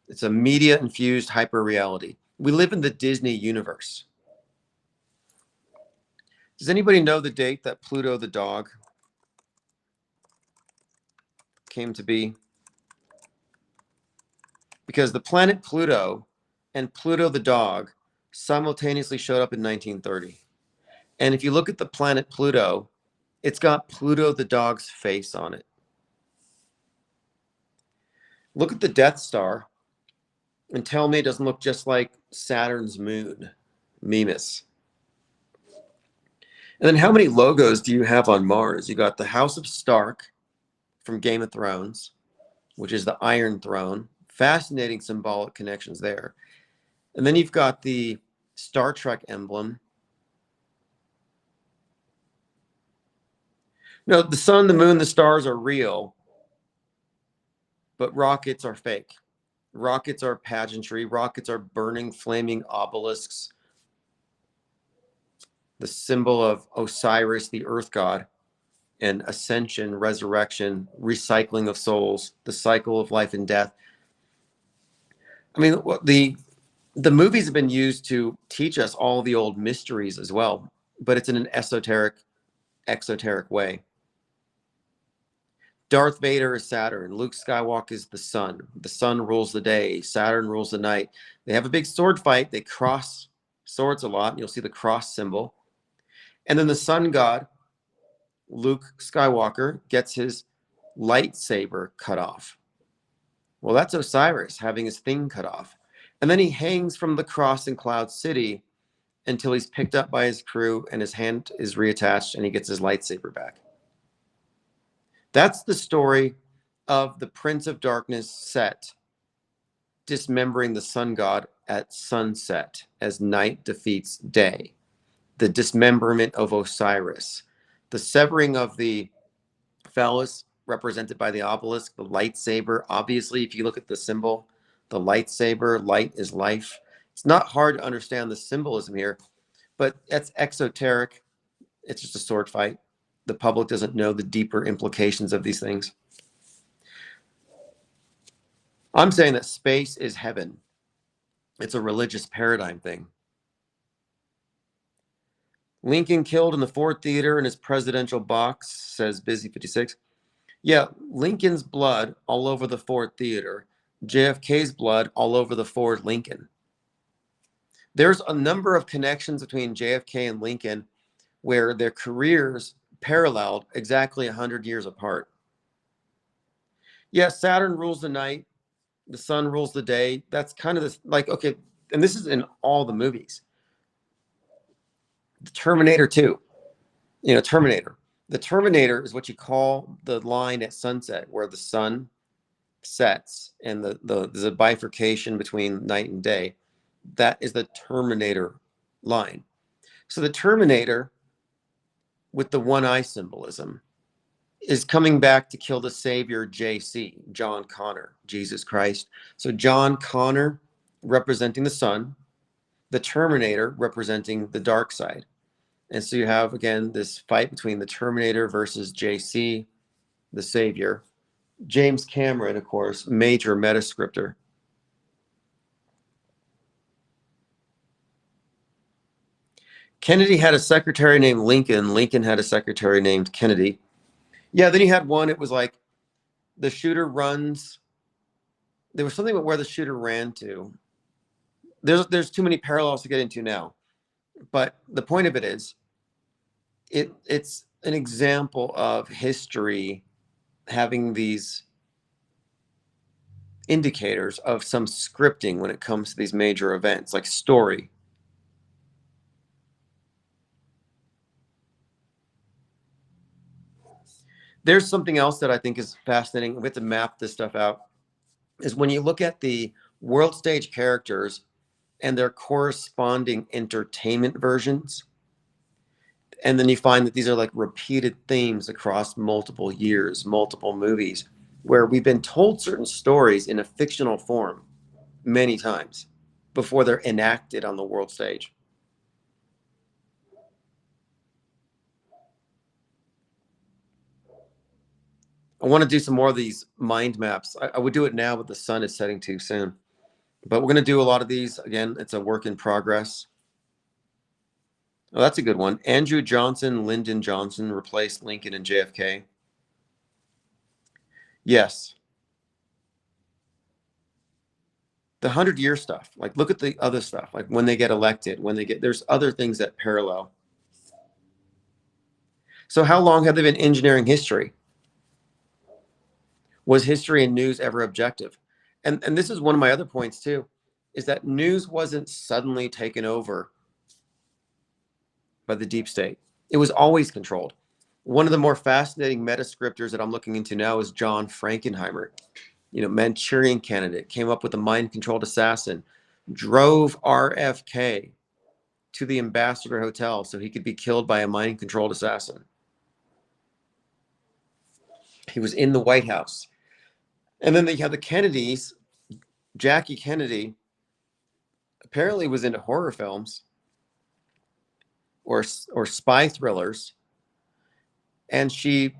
It's a media-infused hyper-reality. We live in the Disney universe. Does anybody know the date that Pluto the dog came to be? Because the planet Pluto and Pluto the dog simultaneously showed up in 1930. And if you look at the planet Pluto, it's got Pluto the dog's face on it. Look at the Death Star and tell me it doesn't look just like Saturn's moon, Mimas. And then how many logos do you have on Mars? You got the House of Stark from Game of Thrones, which is the Iron Throne. Fascinating symbolic connections there. And then you've got the Star Trek emblem. No, the sun, the moon, the stars are real, but rockets are fake. Rockets are pageantry. Rockets are burning, flaming obelisks. The symbol of Osiris, the earth god, and ascension, resurrection, recycling of souls, the cycle of life and death. I mean, the movies have been used to teach us all the old mysteries as well, but it's in an esoteric, exoteric way. Darth Vader is Saturn. Luke Skywalker is the sun. The sun rules the day. Saturn rules the night. They have a big sword fight. They cross swords a lot. You'll see the cross symbol. And then the sun god, Luke Skywalker, gets his lightsaber cut off. Well, that's Osiris having his thing cut off. And then he hangs from the cross in Cloud City until he's picked up by his crew and his hand is reattached and he gets his lightsaber back. That's the story of the Prince of Darkness, Set, dismembering the sun god at sunset as night defeats day. The dismemberment of Osiris. The severing of the phallus, represented by the obelisk, the lightsaber. Obviously, if you look at the symbol, the lightsaber, light is life. It's not hard to understand the symbolism here, but that's exoteric. It's just a sword fight. The public doesn't know the deeper implications of these things. I'm saying that space is heaven. It's a religious paradigm thing. Lincoln killed in the Ford Theater in his presidential box, says Busy 56. Yeah, Lincoln's blood all over the Ford Theater. JFK's blood all over the Ford Lincoln. There's a number of connections between JFK and Lincoln where their careers paralleled exactly 100 years apart. Yes, Saturn rules the night, the sun rules the day. That's kind of this, like, okay, and this is in all the movies. The Terminator 2, Terminator. The Terminator is what you call the line at sunset where the sun sets and there's a bifurcation between night and day. That is the Terminator line. So the Terminator, with the one eye symbolism, is coming back to kill the savior, JC, John Connor, Jesus Christ. So John Connor representing the sun, the Terminator representing the dark side. And so you have, again, this fight between the Terminator versus JC, the savior. James Cameron, of course, major metascriptor. Kennedy had a secretary named Lincoln. Lincoln had a secretary named Kennedy. Yeah, then you had one, it was like the shooter runs. There was something about where the shooter ran to. There's too many parallels to get into now. But the point of it is, it's an example of history having these indicators of some scripting when it comes to these major events, like story. There's something else that I think is fascinating. We have to map this stuff out, is when you look at the world stage characters and their corresponding entertainment versions, and then you find that these are like repeated themes across multiple years, multiple movies, where we've been told certain stories in a fictional form many times before they're enacted on the world stage. I want to do some more of these mind maps. I would do it now, but the sun is setting too soon. But we're going to do a lot of these. Again, it's a work in progress. Oh, that's a good one. Andrew Johnson, Lyndon Johnson replaced Lincoln and JFK. Yes. The 100-year stuff, like look at the other stuff, like when they get elected, there's other things that parallel. So how long have they been engineering history? Was history and news ever objective? And this is one of my other points too, is that news wasn't suddenly taken over by the deep state. It was always controlled. One of the more fascinating metascriptors that I'm looking into now is John Frankenheimer, Manchurian candidate, came up with a mind-controlled assassin, drove RFK to the Ambassador Hotel so he could be killed by a mind-controlled assassin. He was in the White House. And then they have the Kennedys. Jackie Kennedy apparently was into horror films or spy thrillers, and she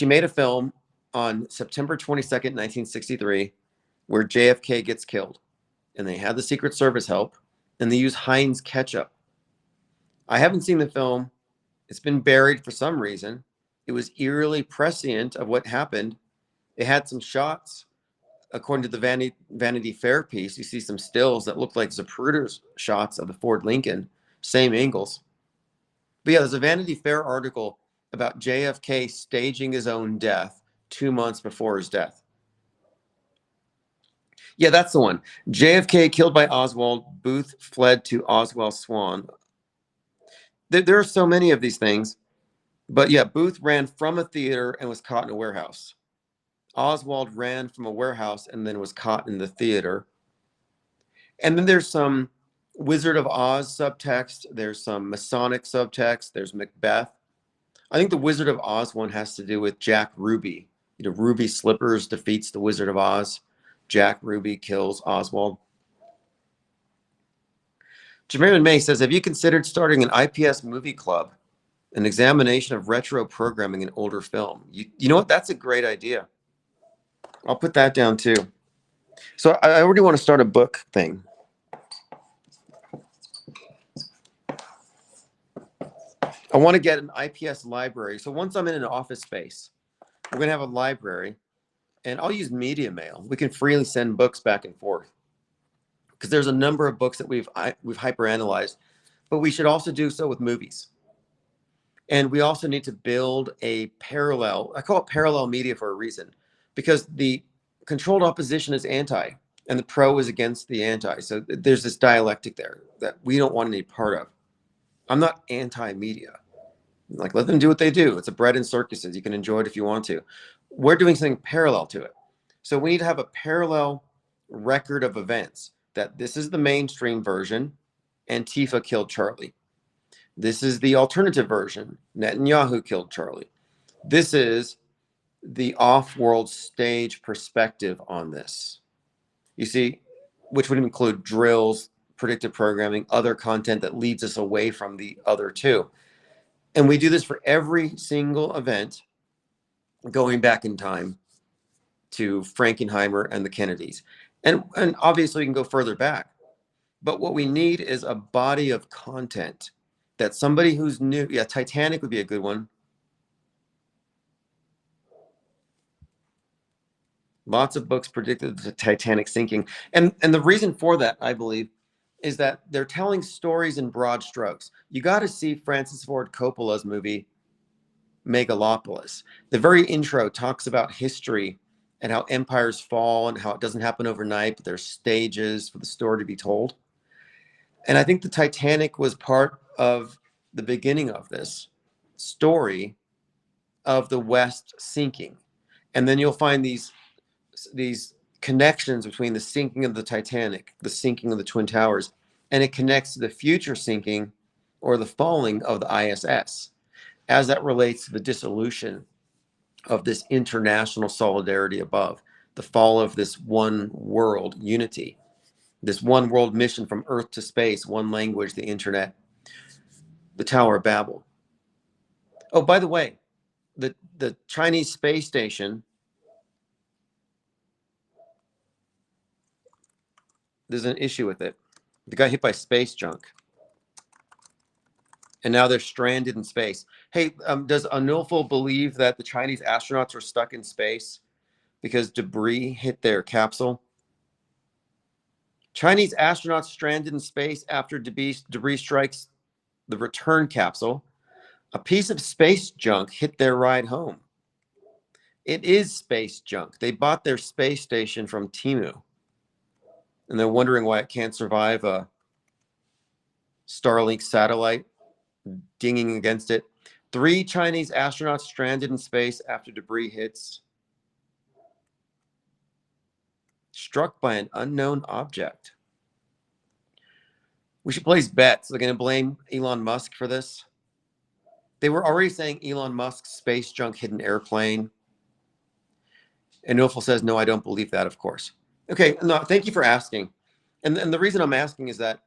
made a film on September 22nd, 1963, where JFK gets killed, and they had the Secret Service help, and they use Heinz ketchup. I haven't seen the film. It's been buried for some reason. It was eerily prescient of what happened. It had some shots. According to the Vanity Fair piece, you see some stills that look like Zapruder's shots of the Ford Lincoln, same angles. But yeah, there's a Vanity Fair article about JFK staging his own death 2 months before his death. Yeah, that's the one. JFK killed by Oswald. Booth fled to Oswald Swan. There are so many of these things. But yeah, Booth ran from a theater and was caught in a warehouse. Oswald ran from a warehouse and then was caught in the theater. And then there's some Wizard of Oz subtext. There's some Masonic subtext. There's Macbeth. I think the Wizard of Oz one has to do with Jack Ruby. Ruby Slippers defeats the Wizard of Oz. Jack Ruby kills Oswald. Jermaine May says, have you considered starting an IPS movie club? An examination of retro programming in older film. You know what? That's a great idea. I'll put that down too. So I already want to start a book thing. I want to get an IPS library. So once I'm in an office space, we're going to have a library, and I'll use media mail. We can freely send books back and forth because there's a number of books that we've hyperanalyzed, but we should also do so with movies. And we also need to build a parallel. I call it parallel media for a reason, because the controlled opposition is anti and the pro is against the anti. So there's this dialectic there that we don't want any part of. I'm not anti-media. Like, let them do what they do. It's a bread and circuses. You can enjoy it if you want to. We're doing something parallel to it. So we need to have a parallel record of events, that this is the mainstream version. Antifa killed Charlie. This is the alternative version. Netanyahu killed Charlie. This is the off-world stage perspective on this. You see, which would include drills, predictive programming, other content that leads us away from the other two. And we do this for every single event going back in time to Frankenheimer and the Kennedys. And obviously we can go further back. But what we need is a body of content that somebody who's new, yeah, Titanic would be a good one. Lots of books predicted the Titanic sinking. And the reason for that, I believe, is that they're telling stories in broad strokes. You got to see Francis Ford Coppola's movie, Megalopolis. The very intro talks about history and how empires fall and how it doesn't happen overnight, but there's stages for the story to be told. And I think the Titanic was part of the beginning of this story of the West sinking. And then you'll find these connections between the sinking of the Titanic, the sinking of the Twin Towers, and it connects to the future sinking or the falling of the ISS as that relates to the dissolution of this international solidarity above, the fall of this one world unity, this one world mission from Earth to space, one language, the internet, the Tower of Babel. Oh, by the way, the Chinese space station, there's an issue with it. They got hit by space junk. And now they're stranded in space. Hey, does Anulfo believe that the Chinese astronauts are stuck in space because debris hit their capsule? Chinese astronauts stranded in space after debris strikes the return capsule. A piece of space junk hit their ride home. It is space junk. They bought their space station from Temu, and they're wondering why it can't survive a Starlink satellite dinging against it. 3 Chinese astronauts stranded in space after debris hits. Struck by an unknown object. We should place bets. They're going to blame Elon Musk for this. They were already saying Elon Musk's space junk hit an airplane. And Nofel says, no, I don't believe that, of course. Okay, no, thank you for asking. And the reason I'm asking is that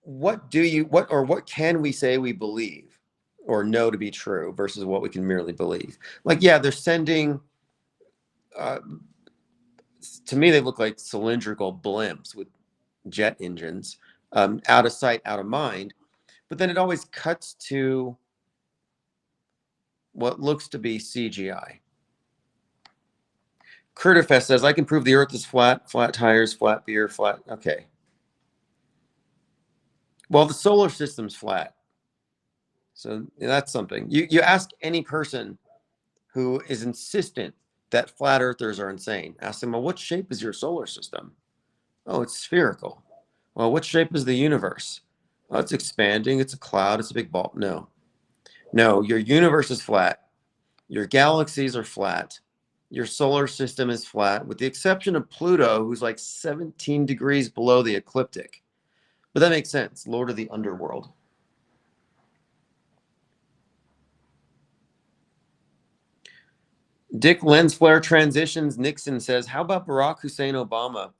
what can we say we believe or know to be true versus what we can merely believe? Like, yeah, they're sending, to me, they look like cylindrical blimps with jet engines, out of sight, out of mind. But then it always cuts to what looks to be CGI. Curterfest says, I can prove the earth is flat, flat tires, flat beer, flat. Okay. Well, the solar system's flat. So that's something. You ask any person who is insistent that flat earthers are insane. Ask them, well, what shape is your solar system? Oh, it's spherical. Well, what shape is the universe? Oh, it's expanding. It's a cloud. It's a big ball. No, your universe is flat. Your galaxies are flat. Your solar system is flat, with the exception of Pluto, who's like 17 degrees below the ecliptic. But that makes sense. Lord of the underworld. Dick Lens Flare transitions. Nixon says, how about Barack Hussein Obama?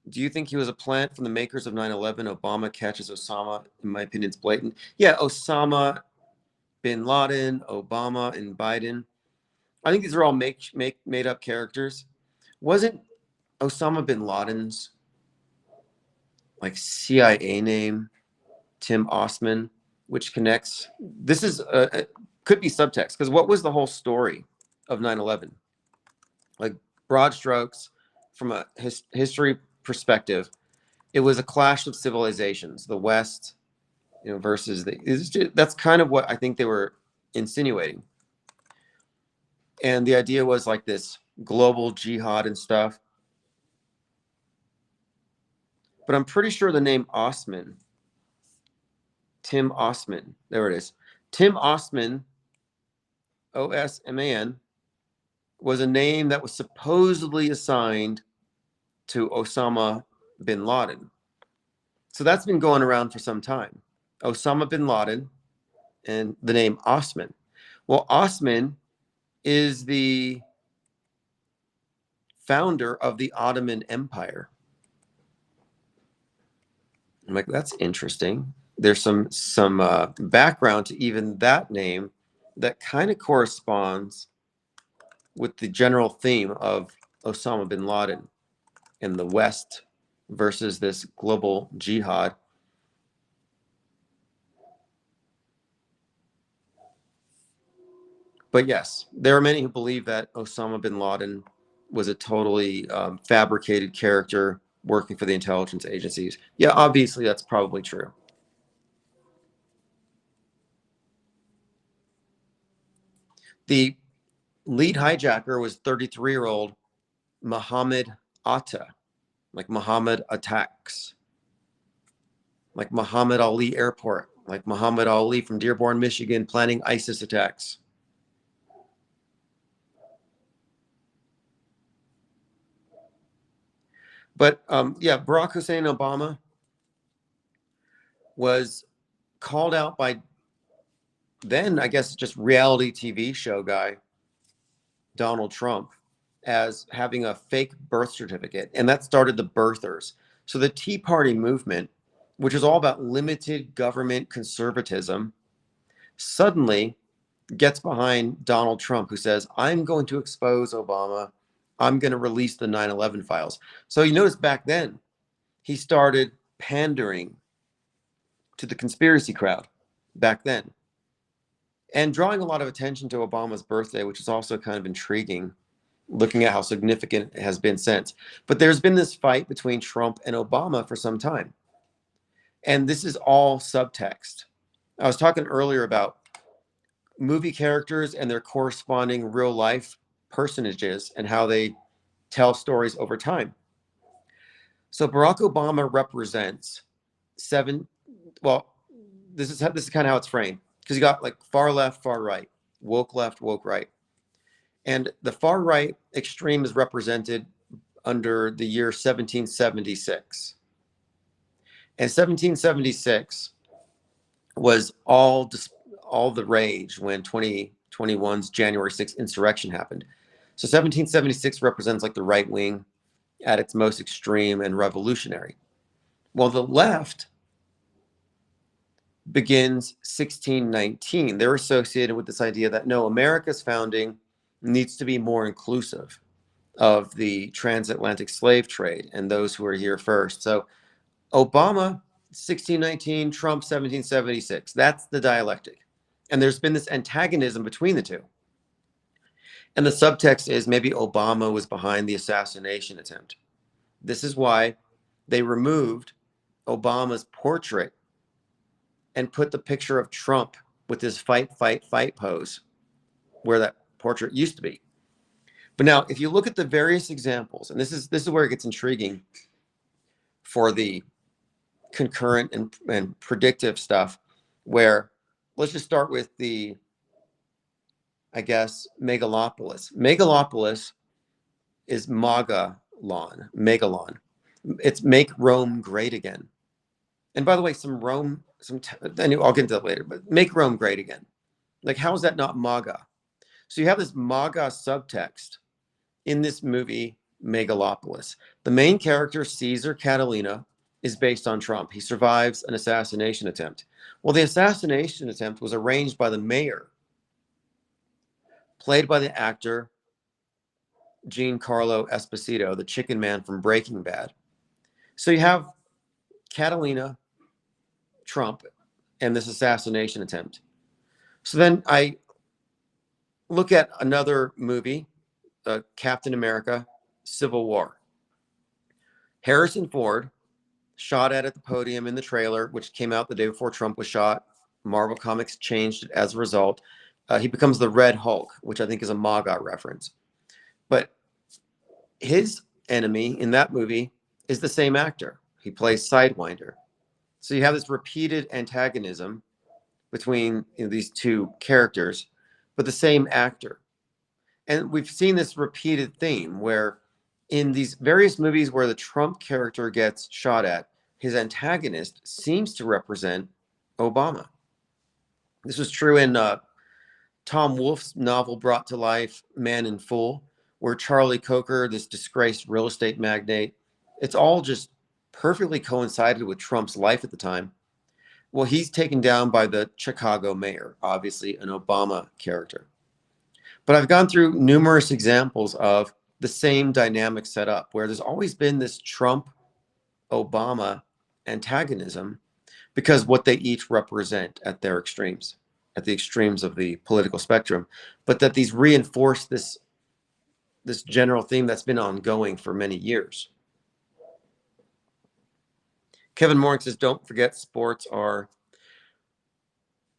Do you think he was a plant from the makers of 9/11? Obama catches Osama. In my opinion, it's blatant. Yeah, Osama, bin Laden, Obama, and Biden. I think these are all made up characters. Wasn't Osama bin Laden's like CIA name Tim Osman, which connects? This is could be subtext, because what was the whole story of 9/11? Like, broad strokes, from a history perspective, it was a clash of civilizations, the West, versus that's kind of what I think they were insinuating. And the idea was like this global jihad and stuff. But I'm pretty sure the name Osman, Tim Osman, there it is. Tim Osman, Osman, was a name that was supposedly assigned to Osama bin Laden. So that's been going around for some time. Osama bin Laden and the name Osman. Well, Osman is the founder of the Ottoman Empire. I'm like, that's interesting. There's some background to even that name that kind of corresponds with the general theme of Osama bin Laden in the West versus this global jihad. But yes, there are many who believe that Osama bin Laden was a totally fabricated character working for the intelligence agencies. Yeah, obviously that's probably true. The lead hijacker was 33-year-old Muhammad Atta, like Muhammad attacks, like Muhammad Ali Airport, like Muhammad Ali from Dearborn, Michigan, planning ISIS attacks. But yeah, Barack Hussein Obama was called out by then, I guess, just reality TV show guy Donald Trump as having a fake birth certificate. And that started the birthers. So the Tea Party movement, which is all about limited government conservatism, suddenly gets behind Donald Trump, who says, I'm going to expose Obama. I'm going to release the 9/11 files. So you notice back then, he started pandering to the conspiracy crowd back then, and drawing a lot of attention to Obama's birthday, which is also kind of intriguing, looking at how significant it has been since. But there's been this fight between Trump and Obama for some time. And this is all subtext. I was talking earlier about movie characters and their corresponding real life personages and how they tell stories over time. So Barack Obama represents well, this is kind of how it's framed, because you got like far left, far right, woke left, woke right. And the far right extreme is represented under the year 1776. And 1776 was all the rage when 2021's January 6th insurrection happened. So 1776 represents like the right wing at its most extreme and revolutionary. Well, the left begins 1619. They're associated with this idea that no, America's founding needs to be more inclusive of the transatlantic slave trade and those who are here first. So Obama 1619, Trump 1776. That's the dialectic. And there's been this antagonism between the two. And the subtext is maybe Obama was behind the assassination attempt. This is why they removed Obama's portrait and put the picture of Trump with his fight, fight, fight pose where that portrait used to be. But now, if you look at the various examples, and this is where it gets intriguing for the concurrent and predictive stuff, where let's just start with the, I guess, megalopolis. Megalopolis is megalon. It's make Rome great again. And by the way, I'll get into that later, but make Rome great again. Like, how is that not MAGA? So you have this MAGA subtext in this movie, Megalopolis. The main character, Caesar Catalina, is based on Trump. He survives an assassination attempt. Well, the assassination attempt was arranged by the mayor, played by the actor Giancarlo Esposito, the chicken man from Breaking Bad. So you have Catalina, Trump, and this assassination attempt. So then I look at another movie, Captain America, Civil War. Harrison Ford, shot at the podium in the trailer, which came out the day before Trump was shot. Marvel Comics changed it as a result. He becomes the Red Hulk, which I think is a MAGA reference. But his enemy in that movie is the same actor. He plays Sidewinder. So you have this repeated antagonism between these two characters, but the same actor. And we've seen this repeated theme where in these various movies where the Trump character gets shot at, his antagonist seems to represent Obama. This was true in Tom Wolfe's novel Brought to Life, Man in Full, where Charlie Coker, this disgraced real estate magnate, it's all just perfectly coincided with Trump's life at the time. Well, he's taken down by the Chicago mayor, obviously an Obama character. But I've gone through numerous examples of the same dynamic set up where there's always been this Trump-Obama antagonism because what they each represent at their extremes, at the extremes of the political spectrum, but that these reinforce this general theme that's been ongoing for many years. Kevin Morgan says, don't forget sports are,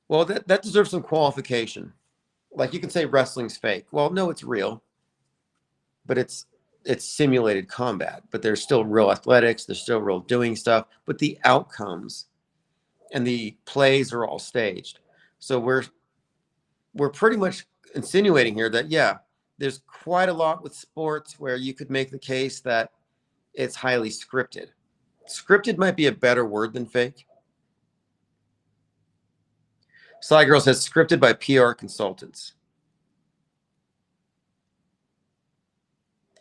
well, that deserves some qualification. Like you can say wrestling's fake. Well, no, it's real, but it's simulated combat, but there's still real athletics. There's still real doing stuff, but the outcomes and the plays are all staged. So we're pretty much insinuating here that, yeah, there's quite a lot with sports where you could make the case that it's highly scripted. Scripted might be a better word than fake. Sly Girl says scripted by PR consultants.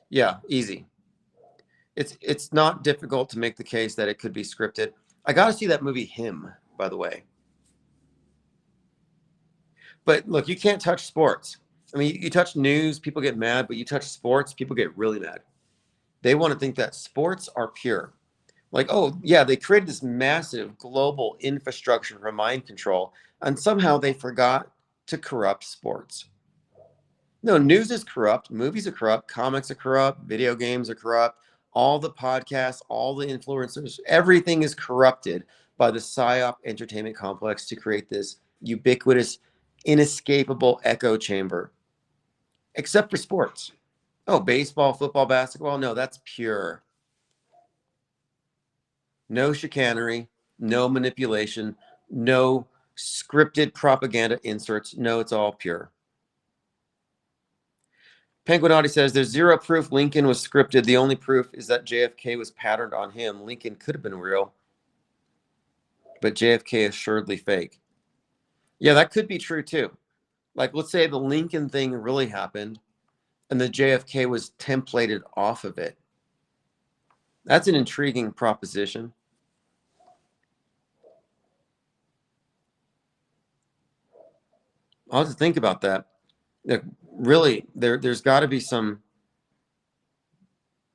Yeah, easy. It's not difficult to make the case that it could be scripted. I got to see that movie Him, by the way. But look, you can't touch sports. I mean, you touch news, people get mad, but you touch sports, people get really mad. They want to think that sports are pure. Like, oh, yeah, they created this massive global infrastructure for mind control, and somehow they forgot to corrupt sports. No, news is corrupt, movies are corrupt, comics are corrupt, video games are corrupt, all the podcasts, all the influencers, everything is corrupted by the PSYOP entertainment complex to create this ubiquitous, inescapable echo chamber, except for sports. Oh, baseball, football, basketball, no, that's pure. No chicanery, No manipulation, no scripted propaganda inserts. No, it's all pure. Penguinotti says there's zero proof Lincoln was scripted. The only proof is that JFK was patterned on him. Lincoln could have been real, but JFK is assuredly fake. Yeah, that could be true too. Like, let's say the Lincoln thing really happened and the JFK was templated off of it. That's an intriguing proposition. I'll have to think about that. Like, really, there's got to be some.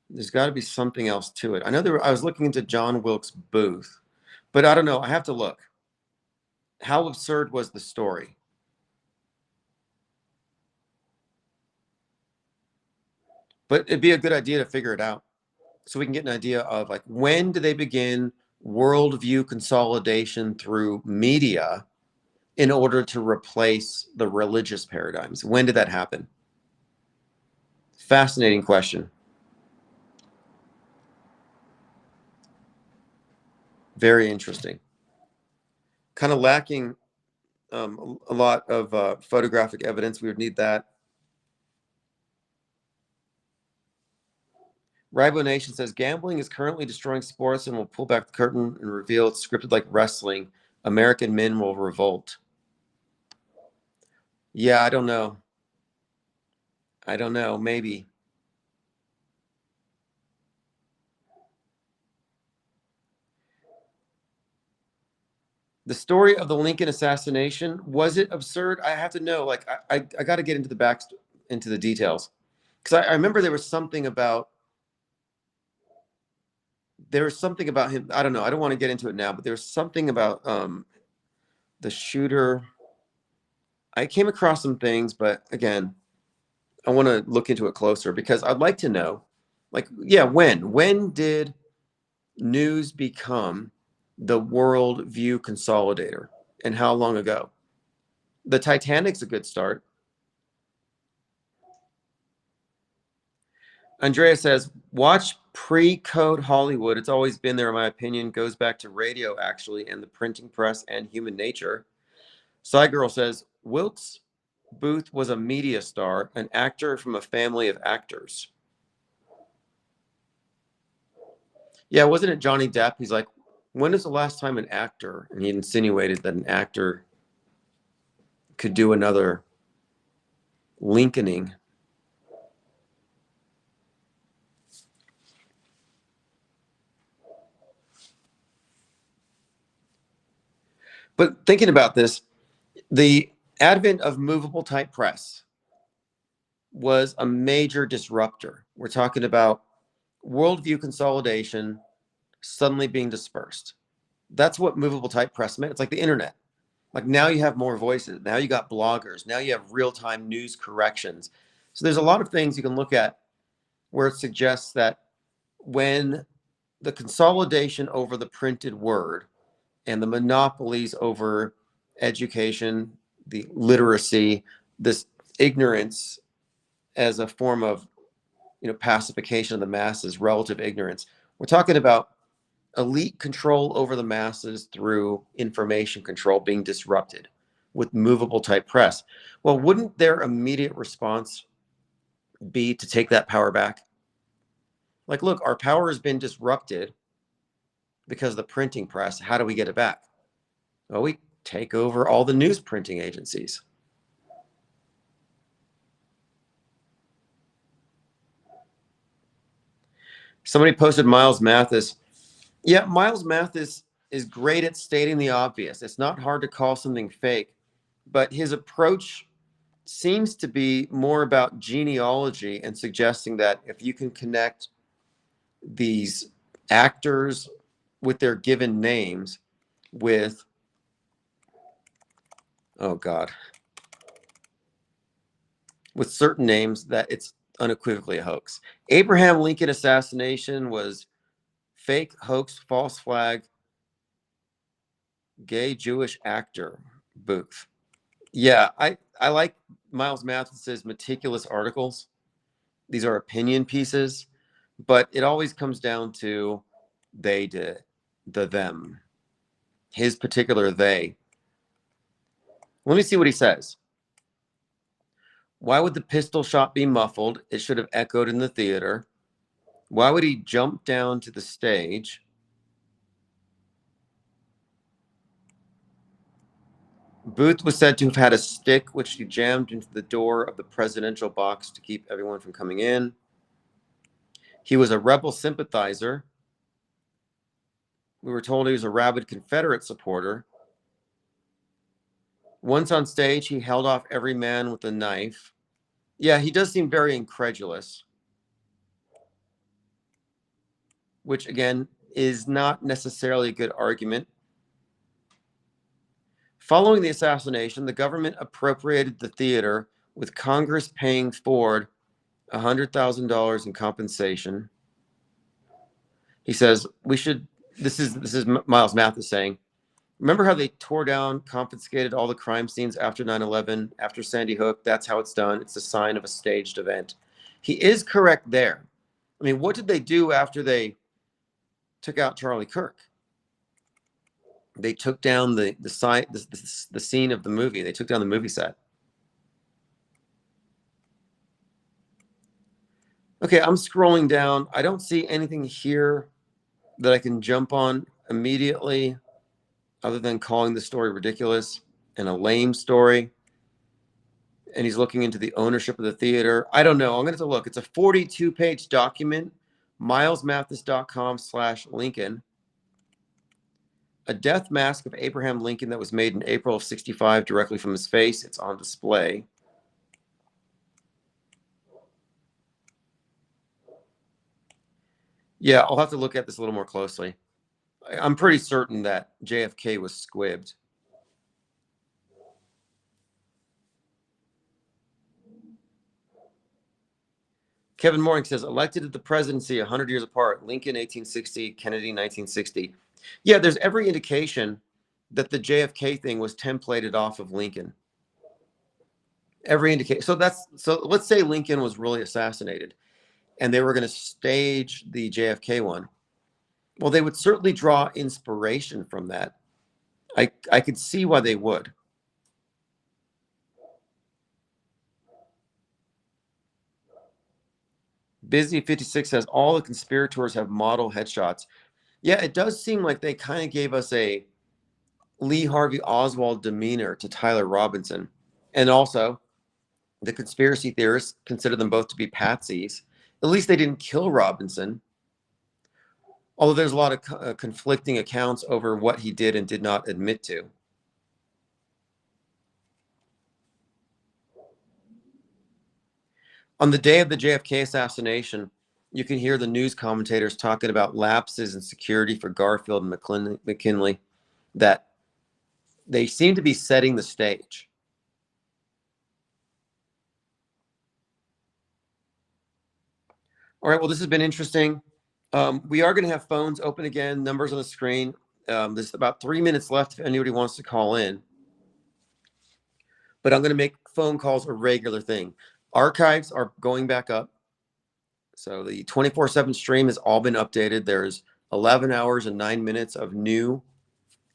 There's got to be something else to it. I know I was looking into John Wilkes Booth, but I don't know. I have to look. How absurd was the story? But it'd be a good idea to figure it out so we can get an idea of, like, when do they begin worldview consolidation through media in order to replace the religious paradigms? When did that happen? Fascinating question. Very interesting. Kind of lacking a lot of photographic evidence. We would need that. Ribo Nation says gambling is currently destroying sports and will pull back the curtain and reveal it's scripted like wrestling. American men will revolt. Yeah, I don't know. I don't know. Maybe. The story of the Lincoln assassination, was it absurd? I have to know. Like, I got to get into the details, because I remember there was something about him. I don't know. I don't want to get into it now, but there's something about the shooter. I came across some things, but again, I want to look into it closer because I'd like to know, like, yeah, when did news become the world view consolidator, and how long ago? The Titanic's a good start. Andrea says, watch pre-code Hollywood. It's always been there, in my opinion. Goes back to radio, actually, and the printing press and human nature. Side Girl says, Wilkes Booth was a media star, an actor from a family of actors. Yeah, wasn't it Johnny Depp? He's like, when is the last time an actor? And he insinuated that an actor could do another Lincolning. But thinking about this, the advent of movable type press was a major disruptor. We're talking about worldview consolidation suddenly being dispersed. That's what movable type press meant. It's like the internet. Like, now you have more voices. Now you got bloggers. Now you have real-time news corrections. So there's a lot of things you can look at where it suggests that when the consolidation over the printed word and the monopolies over education, the literacy, this ignorance as a form of, pacification of the masses, relative ignorance. We're talking about elite control over the masses through information control being disrupted with movable type press. Well, wouldn't their immediate response be to take that power back? Like, look, our power has been disrupted because of the printing press. How do we get it back? Well, we take over all the news printing agencies. Somebody posted Miles Mathis. Yeah, Miles Mathis is great at stating the obvious. It's not hard to call something fake, but his approach seems to be more about genealogy and suggesting that if you can connect these actors with their given names with, oh God, with certain names, that it's unequivocally a hoax. Abraham Lincoln assassination was fake, hoax, false flag, gay Jewish actor, Booth. Yeah, I like Miles Mathis's meticulous articles. These are opinion pieces, but it always comes down to they did, them. his particular they. Let me see what he says. Why would the pistol shot be muffled? It should have echoed in the theater. Why would he jump down to the stage? Booth was said to have had a stick which he jammed into the door of the presidential box to keep everyone from coming in. He was a rebel sympathizer. We were told he was a rabid Confederate supporter. Once on stage, he held off every man with a knife. Yeah, he does seem very incredulous, which again is not necessarily a good argument. Following the assassination, the government appropriated the theater, with Congress paying Ford $100,000 in compensation. He says, we should, this is Miles Mathis saying, remember how they tore down, confiscated all the crime scenes after 9/11, after Sandy Hook? That's how it's done. It's a sign of a staged event. He is correct there. I mean, what did they do after they took out Charlie Kirk? They took down the scene of the movie. They took down the movie set. Okay, I'm scrolling down. I don't see anything here that I can jump on immediately, other than calling the story ridiculous and a lame story. And he's looking into the ownership of the theater. I don't know. I'm going to have to look. It's a 42-page document, milesmathis.com/Lincoln. A death mask of Abraham Lincoln that was made in April of '65 directly from his face. It's on display. Yeah, I'll have to look at this a little more closely. I'm pretty certain that JFK was squibbed. Kevin Mooring says, elected to the presidency 100 years apart, Lincoln 1860, Kennedy 1960. Yeah, there's every indication that the JFK thing was templated off of Lincoln. Every indication. So let's say Lincoln was really assassinated and they were going to stage the JFK one. Well, they would certainly draw inspiration from that. I could see why they would. Busy 56 says all the conspirators have model headshots. Yeah, it does seem like they kind of gave us a Lee Harvey Oswald demeanor to Tyler Robinson. And also, the conspiracy theorists consider them both to be patsies. At least they didn't kill Robinson. Although there's a lot of conflicting accounts over what he did and did not admit to. On the day of the JFK assassination, you can hear the news commentators talking about lapses in security for Garfield and McKinley, that they seem to be setting the stage. All right, well, this has been interesting. We are going to have phones open again, numbers on the screen. There's about 3 minutes left if anybody wants to call in. But I'm going to make phone calls a regular thing. Archives are going back up. So the 24/7 stream has all been updated. There's 11 hours and 9 minutes of new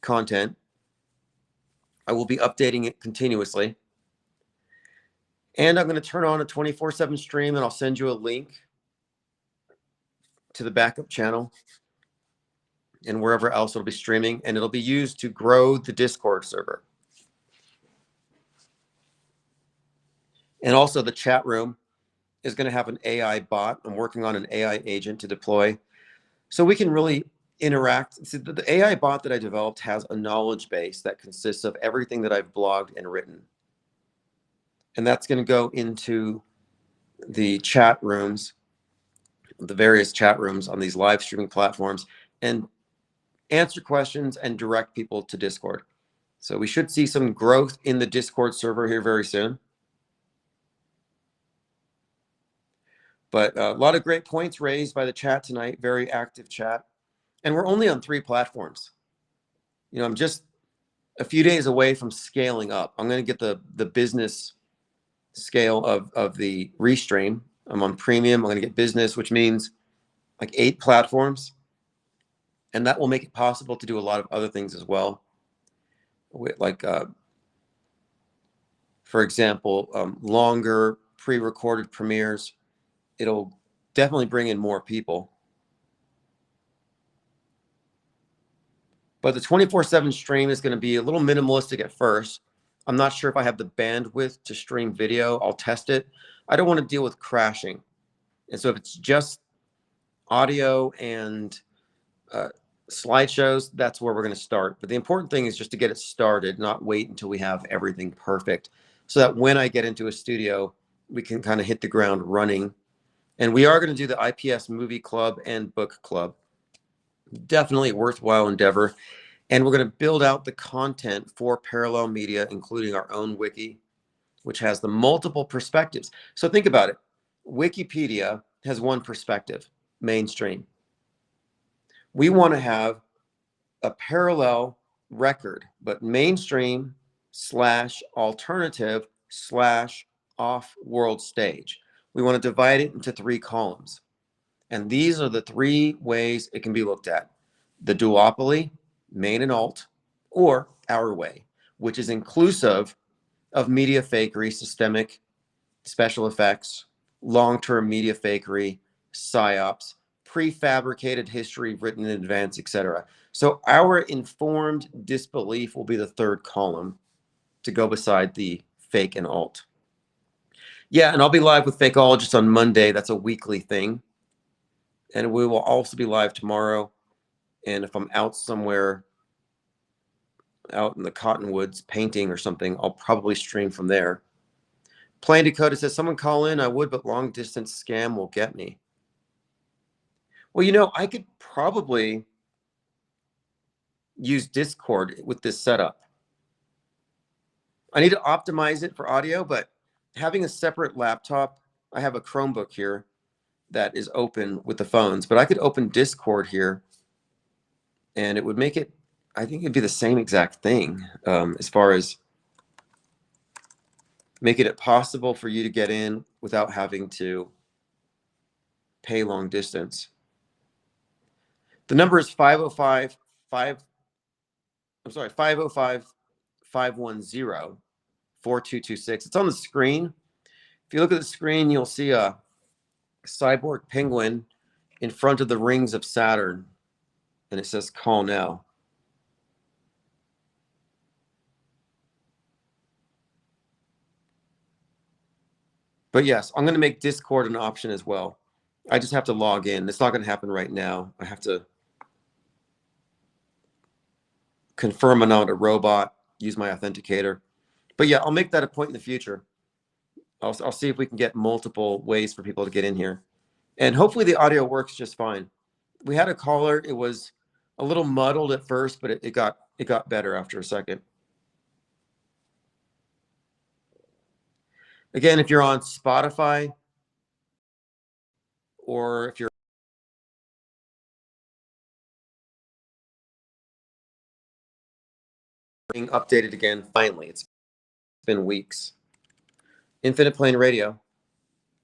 content. I will be updating it continuously. And I'm going to turn on a 24/7 stream, and I'll send you a link to the backup channel and wherever else it'll be streaming. And it'll be used to grow the Discord server. And also the chat room is going to have an AI bot. I'm working on an AI agent to deploy so we can really interact. See, the AI bot that I developed has a knowledge base that consists of everything that I've blogged and written. And that's going to go into the chat rooms, the various chat rooms on these live streaming platforms, and answer questions and direct people to Discord. So we should see some growth in the Discord server here very soon. But a lot of great points raised by the chat tonight. Very active chat. And we're only on 3 platforms. You know, I'm just a few days away from scaling up. I'm going to get the business scale of the Restream. I'm on premium. I'm going to get business, which means like 8 platforms. And that will make it possible to do a lot of other things as well. like, for example, longer pre-recorded premieres. It'll definitely bring in more people. But the 24/7 stream is going to be a little minimalistic at first. I'm not sure if I have the bandwidth to stream video. I'll test it. I don't want to deal with crashing. And so if it's just audio and slideshows, that's where we're going to start. But the important thing is just to get it started, not wait until we have everything perfect, so that when I get into a studio, we can kind of hit the ground running. And we are going to do the IPS Movie Club and Book Club. Definitely a worthwhile endeavor. And we're going to build out the content for parallel media, including our own wiki, which has the multiple perspectives. So think about it. Wikipedia has one perspective, mainstream. We want to have a parallel record, but mainstream / alternative / off-world stage. We want to divide it into 3 columns. And these are the 3 ways it can be looked at. The duopoly, main and alt, or our way, which is inclusive of media fakery, systemic, special effects, long-term media fakery, psyops, prefabricated history written in advance, etc. So our informed disbelief will be the 3rd column to go beside the fake and alt. Yeah, and I'll be live with Fakeologist on Monday. That's a weekly thing. And we will also be live tomorrow. And if I'm out somewhere, out in the cottonwoods painting or something, I'll probably stream from there. Plain Dakota says, someone call in. I would, but long distance scam will get me. Well, I could probably use Discord with this setup. I need to optimize it for audio, but having a separate laptop, I have a Chromebook here that is open with the phones, but I could open Discord here and it would make it, I think it'd be the same exact thing, as far as making it possible for you to get in without having to pay long distance. The number is 505 510 4226. It's on the screen. If you look at the screen, you'll see a cyborg penguin in front of the rings of Saturn, and it says call now. But yes, I'm going to make Discord an option as well. I just have to log in. It's not going to happen right now. I have to confirm I'm not a robot, use my authenticator. But yeah, I'll make that a point in the future. I'll see if we can get multiple ways for people to get in here. And hopefully the audio works just fine. We had a caller. It was a little muddled at first, but it got better after a second. Again, if you're on Spotify or if you're being updated again, finally, it's been weeks. Infinite Plane Radio.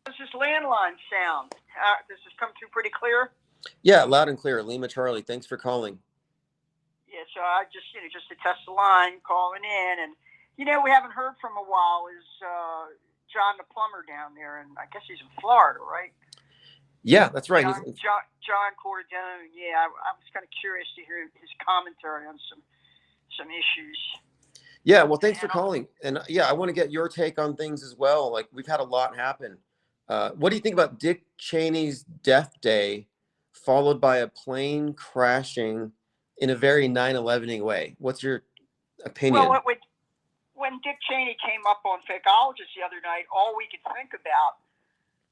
This is landline sound. Does this come through pretty clear? Yeah, loud and clear. Lima Charlie, thanks for calling. Yeah, so I just to test the line, calling in, and we haven't heard from a while is John the plumber down there, and I guess he's in Florida, right? Yeah, that's right. John Cordone. Yeah, I was kind of curious to hear his commentary on some issues. Yeah, well, thanks for calling. And yeah, I want to get your take on things as well. Like, we've had a lot happen. What do you think about Dick Cheney's death day, followed by a plane crashing in a very 9/11-ing way? What's your opinion? Well, when Dick Cheney came up on Fakeologist the other night, all we could think about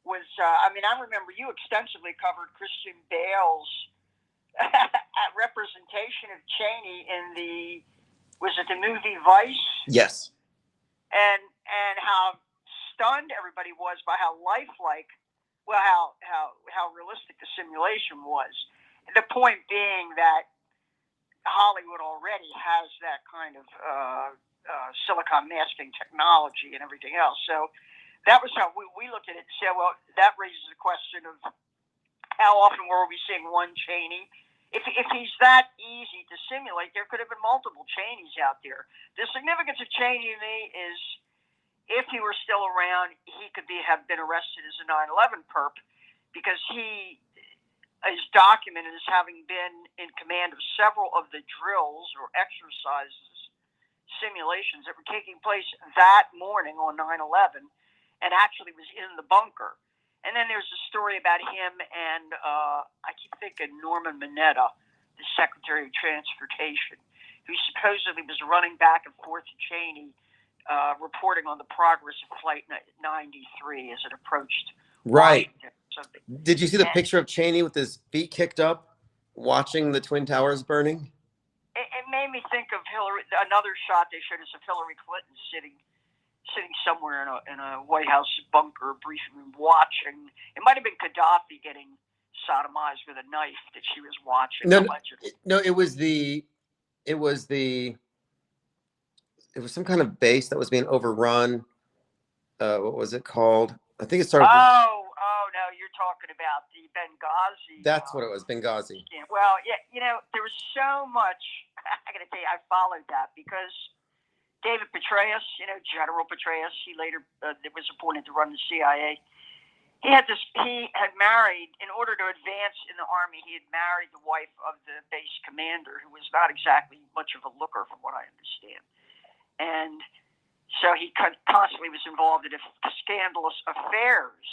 was, I remember you extensively covered Christian Bale's representation of Cheney in was it the movie Vice? Yes. And how stunned everybody was by how lifelike, how realistic the simulation was. The point being that Hollywood already has that kind of silicon masking technology and everything else. So that was how we looked at it and said, well, that raises the question of how often were we seeing one Cheney if he's that easy to simulate, there could have been multiple Cheneys out there. The significance of Cheney to me is if he were still around, he could have been arrested as a 9/11 perp because he is documented as having been in command of several of the drills or exercises, simulations that were taking place that morning on 9/11 and actually was in the bunker. And then there's a story about him and I keep thinking Norman Mineta, the Secretary of Transportation, who supposedly was running back and forth to Cheney, reporting on the progress of Flight 93 as it approached. Right. Washington. Did you see the picture of Cheney with his feet kicked up, watching the Twin Towers burning? It made me think of Hillary. Another shot they showed us of Hillary Clinton sitting somewhere in a White House bunker, briefing, watching. It might have been Gaddafi getting sodomized with a knife that she was watching. No, it was some kind of base that was being overrun. What was it called? I think it started. Oh no, you're talking about the Benghazi. That's what it was, Benghazi. Well, yeah, there was so much. I got to tell you, I followed that because David Petraeus, General Petraeus, he later was appointed to run the CIA. He had married, in order to advance in the Army, he had married the wife of the base commander, who was not exactly much of a looker, from what I understand. And so he constantly was involved in scandalous affairs.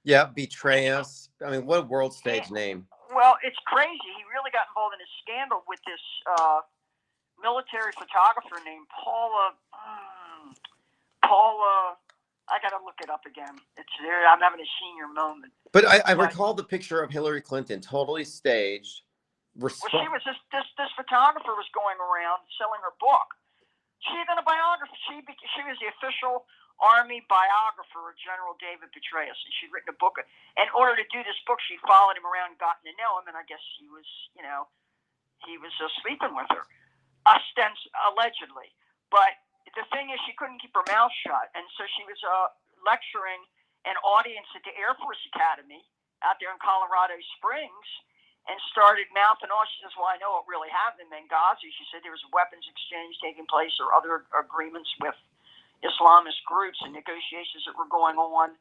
Yeah, betray us. I mean, what a world stage name. Well, it's crazy. He really got involved in a scandal with this military photographer named Paula. I got to look it up again. It's there. I'm having a senior moment. But I recall the picture of Hillary Clinton, totally staged. Well, she was this photographer was going around selling her book. She had done a biography. She was the official Army biographer of General David Petraeus, and she'd written a book. In order to do this book, she followed him around, gotten to know him, and I guess he was sleeping with her, allegedly. But the thing is, she couldn't keep her mouth shut, and so she was lecturing an audience at the Air Force Academy out there in Colorado Springs, and started mouthing off. She says, well, I know what really happened in Benghazi. She said there was a weapons exchange taking place or other agreements with Islamist groups and negotiations that were going on,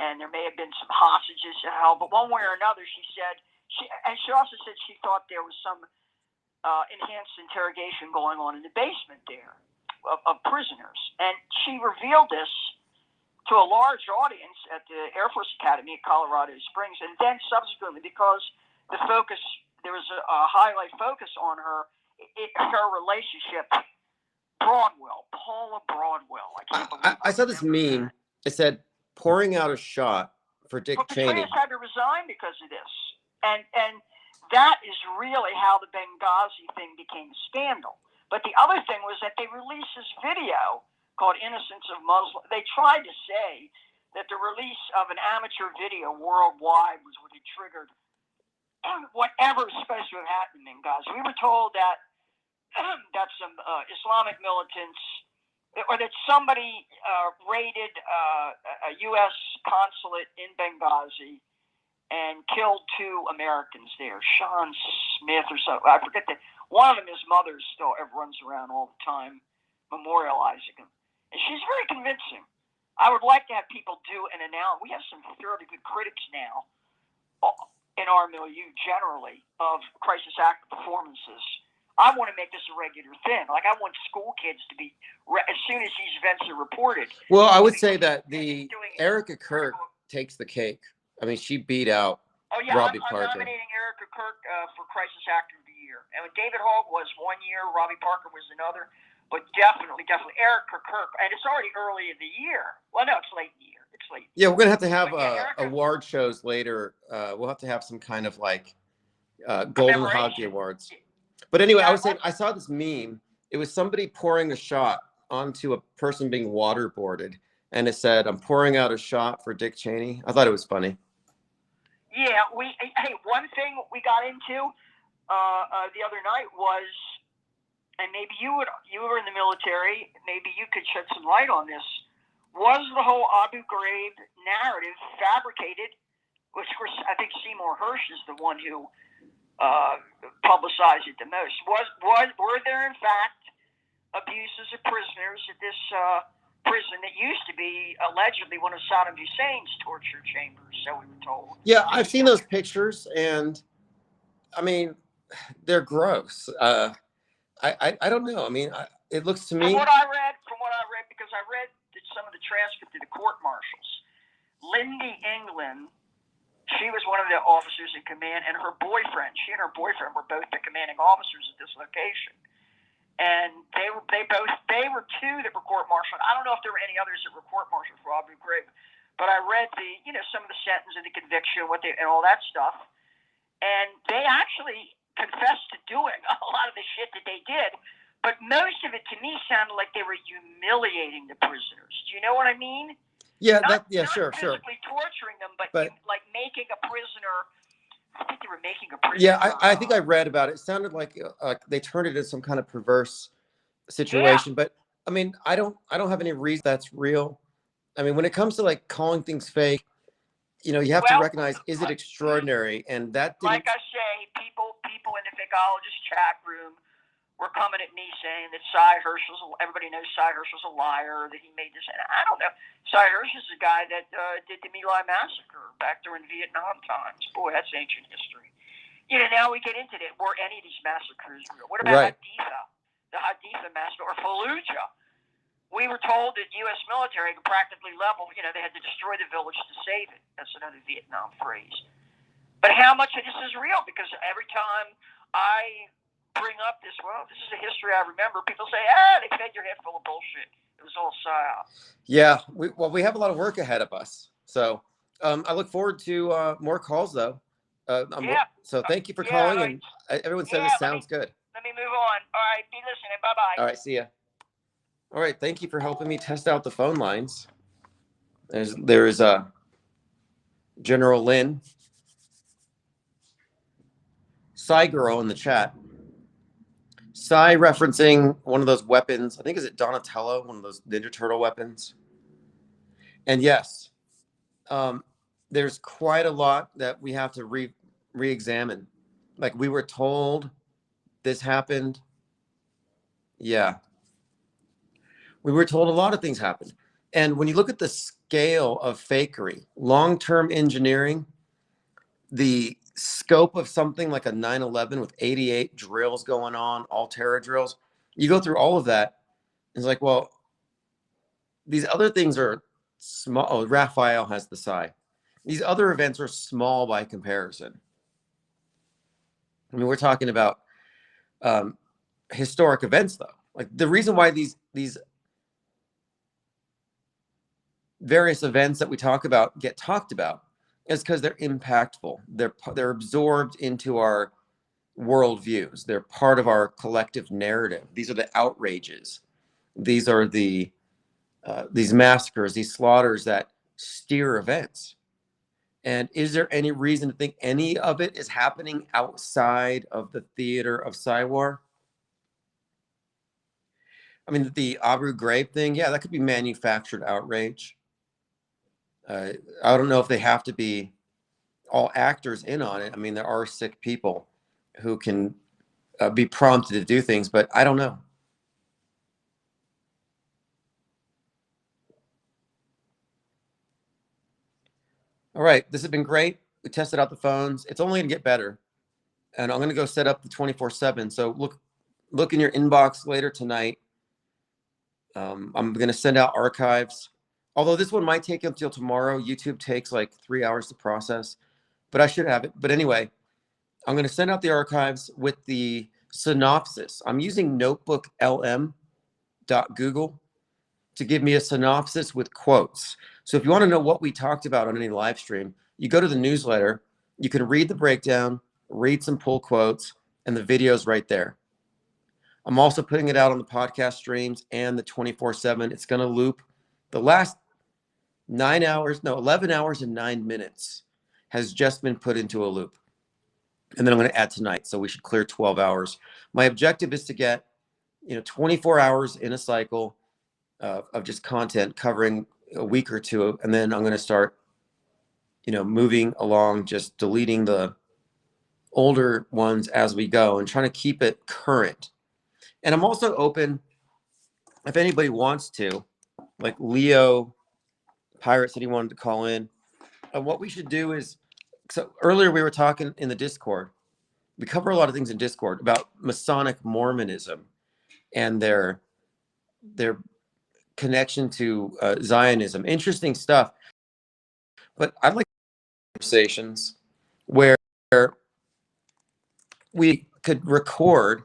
and there may have been some hostages held. But one way or another, she said, she also said she thought there was some enhanced interrogation going on in the basement there of prisoners. And she revealed this to a large audience at the Air Force Academy at Colorado Springs, and then subsequently, because there was a highlight focus on her relationship, Paula Broadwell. I can't believe I saw this meme. It said, pouring out a shot for Dick Cheney. Petraeus had to resign because of this. And that is really how the Benghazi thing became a scandal. But the other thing was that they released this video called Innocence of Muslims. They tried to say that the release of an amateur video worldwide was what had triggered whatever was supposed to have happened in Gaza. We were told that some Islamic militants, or that somebody raided a U.S. consulate in Benghazi and killed 2 Americans there, Sean Smith or something. I forget that. One of them, his mother, still runs around all the time memorializing him. And she's very convincing. I would like to have people do an analysis. We have some fairly good critics now in our milieu generally of crisis act performances. I want to make this a regular thing. Like, I want school kids to be, as soon as these events are reported. Well, I would say that Erica Kirk takes the cake. I mean, she beat out Robbie Parker. I'm nominating Erica Kirk for Crisis Actor of the Year. And David Hogg was 1 year, Robbie Parker was another. But definitely Erica Kirk. And it's already early in the year. Well, no, it's late in the year. It's late. Yeah, we're going to have award shows later. We'll have to have some kind of Golden Hockey Awards. But anyway, I was saying, I saw this meme. It was somebody pouring a shot onto a person being waterboarded. And it said, I'm pouring out a shot for Dick Cheney. I thought it was funny. Yeah, one thing we got into the other night was, and maybe you were in the military, maybe you could shed some light on this, was the whole Abu Ghraib narrative fabricated, which of course I think Seymour Hersh is the one who publicize it the most. Were there in fact abuses of prisoners at this prison that used to be allegedly one of Saddam Hussein's torture chambers? So we were told. Yeah, I've seen those pictures, and I mean, they're gross. I don't know. I mean, it looks to me. From what I read, because I read some of the transcript of the court martials, Lindy England, she was one of the officers in command, and her boyfriend, she and her boyfriend were both the commanding officers at this location. And they were two that were court-martialed. I don't know if there were any others that were court-martialed for Abu Ghraib, but I read some of the sentence and the conviction, and all that stuff, and they actually confessed to doing a lot of the shit that they did. But most of it to me sounded like they were humiliating the prisoners. Do you know what I mean? Yeah, not sure. Physically torturing them, but like making a prisoner. I think they were making a prisoner. Yeah, I think I read about it. It sounded like they turned it into some kind of perverse situation. Yeah. But I mean, I don't have any reason that's real. I mean, when it comes to like calling things fake, you have to recognize, is it extraordinary? And that didn't... Like I say, people in the fakeologist chat room were coming at me saying that Cy Herschel's, everybody knows Cy Herschel's a liar, that he made this. And I don't know. Cy Herschel's the guy that did the My Lai massacre back during Vietnam times. Boy, that's ancient history. Now we get into that. Were any of these massacres real? What about Haditha? The Haditha massacre, or Fallujah? We were told that U.S. military could practically level, they had to destroy the village to save it. That's another Vietnam phrase. But how much of this is real? Because every time I bring up this is a history I remember, people say, they fed your head full of bullshit. It was all psyop. Yeah, we have a lot of work ahead of us. So I look forward to more calls, though. So thank you for calling, and everyone said this sounds good. Let me move on. All right, be listening. Bye-bye. All right, see ya. All right, thank you for helping me test out the phone lines. There is General Lynn, Psy Girl in the chat. Psy referencing one of those weapons. I think, is it Donatello, one of those Ninja Turtle weapons? And yes, there's quite a lot that we have to re-examine. Like, we were told this happened. Yeah. We were told a lot of things happened. And when you look at the scale of fakery, long-term engineering, the scope of something like a 9/11 with 88 drills going on, all terror drills, you go through all of that. It's like, well, these other things are small. Oh, Raphael has the Psy. These other events are small by comparison. I mean, we're talking about historic events, though. Like, the reason why these various events that we talk about get talked about is because they're impactful. They're absorbed into our worldviews. They're part of our collective narrative. These are the outrages. These are these massacres, these slaughters that steer events. And is there any reason to think any of it is happening outside of the theater of Psywar? I mean, the Abu Ghraib thing, yeah, that could be manufactured outrage. I don't know if they have to be all actors in on it. I mean, there are sick people who can be prompted to do things, but I don't know. All right, this has been great. We tested out the phones. It's only going to get better. And I'm going to go set up the 24/7. So look in your inbox later tonight. I'm going to send out archives. Although this one might take until tomorrow. YouTube takes like 3 hours to process, but I should have it. But anyway, I'm going to send out the archives with the synopsis. I'm using notebooklm.google to give me a synopsis with quotes. So if you want to know what we talked about on any live stream, you go to the newsletter, you can read the breakdown, read some pull quotes, and the video's right there. I'm also putting it out on the podcast streams and the 24/7. It's going to loop. The last 11 hours and 9 minutes has just been put into a loop. And then I'm going to add tonight. So we should clear 12 hours. My objective is to get 24 hours in a cycle of just content covering a week or two. And then I'm going to start moving along, just deleting the older ones as we go and trying to keep it current. And I'm also open if anybody wants to, like Leo Pirate said he wanted to call in. And what we should do is, so earlier we were talking in the Discord. We cover a lot of things in Discord about Masonic Mormonism and their connection to Zionism. Interesting stuff. But I'd like conversations where we could record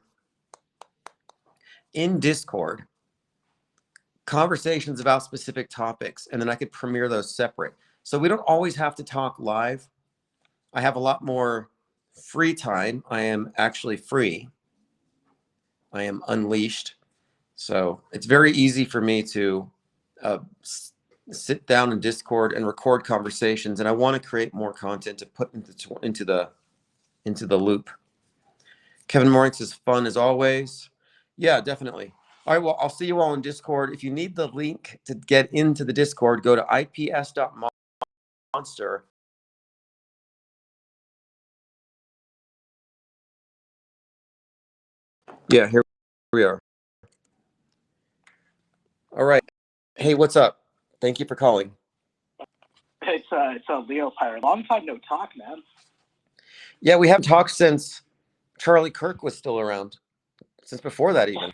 in Discord conversations about specific topics, and then I could premiere those separate. So we don't always have to talk live. I have a lot more free time. I am actually free. I am unleashed. So it's very easy for me to sit down in Discord and record conversations. And I want to create more content to put into the loop. Kevin Morris is fun as always. Yeah, definitely. All right, well, I'll see you all in Discord. If you need the link to get into the Discord, go to ips.monster. Yeah, here we are. All right. Hey, what's up? Thank you for calling. It's a Leo Pirate. Long time no talk, man. Yeah, we haven't talked since Charlie Kirk was still around. Since before that, even.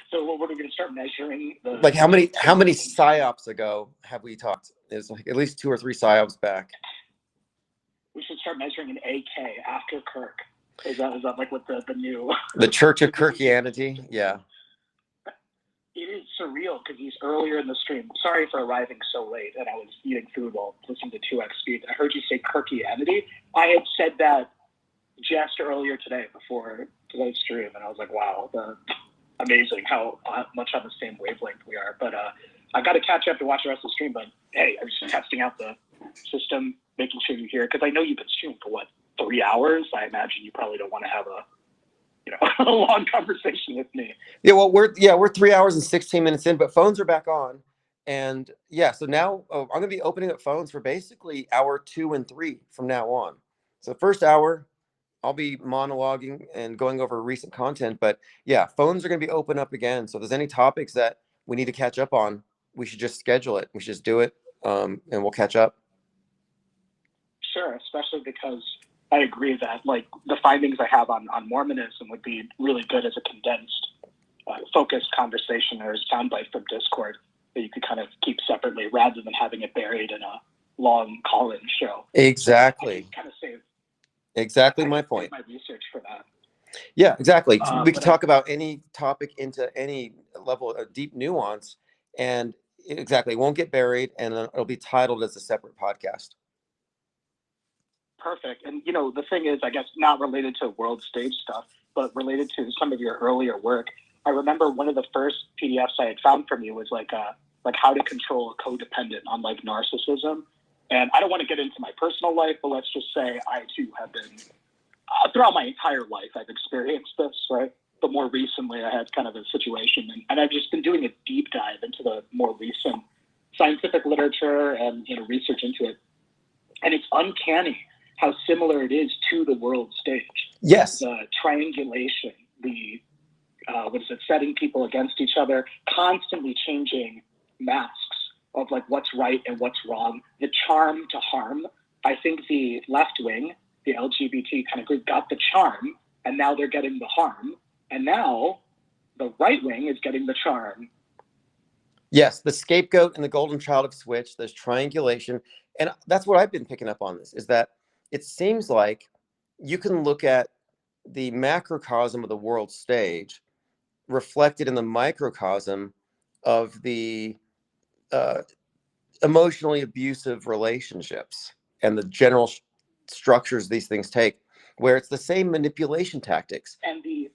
So what are we going to start measuring? Like how many psyops ago have we talked? It's like at least 2 or 3 psyops back. We should start measuring an AK after Kirk. Is that like what the new? The Church of Kirkianity, yeah. It is surreal because he's earlier in the stream. Sorry for arriving so late, and I was eating food while listening to 2x speed. I heard you say Kirkianity. I had said that just earlier today before today's stream, and I was like, wow, amazing how much on the same wavelength we are. But I got to catch up to watch the rest of the stream. But hey, I'm just testing out the system, making sure you hear it, because I know you've been streaming for what, 3 hours. I imagine you probably don't want to have a long conversation with me. Yeah, well, we're 3 hours and 16 minutes in, but phones are back on, and yeah, so now I'm going to be opening up phones for basically hour 2 and 3 from now on. So the first hour, I'll be monologuing and going over recent content, but yeah, phones are going to be open up again. So if there's any topics that we need to catch up on, we should just schedule it. We should just do it, and we'll catch up. Sure, especially because I agree that like the findings I have on Mormonism would be really good as a condensed, focused conversation or a soundbite from Discord that you could kind of keep separately rather than having it buried in a long call-in show. Exactly. So kind of save. Exactly my point. My research for that. Yeah, exactly. We can talk about any topic into any level of deep nuance, and exactly, it won't get buried, and it'll be titled as a separate podcast. Perfect. And the thing is, I guess not related to world stage stuff, but related to some of your earlier work. I remember one of the first PDFs I had found from you was like how to control a codependent on like narcissism. And I don't want to get into my personal life, but let's just say I too have been throughout my entire life I've experienced this, right? But more recently I had kind of a situation, and I've just been doing a deep dive into the more recent scientific literature and research into it, and it's uncanny how similar it is to the world stage. Yes. The triangulation, the setting people against each other, constantly changing masks of like what's right and what's wrong, the charm to harm. I think the left wing, the LGBT kind of group, got the charm, and now they're getting the harm. And now the right wing is getting the charm. Yes, the scapegoat and the golden child have switched. There's triangulation. And that's what I've been picking up on this, is that it seems like you can look at the macrocosm of the world stage reflected in the microcosm of the emotionally abusive relationships and the general structures these things take, where it's the same manipulation tactics. And the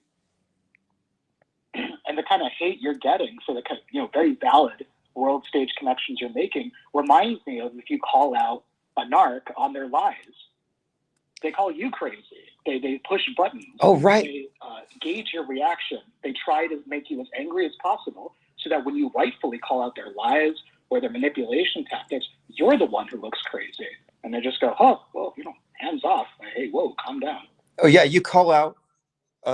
kind of hate you're getting for the very valid world stage connections you're making reminds me of if you call out a narc on their lies. They call you crazy. They push buttons. Oh, right. They gauge your reaction. They try to make you as angry as possible so that when you rightfully call out their lies or their manipulation tactics, you're the one who looks crazy. And they just go, oh, well, hands off. Like, hey, whoa, calm down. Oh yeah, you call out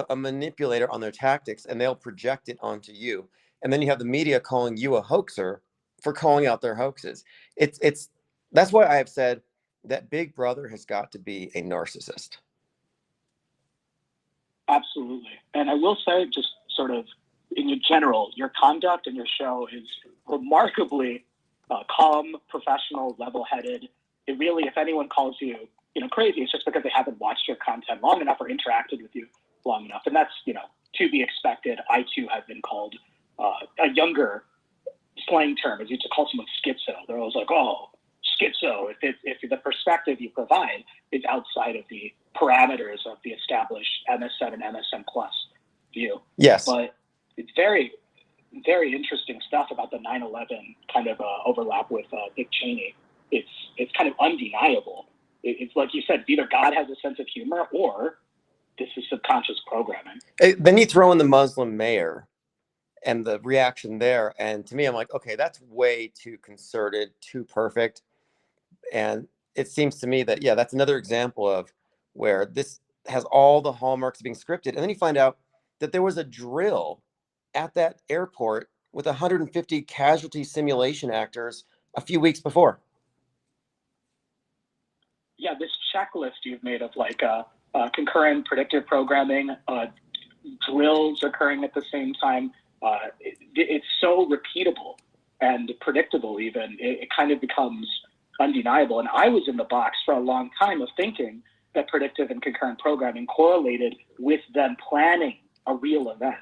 a manipulator on their tactics, and they'll project it onto you. And then you have the media calling you a hoaxer for calling out their hoaxes. It's that's why I have said that Big Brother has got to be a narcissist. Absolutely. And I will say, just sort of in general, your conduct in your show is remarkably calm, professional, level-headed. It really, if anyone calls you, crazy, it's just because they haven't watched your content long enough or interacted with you long enough. And that's, to be expected. I, too, have been called a younger slang term is used to call someone schizo. They're always like, oh, schizo, if the perspective you provide is outside of the parameters of the established MSN and MSN Plus view. Yes. But it's very, very interesting stuff about the 9/11 kind of overlap with Dick Cheney. It's kind of undeniable. It's like you said, either God has a sense of humor or this is subconscious programming. Then you throw in the Muslim mayor and the reaction there. And to me, I'm like, okay, that's way too concerted, too perfect. And it seems to me that, yeah, that's another example of where this has all the hallmarks of being scripted. And then you find out that there was a drill at that airport with 150 casualty simulation actors a few weeks before. Yeah, this checklist you've made of like concurrent predictive programming, drills occurring at the same time. It's so repeatable and predictable even. It kind of becomes undeniable. And I was in the box for a long time of thinking that predictive and concurrent programming correlated with them planning a real event.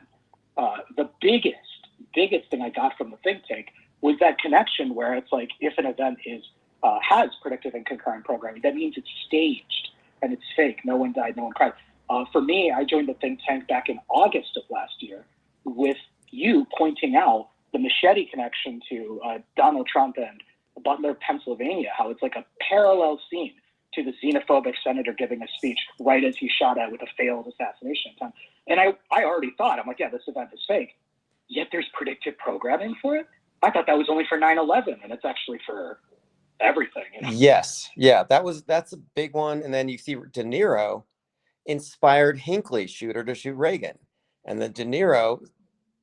The biggest thing I got from the think tank was that connection where it's like if an event has predictive and concurrent programming, that means it's staged and it's fake. No one died, no one cried. For me, I joined the think tank back in August of last year with you pointing out the machete connection to Donald Trump and Butler, Pennsylvania, how it's like a parallel scene to the xenophobic senator giving a speech right as he shot at with a failed assassination attempt. And I already thought, I'm like, yeah, this event is fake. Yet there's predictive programming for it? I thought that was only for 9/11, and it's actually for everything. Yes. Yeah, that's a big one. And then you see De Niro inspired Hinckley shooter to shoot Reagan. And then De Niro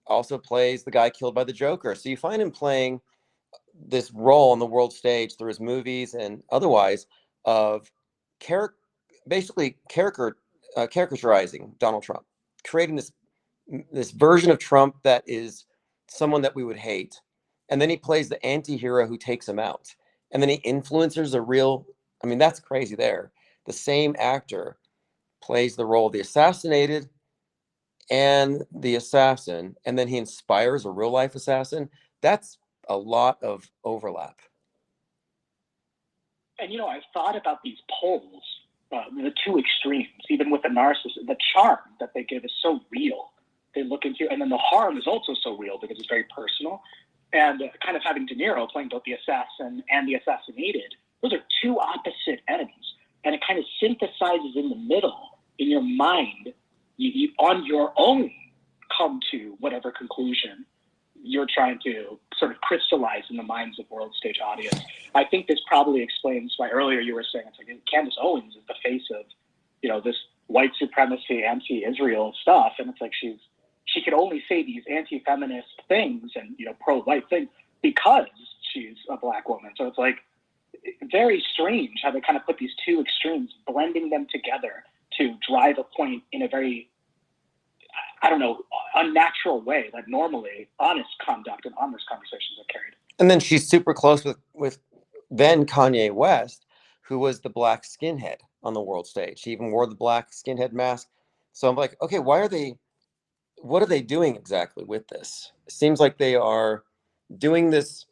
also plays the guy killed by the Joker. So you find him playing this role on the world stage through his movies and otherwise of basically caricaturizing Donald Trump, creating this version of Trump that is someone that we would hate. And then he plays the anti-hero who takes him out. And then he influencers I mean, that's crazy there. The same actor plays the role of the assassinated and the assassin, and then he inspires a real life assassin. That's a lot of overlap. And I've thought about these poles, the two extremes, even with the narcissist. The charm that they give is so real. They look into, and then the harm is also so real because it's very personal. And kind of having De Niro playing both the assassin and the assassinated, those are two opposite ends. And it kind of synthesizes in the middle in your mind. You on your own come to whatever conclusion you're trying to sort of crystallize in the minds of world stage audience. I think this probably explains why earlier you were saying it's like Candace Owens is the face of, this white supremacy, anti-Israel stuff. And it's like she could only say these anti-feminist things and, pro-life things because she's a black woman. So it's like very strange how they kind of put these two extremes, blending them together to drive a point in a very, I don't know, unnatural way that normally honest conduct and honest conversations are carried. And then she's super close with then Kanye West, who was the black skinhead on the world stage. He even wore the black skinhead mask. So I'm like, okay, what are they doing exactly with this? It seems like they are doing this,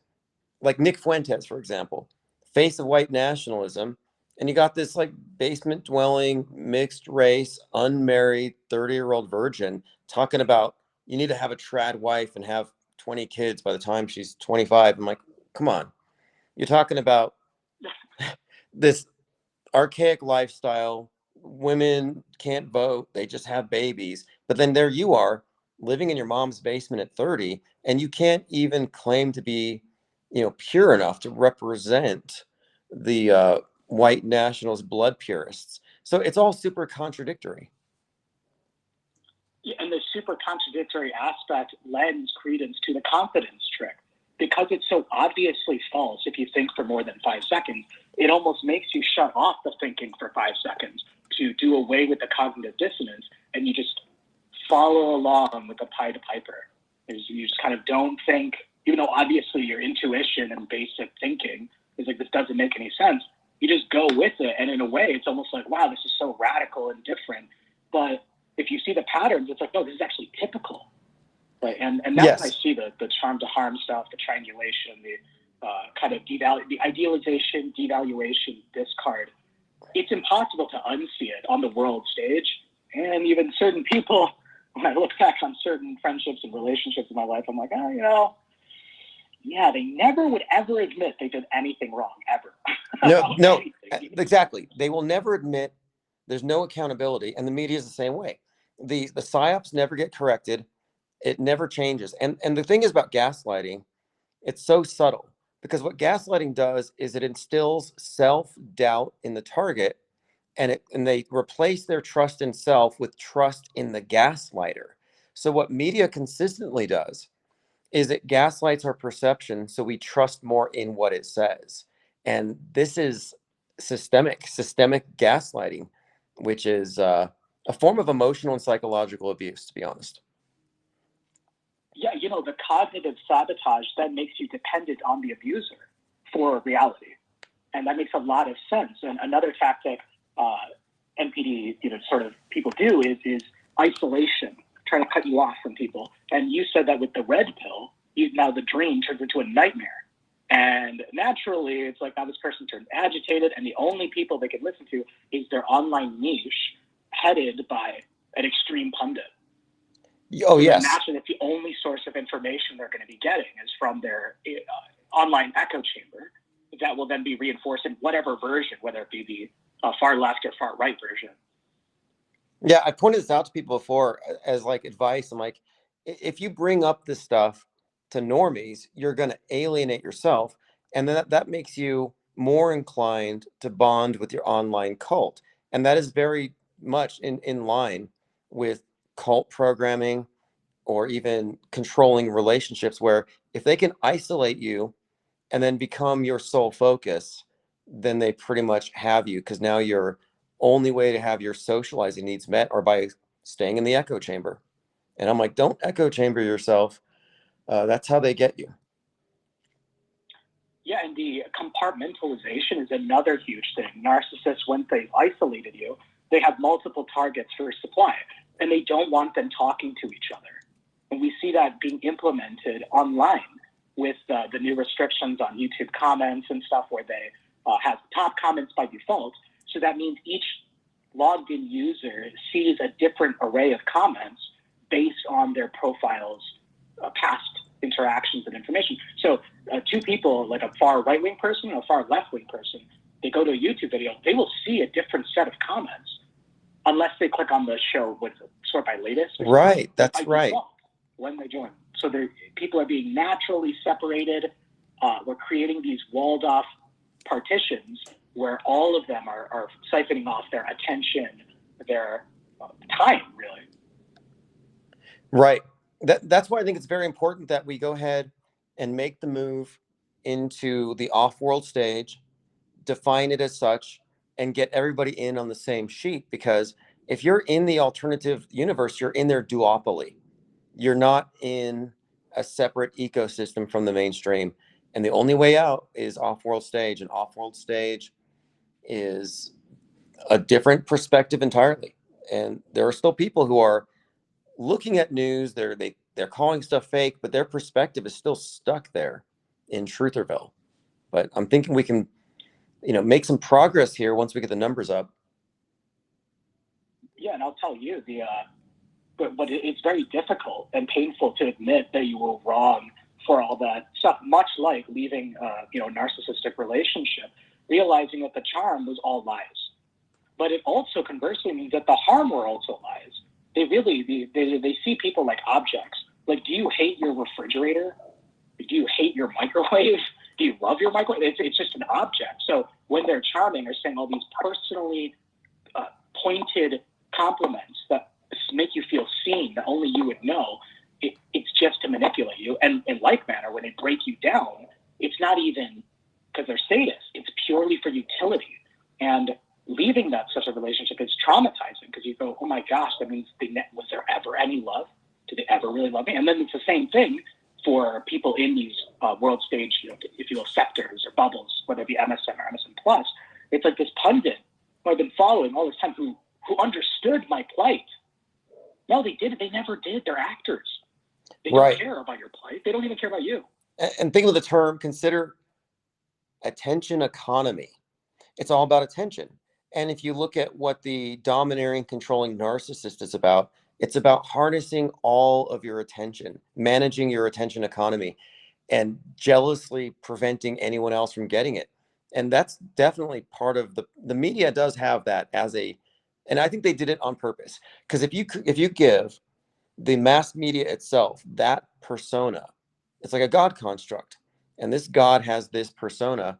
like Nick Fuentes, for example, face of white nationalism. And you got this like basement dwelling, mixed race, unmarried, 30-year-old virgin talking about you need to have a trad wife and have 20 kids by the time she's 25. I'm like, come on. You're talking about this archaic lifestyle. Women can't vote. They just have babies. But then there you are living in your mom's basement at 30, and you can't even claim to be, pure enough to represent the white nationalist blood purists. So it's all super contradictory. Yeah, and the super contradictory aspect lends credence to the confidence trick. Because it's so obviously false, if you think for more than 5 seconds, it almost makes you shut off the thinking for 5 seconds to do away with the cognitive dissonance, and you just follow along with the Pied Piper. You just kind of don't think, even though obviously your intuition and basic thinking is like, this doesn't make any sense. You just go with it, and in a way, it's almost like, wow, this is so radical and different. But if you see the patterns, it's like, no, this is actually typical. Right? And that's when I see the charm to harm stuff, the triangulation, the kind of the idealization, devaluation, discard. It's impossible to unsee it on the world stage. And even certain people, when I look back on certain friendships and relationships in my life, I'm like, oh, yeah, they never would ever admit they did anything wrong, ever. No, exactly. They will never admit. There's no accountability, and the media is the same way. The psyops never get corrected. It never changes. And the thing is about gaslighting, it's so subtle, because what gaslighting does is it instills self-doubt in the target, and they replace their trust in self with trust in the gaslighter. So what media consistently does is it gaslights our perception, so we trust more in what it says. And this is systemic gaslighting, which is a form of emotional and psychological abuse, to be honest. Yeah, the cognitive sabotage that makes you dependent on the abuser for reality. And that makes a lot of sense. And another tactic NPD, sort of people do is isolation, trying to cut you off from people. And you said that with the red pill, now the dream turns into a nightmare. And naturally, it's like now this person turns agitated, and the only people they can listen to is their online niche headed by an extreme pundit. Oh, yes. Imagine if the only source of information they're going to be getting is from their online echo chamber that will then be reinforced in whatever version, whether it be the far left or far right version. Yeah, I pointed this out to people before as like advice. I'm like, if you bring up this stuff to normies, you're going to alienate yourself. And then that makes you more inclined to bond with your online cult. And that is very much in line with cult programming or even controlling relationships, where if they can isolate you and then become your sole focus, then they pretty much have you, because now your only way to have your socializing needs met are by staying in the echo chamber. And I'm like, don't echo chamber yourself. That's how they get you. Yeah, and the compartmentalization is another huge thing. Narcissists, once they've isolated you, they have multiple targets for supply, and they don't want them talking to each other. And we see that being implemented online with the new restrictions on YouTube comments and stuff, where they have top comments by default. So that means each logged in user sees a different array of comments based on their profile's past interactions and information. So two people, like a far right-wing person and a far left-wing person, they go to a YouTube video, they will see a different set of comments unless they click on the show with sort by latest. Right, that's right. When they join. So people are being naturally separated. We're creating these walled off partitions where all of them are siphoning off their attention, their time, really. Right. That's why I think it's very important that we go ahead and make the move into the off-world stage, define it as such, and get everybody in on the same sheet. Because if you're in the alternative universe, you're in their duopoly. You're not in a separate ecosystem from the mainstream. And the only way out is off-world stage. And off-world stage is a different perspective entirely. And there are still people who are looking at news, they're calling stuff fake, but their perspective is still stuck there in Trutherville. But I'm thinking we can, make some progress here once we get the numbers up. Yeah, and I'll tell you, but it's very difficult and painful to admit that you were wrong for all that stuff, much like leaving a narcissistic relationship, realizing that the charm was all lies. But it also conversely means that the harm were also lies. They see people like objects. Like, do you hate your refrigerator? Do you hate your microwave? Do you love your microwave? It's just an object. So when they're charming, are saying all these personally pointed compliments that make you feel seen that only you would know. It's just to manipulate you. And in like manner, when they break you down, it's not even because they're sadists. It's purely for utility. And leaving that such a relationship is traumatizing because you go, oh my gosh, that means was there ever any love? Did they ever really love me? And then it's the same thing for people in these world stage, if you will, sectors or bubbles, whether it be MSN or MSN Plus. It's like this pundit who I've been following all this time who understood my plight. No, they didn't. They never did. They're actors. They don't care about your plight. They don't even care about you. And think of the term, consider attention economy. It's all about attention. And if you look at what the domineering, controlling narcissist is about, it's about harnessing all of your attention, managing your attention economy, and jealously preventing anyone else from getting it. And that's definitely part of the media does have that as and I think they did it on purpose. Because if you give the mass media itself that persona, it's like a God construct. And this God has this persona,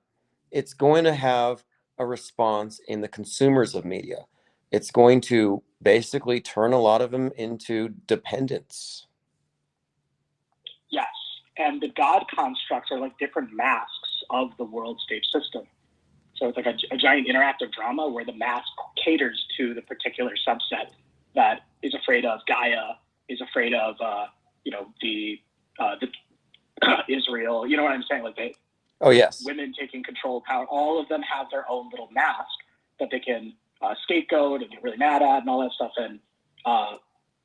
it's going to have a response in the consumers of media. It's going to basically turn a lot of them into dependents. Yes. And the God constructs are like different masks of the world stage system. So it's like a giant interactive drama where the mask caters to the particular subset that is afraid of Gaia, is afraid of, the Israel. You know what I'm saying? Like Oh, yes. Women taking control of power. All of them have their own little mask that they can scapegoat and get really mad at and all that stuff. And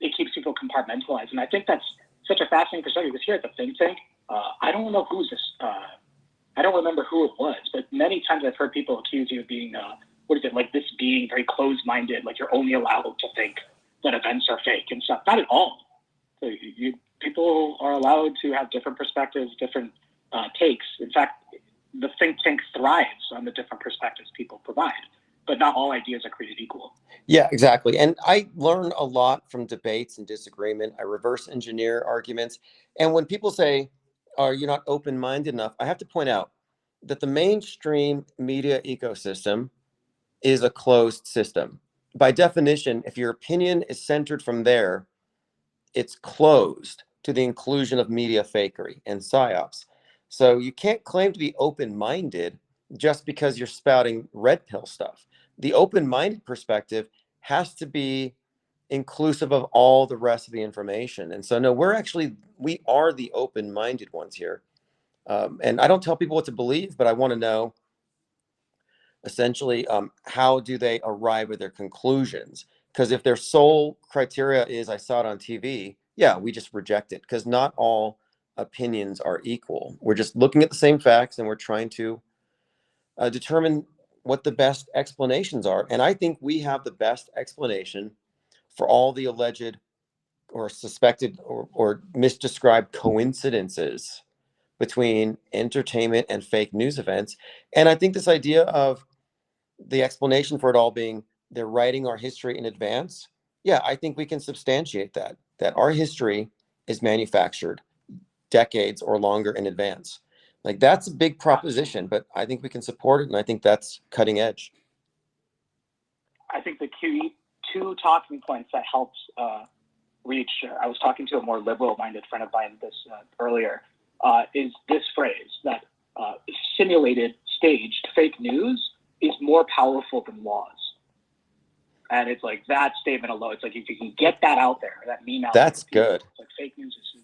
it keeps people compartmentalized. And I think that's such a fascinating perspective. Because here at the think tank, I don't know who's this. I don't remember who it was, but many times I've heard people accuse you of being, like this being very closed-minded, like you're only allowed to think that events are fake and stuff. Not at all. So people are allowed to have different perspectives, different takes. In fact, the think tank thrives on the different perspectives people provide, but not all ideas are created equal. Yeah, exactly. And I learn a lot from debates and disagreement. I reverse engineer arguments. And when people say, are you not open-minded enough? I have to point out that the mainstream media ecosystem is a closed system. By definition, if your opinion is centered from there, it's closed to the inclusion of media fakery and psyops. So you can't claim to be open-minded just because you're spouting red pill stuff. The open-minded perspective has to be inclusive of all the rest of the information. And so, no, we are the open-minded ones here. And I don't tell people what to believe, but I want to know essentially how do they arrive at their conclusions? Because if their sole criteria is I saw it on TV, yeah, we just reject it because not all opinions are equal. We're just looking at the same facts and we're trying to determine what the best explanations are. And I think we have the best explanation for all the alleged or suspected or misdescribed coincidences between entertainment and fake news events. And I think this idea of the explanation for it all being they're writing our history in advance. Yeah, I think we can substantiate that our history is manufactured decades or longer in advance. Like that's a big proposition, but I think we can support it. And I think that's cutting edge. I think the key two talking points that helps reach, I was talking to a more liberal-minded friend of mine this earlier, is this phrase that simulated, staged fake news is more powerful than laws. And it's like that statement alone, it's like if you can get that out there, that meme out that's there. Good. It's like fake news is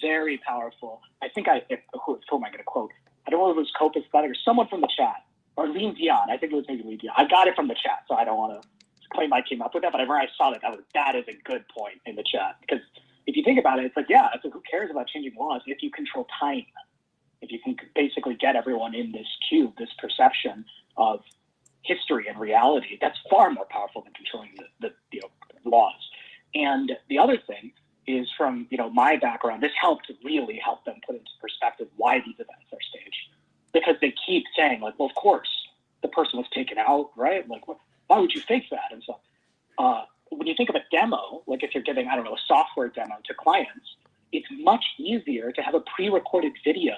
very powerful. I think who am I going to quote? I don't know if it was Copus Athletic or someone from the chat, or Lean Dion. I think it was maybe Lean Dion. I got it from the chat, so I don't want to claim I came up with that, but whenever I saw that is a good point in the chat. Because if you think about it, it's like, yeah, it's like, who cares about changing laws if you control time? If you can basically get everyone in this cube, this perception of history and reality, that's far more powerful than controlling the laws. And the other thing is from my background, this really helped them put into perspective why these events are staged, because they keep saying like, well, of course the person was taken out, right? Like, why would you fake that? And so when you think of a demo, like if you're giving, I don't know, a software demo to clients, it's much easier to have a pre-recorded video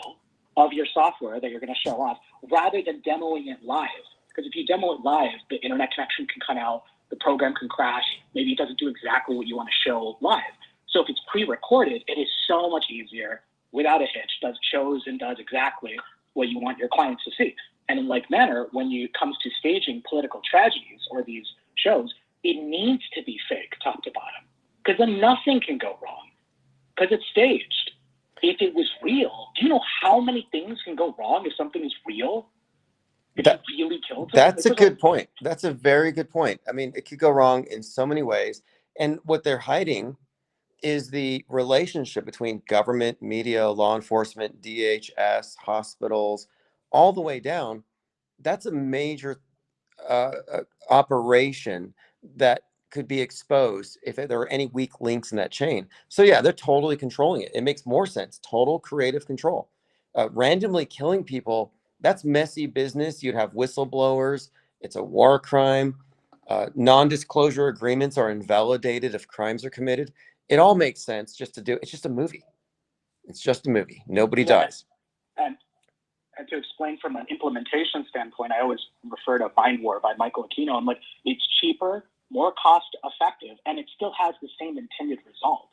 of your software that you're going to show off rather than demoing it live. Because if you demo it live, the internet connection can cut out, the program can crash, maybe it doesn't do exactly what you want to show live. So if it's pre-recorded, it is so much easier, without a hitch, shows and does exactly what you want your clients to see. And in like manner, when it comes to staging political tragedies or these shows, it needs to be fake top to bottom, because then nothing can go wrong, because it's staged. If it was real, do you know how many things can go wrong if something is real? If you really killed someone? That's a good point. That's a very good point. I mean, it could go wrong in so many ways. And what they're hiding is the relationship between government, media, law enforcement, DHS, hospitals, all the way down. That's a major operation that could be exposed if there were any weak links in that chain. So yeah, they're totally controlling it. It makes more sense. Total creative control. Randomly killing people, that's messy business. You'd have whistleblowers. It's a war crime. Non-disclosure agreements are invalidated if crimes are committed. It all makes sense just to do. It's just a movie. It's just a movie. Nobody dies. And to explain from an implementation standpoint, I always refer to Mind War by Michael Aquino. I'm like, it's cheaper, more cost effective, and it still has the same intended result.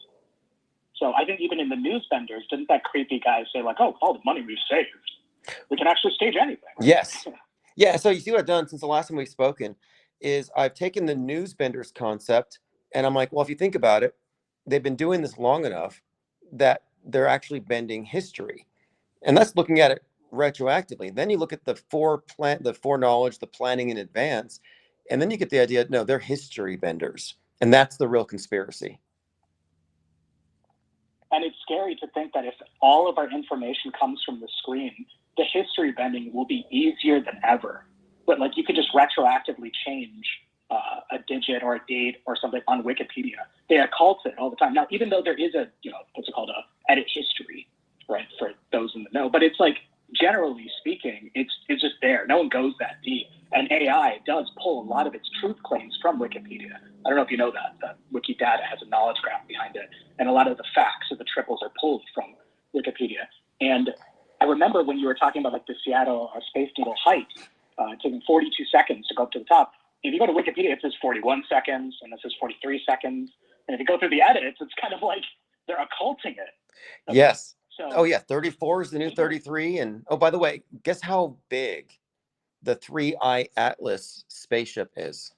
So I think even in the news vendors, didn't that creepy guy say like, oh, all the money we've saved, we can actually stage anything. Yes. Yeah. So you see what I've done since the last time we've spoken is I've taken the news vendors concept and I'm like, well, if you think about it, they've been doing this long enough that they're actually bending history. And that's looking at it retroactively. Then you look at the foreknowledge, the planning in advance, and then you get the idea, no, they're history benders. And that's the real conspiracy. And it's scary to think that if all of our information comes from the screen, the history bending will be easier than ever. But like you could just retroactively change a digit or a date or something on Wikipedia. They occult it all the time. Now, even though there is a, what's it called, a edit history, right, for those in the know, but it's like, generally speaking, it's just there. No one goes that deep. And AI does pull a lot of its truth claims from Wikipedia. I don't know if you know that Wikidata has a knowledge graph behind it. And a lot of the facts of the triples are pulled from Wikipedia. And I remember when you were talking about like the Seattle Space Needle height, taking 42 seconds to go up to the top. If you go to Wikipedia, it says 41 seconds, and it says 43 seconds. And if you go through the edits, it's kind of like they're occulting it. Yes. So, oh yeah, 34 is the new 33. And oh, by the way, guess how big the 3I Atlas spaceship is?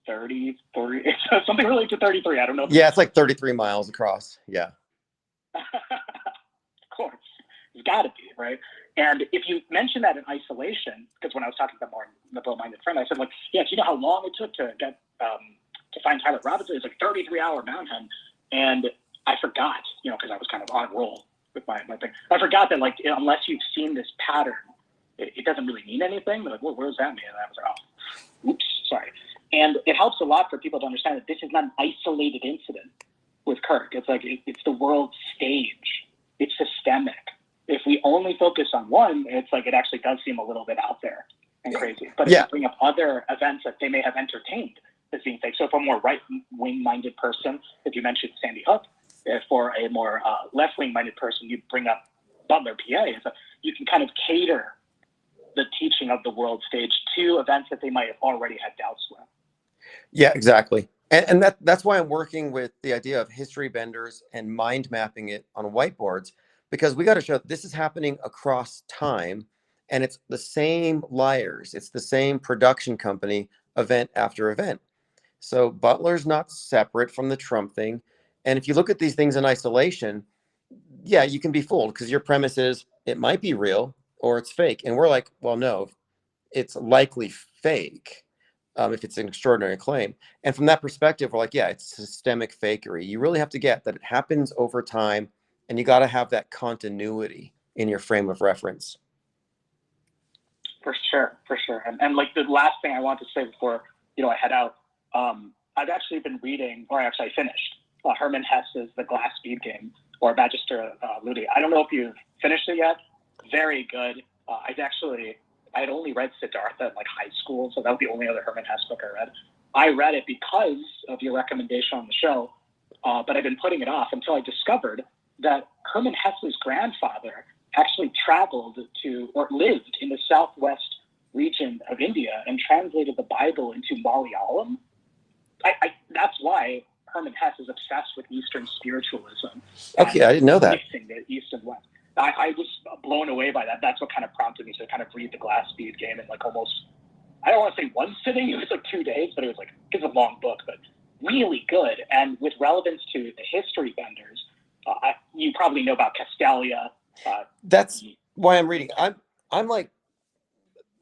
33. It's something related to 33. I don't know. Yeah, it's like 33 miles across. Yeah. Of course. It's got to be, right? And if you mention that in isolation, because when I was talking to a more liberal-minded friend, I said, like, yeah, do you know how long it took to get to find Tyler Robinson? It's like 33-hour mountain. And I forgot, because I was kind of on a roll with my thing. I forgot that, like, unless you've seen this pattern, it doesn't really mean anything. But like, well, what does that mean? And I was like, oh, oops, sorry. And it helps a lot for people to understand that this is not an isolated incident with Kirk. It's like it's the world stage. It's systemic. If we only focus on one, it's like it actually does seem a little bit out there and crazy. But if you bring up other events that they may have entertained as being fake, so for a more right-wing minded person, if you mentioned Sandy Hook, if for a more left-wing minded person, you bring up Butler, PA, so you can kind of cater the teaching of the world stage to events that they might have already had doubts with. Yeah, exactly. And that's why I'm working with the idea of history benders and mind mapping it on whiteboards, because we got to show this is happening across time and it's the same liars. It's the same production company event after event. So Butler's not separate from the Trump thing. And if you look at these things in isolation, yeah, you can be fooled because your premise is it might be real or it's fake. And we're like, well, no, it's likely fake. If it's an extraordinary claim. And from that perspective, we're like, yeah, it's systemic fakery. You really have to get that it happens over time, and you got to have that continuity in your frame of reference. For sure. And like the last thing I want to say before, I head out, I've actually been reading, or actually I finished, Herman Hesse's The Glass Bead Game, or Magister Ludi. I don't know if you've finished it yet. Very good. I had only read Siddhartha in like high school, so that was the only other Herman Hesse book I read. I read it because of your recommendation on the show, but I've been putting it off until I discovered that Herman Hesse's grandfather actually traveled to or lived in the southwest region of India and translated the Bible into Malayalam. That's why Hermann Hesse is obsessed with Eastern spiritualism. Okay, I didn't know that. Mixing the East and West. I was blown away by that. That's what kind of prompted me to kind of read the Glass Bead Game in like almost, I don't want to say one sitting, it was like 2 days, but it was like, it's a long book, but really good. And with relevance to the history benders, you probably know about Castalia. That's why I'm reading. I'm like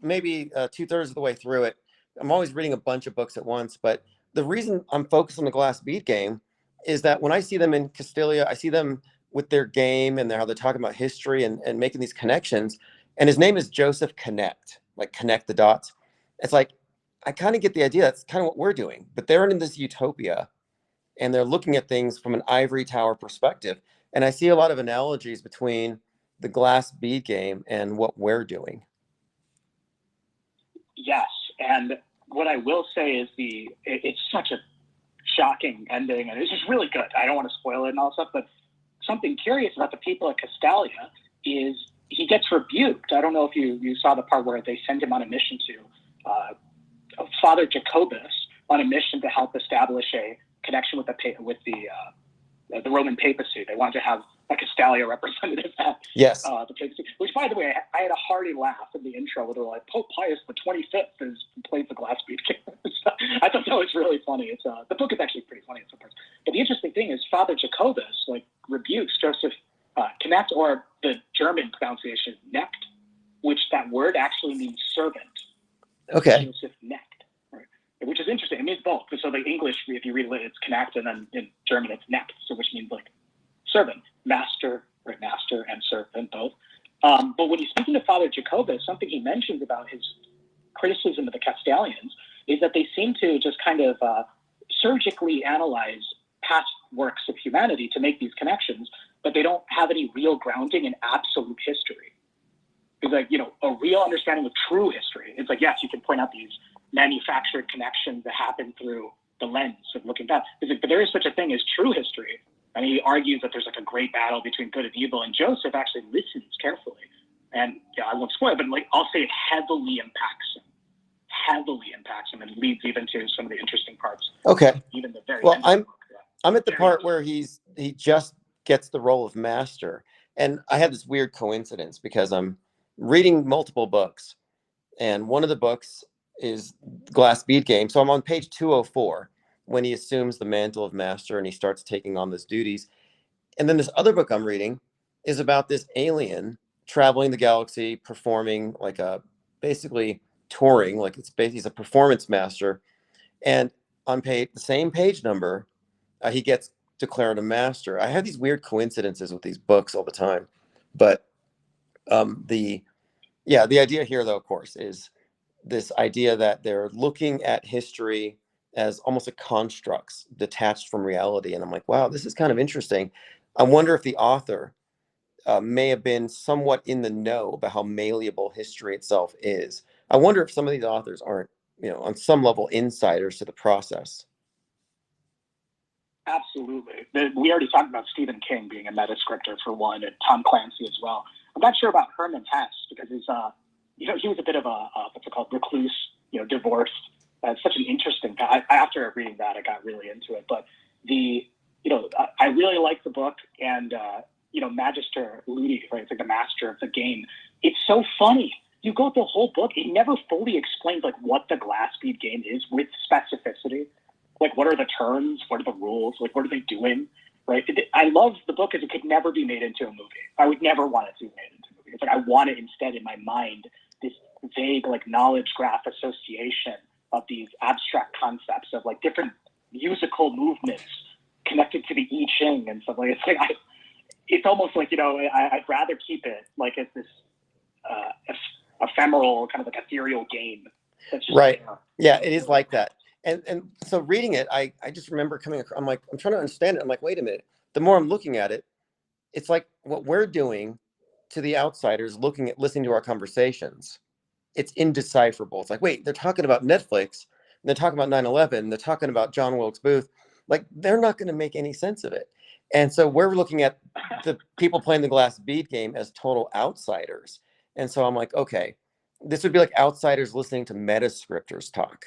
maybe 2/3 of the way through it. I'm always reading a bunch of books at once, but the reason I'm focused on the Glass Bead Game is that when I see them in Castalia, I see them with their game and how they're talking about history and making these connections. And his name is Joseph Connect, like connect the dots. It's like, I kind of get the idea. That's kind of what we're doing, but they're in this utopia and they're looking at things from an ivory tower perspective. And I see a lot of analogies between the Glass Bead Game and what we're doing. Yes. And what I will say is it's such a shocking ending and it's just really good. I don't want to spoil it and all stuff, but something curious about the people at Castalia is he gets rebuked. I don't know if you saw the part where they send him on a mission to Father Jacobus on a mission to help establish a connection with the Roman papacy. They wanted to have a Castalia representative at the papacy, which, by the way, I had a hearty laugh in the intro where they're like, Pope Pius the 25th plays the Glass Bead Game. I thought that was really funny. The book is actually pretty funny in some parts. But the interesting thing is Father Jacobus rebukes Joseph Knecht, or the German pronunciation Knecht, which that word actually means servant. Okay. Joseph Knecht, right? Which is interesting. It means both. So the English, if you read it, it's Knecht, and then in German it's Knecht, so which means like servant, master, right? Master and servant both. But when he's speaking to Father Jacobus, something he mentions about his criticism of the Castalians is that they seem to just kind of surgically analyze past works of humanity to make these connections, but they don't have any real grounding in absolute history. It's like, a real understanding of true history. It's like, yes, you can point out these manufactured connections that happen through the lens of looking back. But there is such a thing as true history. And he argues that there's like a great battle between good and evil, and Joseph actually listens carefully. And I won't spoil it, but I'll say it heavily impacts him and leads even to some of the interesting parts. Okay. Even the very well, end of the book. I'm at the part where he just gets the role of master. And I had this weird coincidence because I'm reading multiple books, and one of the books is Glass Bead Game. So I'm on page 204 when he assumes the mantle of master and he starts taking on these duties. And then this other book I'm reading is about this alien traveling the galaxy, performing basically touring, he's a performance master. And on the same page number, he gets declared a master. I have these weird coincidences with these books all the time. But the idea here, though, of course, is this idea that they're looking at history as almost a constructs detached from reality. And I'm like, wow, this is kind of interesting. I wonder if the author may have been somewhat in the know about how malleable history itself is. I wonder if some of these authors aren't, on some level, insiders to the process. Absolutely. We already talked about Stephen King being a meta scripter for one, and Tom Clancy as well. I'm not sure about Hermann Hesse because he's, he was a bit of a what's it called, recluse, divorced. It's such an interesting. After reading that, I got really into it. But I really like the book, and Magister Ludi, right? It's like the master of the game. It's so funny. You go through the whole book, it never fully explains what the Glass Bead Game is with specificity. What are the terms? What are the rules? What are they doing? Right? I love the book because it could never be made into a movie. I would never want it to be made into a movie. It's I want it instead in my mind, this vague knowledge graph association of these abstract concepts of different musical movements connected to the I Ching and stuff like that. It's almost I'd rather keep it as this ephemeral kind of ethereal game. That's just, right. Yeah, it is like that. And so reading it, I just remember I'm trying to understand it. I'm like, wait a minute. The more I'm looking at it, it's like what we're doing to the outsiders listening to our conversations. It's indecipherable. It's like, wait, they're talking about Netflix, and they're talking about 9/11, they're talking about John Wilkes Booth. They're not going to make any sense of it. And so we're looking at the people playing the glass bead game as total outsiders. And so I'm like, okay, this would be like outsiders listening to meta scripters talk.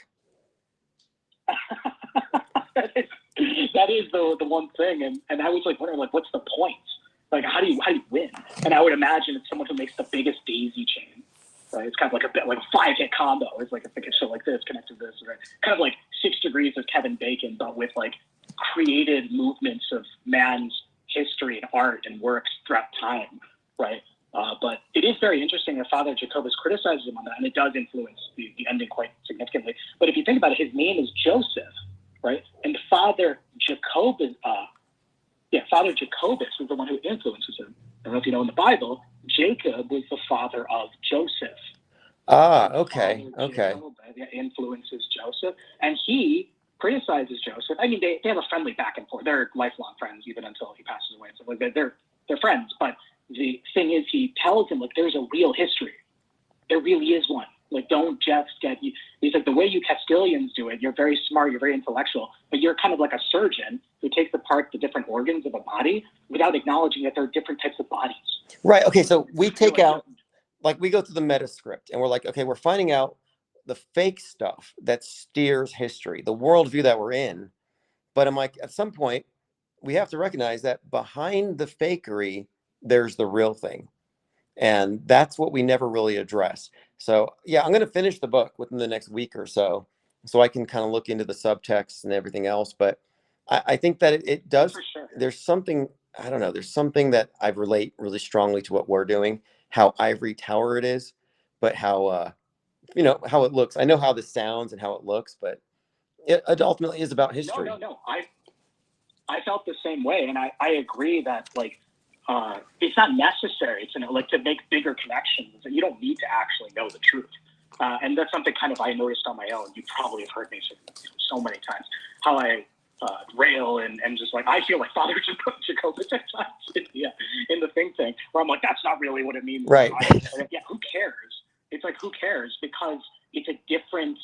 that is the one thing, and I was like wondering, like, what's the point? Like, how do you win? And I would imagine it's someone who makes the biggest daisy chain. Right? It's kind of like a 5-hit combo. It's like a show like this connected to this, right? Kind of like 6 Degrees of Kevin Bacon, but with like created movements of man's history and art and works throughout time, right? But it is very interesting that Father Jacobus criticizes him on that, and it does influence the ending quite significantly. But if you think about it, his name is Joseph, right? And Father Jacobus was the one who influences him. I don't know if you know in the Bible, Jacob was the father of Joseph. Okay. Jacob influences Joseph, and he criticizes Joseph. I mean, they have a friendly back and forth. They're lifelong friends, even until he passes away. So like they're friends. But the thing is, he tells him, like, there's a real history. There really is one. Like, don't just get. He's like, the way you Castilians do it, you're very smart, you're very intellectual, but you're kind of like a surgeon who takes apart the different organs of a body without acknowledging that there are different types of bodies. Right. Okay. So we take out, like, we go through the meta script and we're like, okay, we're finding out the fake stuff that steers history, the worldview that we're in. But I'm like, at some point, we have to recognize that behind the fakery, there's the real thing. And that's what we never really address. So yeah, I'm going to finish the book within the next week or so I can kind of look into the subtext and everything else. But I think that it does. For sure. There's something, I don't know, there's something that I relate really strongly to what we're doing, how ivory tower it is, but how, how it looks. I know how this sounds and how it looks, but it ultimately is about history. No. I felt the same way. And I agree that, like, it's not necessary to know, like, to make bigger connections. And you don't need to actually know the truth. And that's something kind of I noticed on my own. You probably have heard me say so many times how I rail and just like, I feel like Father Jacobus at times in the thing, where I'm like, that's not really what it means. Right. Yeah, who cares? It's like, who cares? Because it's a different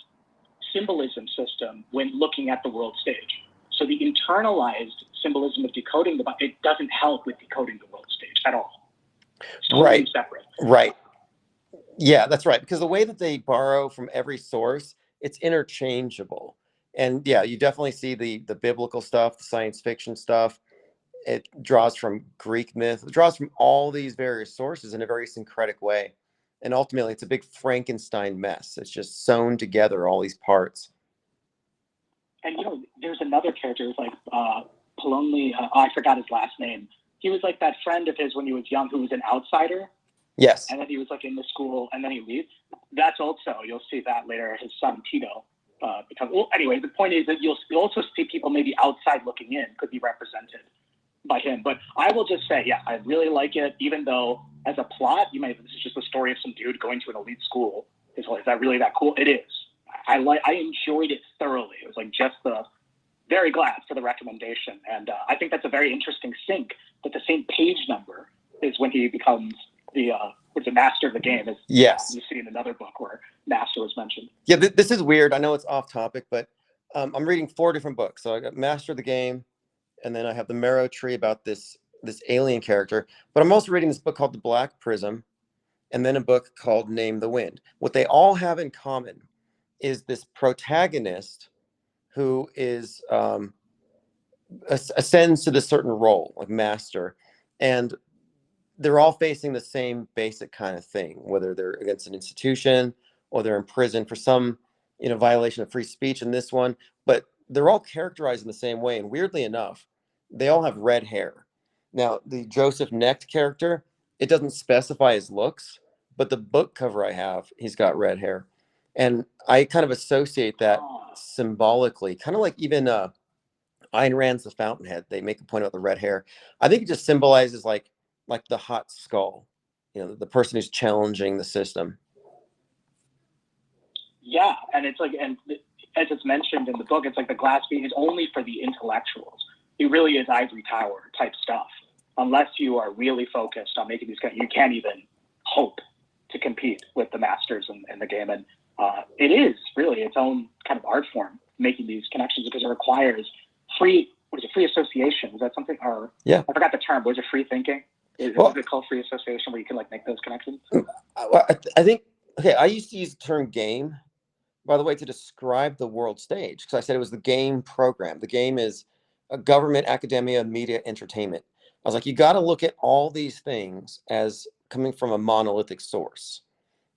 symbolism system when looking at the world stage. So the internalized symbolism of decoding it doesn't help with decoding the world stage at all. It's totally separate. Right. Yeah, that's right. Because the way that they borrow from every source, it's interchangeable. And yeah, you definitely see the biblical stuff, the science fiction stuff. It draws from Greek myth. It draws from all these various sources in a very syncretic way. And ultimately, it's a big Frankenstein mess. It's just sewn together, all these parts. And, there's another character, it's like Polonly, I forgot his last name. He was like that friend of his when he was young who was an outsider. Yes. And then he was like in the school and then he leaves. That's also, you'll see that later, his son Tito. Anyway, the point is that you'll also see people maybe outside looking in could be represented by him. But I will just say, yeah, I really like it, even though as a plot, this is just a story of some dude going to an elite school. Is that really that cool? It is. I enjoyed it thoroughly. It was like very glad for the recommendation. And I think that's a very interesting sync, that the same page number is when he becomes the master of the game. Yes. You see in another book where master was mentioned. Yeah, this is weird. I know it's off topic, but I'm reading 4 different books. So I got Master of the Game, and then I have the Marrow Tree about this alien character. But I'm also reading this book called The Black Prism, and then a book called Name the Wind. What they all have in common is this protagonist who is ascends to this certain role, like master, and they're all facing the same basic kind of thing, whether they're against an institution or they're in prison for some violation of free speech in this one, but they're all characterized in the same way. And weirdly enough, they all have red hair. Now, the Joseph Knecht character, it doesn't specify his looks, but the book cover I have, he's got red hair. And I kind of associate that symbolically, kind of like even Ayn Rand's The Fountainhead. They make a point about the red hair. I think it just symbolizes like the hot skull, the person who's challenging the system. Yeah, and it's like, and as it's mentioned in the book, it's like the glass bead is only for the intellectuals. It really is ivory tower type stuff. Unless you are really focused on making these, you can't even hope to compete with the masters in the game. And it is really its own kind of art form, making these connections, because it requires free what is it, free association? Is that something? Or Yeah. I forgot the term. Was it free thinking? Is it called free association where you can like make those connections? I think, okay, I used to use the term game, by the way, to describe the world stage, because I said it was the game program. The game is a government, academia, media, entertainment. I was like, you got to look at all these things as coming from a monolithic source,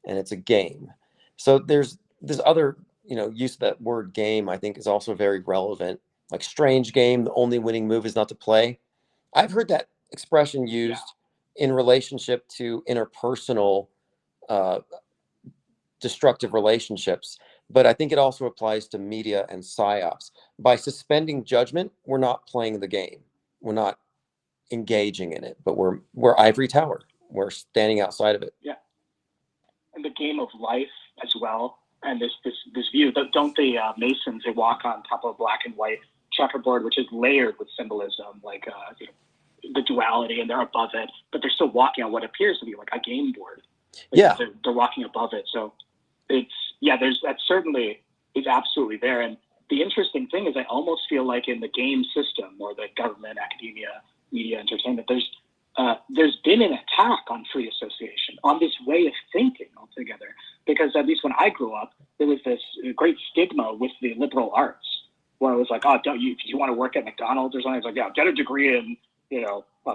and it's a game. So there's this other, use of that word game, I think is also very relevant. Like strange game, the only winning move is not to play. I've heard that expression used in relationship to interpersonal uh, destructive relationships, but I think it also applies to media and psyops. By suspending judgment, we're not playing the game. We're not engaging in it, but we're ivory tower. We're standing outside of it. Yeah, and the game of life as well. And this view, don't the Masons, they walk on top of a black and white checkerboard, which is layered with symbolism, like the duality, and they're above it, but they're still walking on what appears to be like a game board. Like they're walking above it. So it's, that certainly is absolutely there. And the interesting thing is I almost feel like in the game system or the government, academia, media, entertainment, there's been an attack on free association, on this way of thinking altogether. Because at least when I grew up, there was this great stigma with the liberal arts, where it was like, oh, if you want to work at McDonald's or something, it's like, yeah, get a degree in,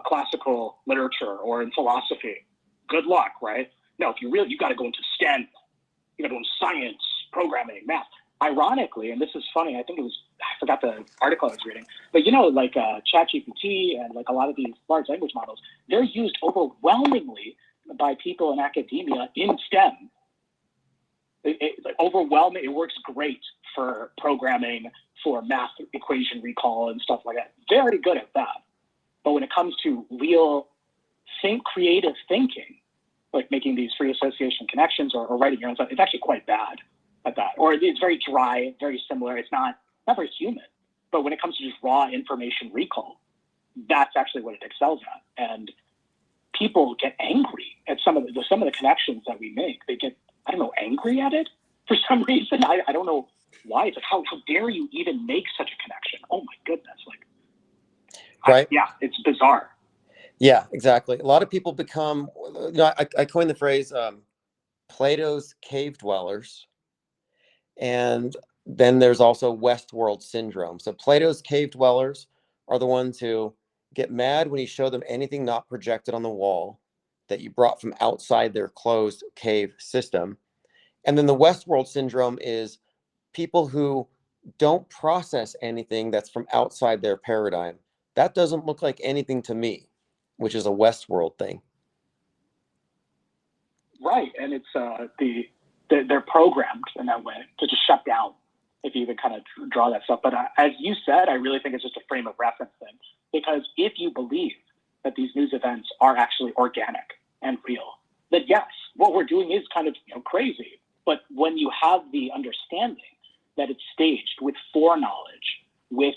classical literature or in philosophy. Good luck, right? No, if you got to go into STEM, you got to go into science, programming, math. Ironically, and this is funny, I forgot the article I was reading, but like ChatGPT and like a lot of these large language models, they're used overwhelmingly by people in academia in STEM. Like overwhelming, it works great for programming, for math equation recall and stuff like that. Very good at that. But when it comes to real creative thinking, like making these free association connections or writing your own stuff, it's actually quite bad at that. Or it's very dry, very similar. It's not very human. But when it comes to just raw information recall, that's actually what it excels at. And people get angry at some of the connections that we make. They get, angry at it for some reason. I don't know why. It's like, how dare you even make such a connection? Oh my goodness. Right. It's bizarre. Yeah, exactly. A lot of people become, I coined the phrase Plato's cave dwellers. And then there's also Westworld syndrome. So Plato's cave dwellers are the ones who get mad when you show them anything not projected on the wall that you brought from outside their closed cave system. And then the Westworld syndrome is people who don't process anything that's from outside their paradigm. That doesn't look like anything to me, which is a Westworld thing. Right. And it's they're programmed in that way to just shut down if you even kind of draw that stuff. But as you said, I really think it's just a frame of reference thing, because if you believe that these news events are actually organic and real, then yes, what we're doing is kind of crazy. But when you have the understanding that it's staged with foreknowledge, with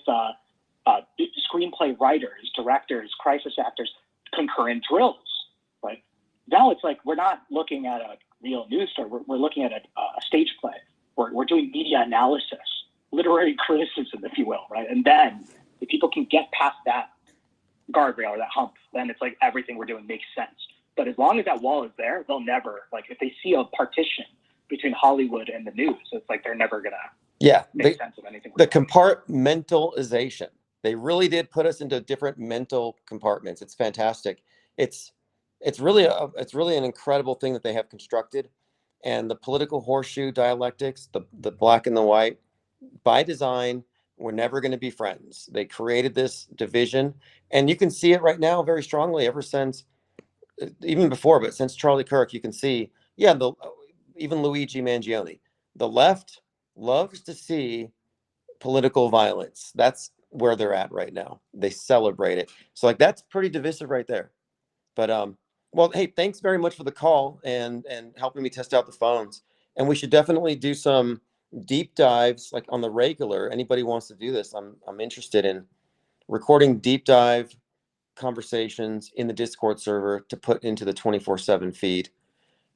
screenplay writers, directors, crisis actors, concurrent drills, right? Now it's like we're not looking at a real news story. We're looking at a stage play. We're doing media analysis, literary criticism, if you will, right? And then if people can get past that guardrail or that hump, then it's like everything we're doing makes sense. But as long as that wall is there, they'll never, like, if they see a partition between Hollywood and the news, it's like they're never gonna make sense of anything. The compartmentalization. They really did put us into different mental compartments. It's fantastic. It's really an incredible thing that they have constructed. And the political horseshoe dialectics, the black and the white, by design, we're never going to be friends. They created this division, and you can see it right now very strongly ever since, even before, but since Charlie Kirk, you can see, even Luigi Mangione, the left loves to see political violence. That's where they're at right now. They celebrate it. So like, that's pretty divisive right there. But well, hey, thanks very much for the call and helping me test out the phones. And we should definitely do some deep dives, like on the regular. Anybody wants to do this, I'm interested in recording deep dive conversations in the Discord server to put into the 24/7 feed.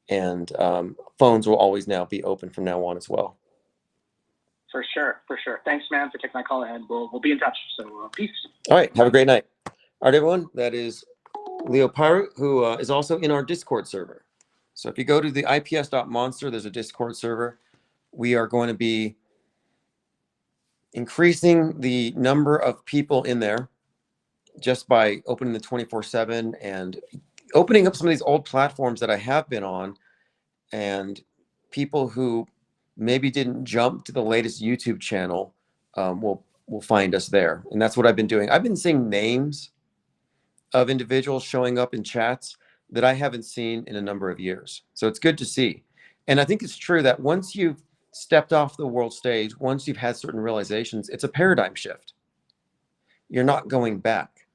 And phones will always now be open from now on as well. For sure. Thanks, man, for taking my call, and we'll be in touch. So peace. All right. Have a great night. All right, everyone. That is Leo Pirate, who is also in our Discord server. So if you go to the ips.monster, there's a Discord server. We are going to be increasing the number of people in there just by opening the 24/7 and opening up some of these old platforms that I have been on, and people who maybe didn't jump to the latest YouTube channel will find us there. And that's what I've been doing. I've been seeing names of individuals showing up in chats that I haven't seen in a number of years. So it's good to see. And I think it's true that once you've stepped off the world stage, once you've had certain realizations, it's a paradigm shift. You're not going back.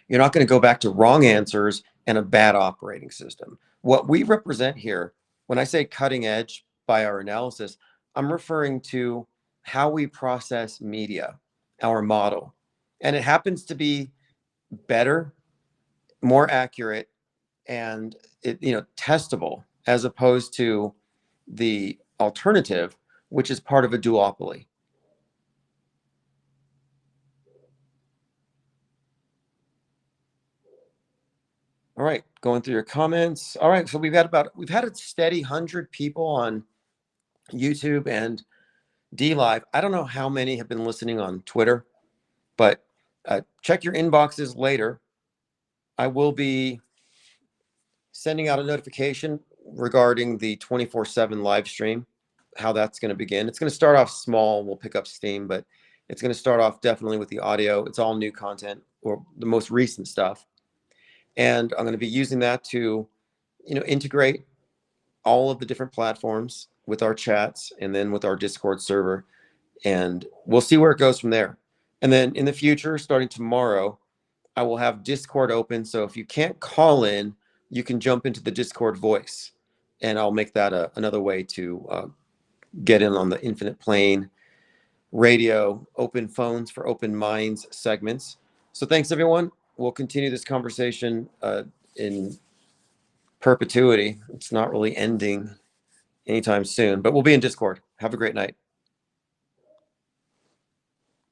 You're not going to go back to wrong answers and a bad operating system. What we represent here, when I say cutting edge by our analysis, I'm referring to how we process media, our model. And it happens to be better, more accurate, and testable, as opposed to the alternative, which is part of a duopoly. All right, going through your comments. All right, so we've had a steady 100 people on YouTube and D Live. I don't know how many have been listening on Twitter, but check your inboxes later. I will be sending out a notification regarding the 24/7 live stream, how that's going to begin. It's going to start off small. We'll pick up steam, but it's going to start off definitely with the audio. It's all new content, or the most recent stuff. And I'm going to be using that to, integrate all of the different platforms with our chats and then with our Discord server. And we'll see where it goes from there. And then in the future, starting tomorrow, I will have Discord open. So if you can't call in, you can jump into the Discord voice, and I'll make that another way to get in on the Infinite Plane radio, open phones for open minds segments. So thanks, everyone. We'll continue this conversation in perpetuity. It's not really ending anytime soon, but we'll be in Discord. Have a great night.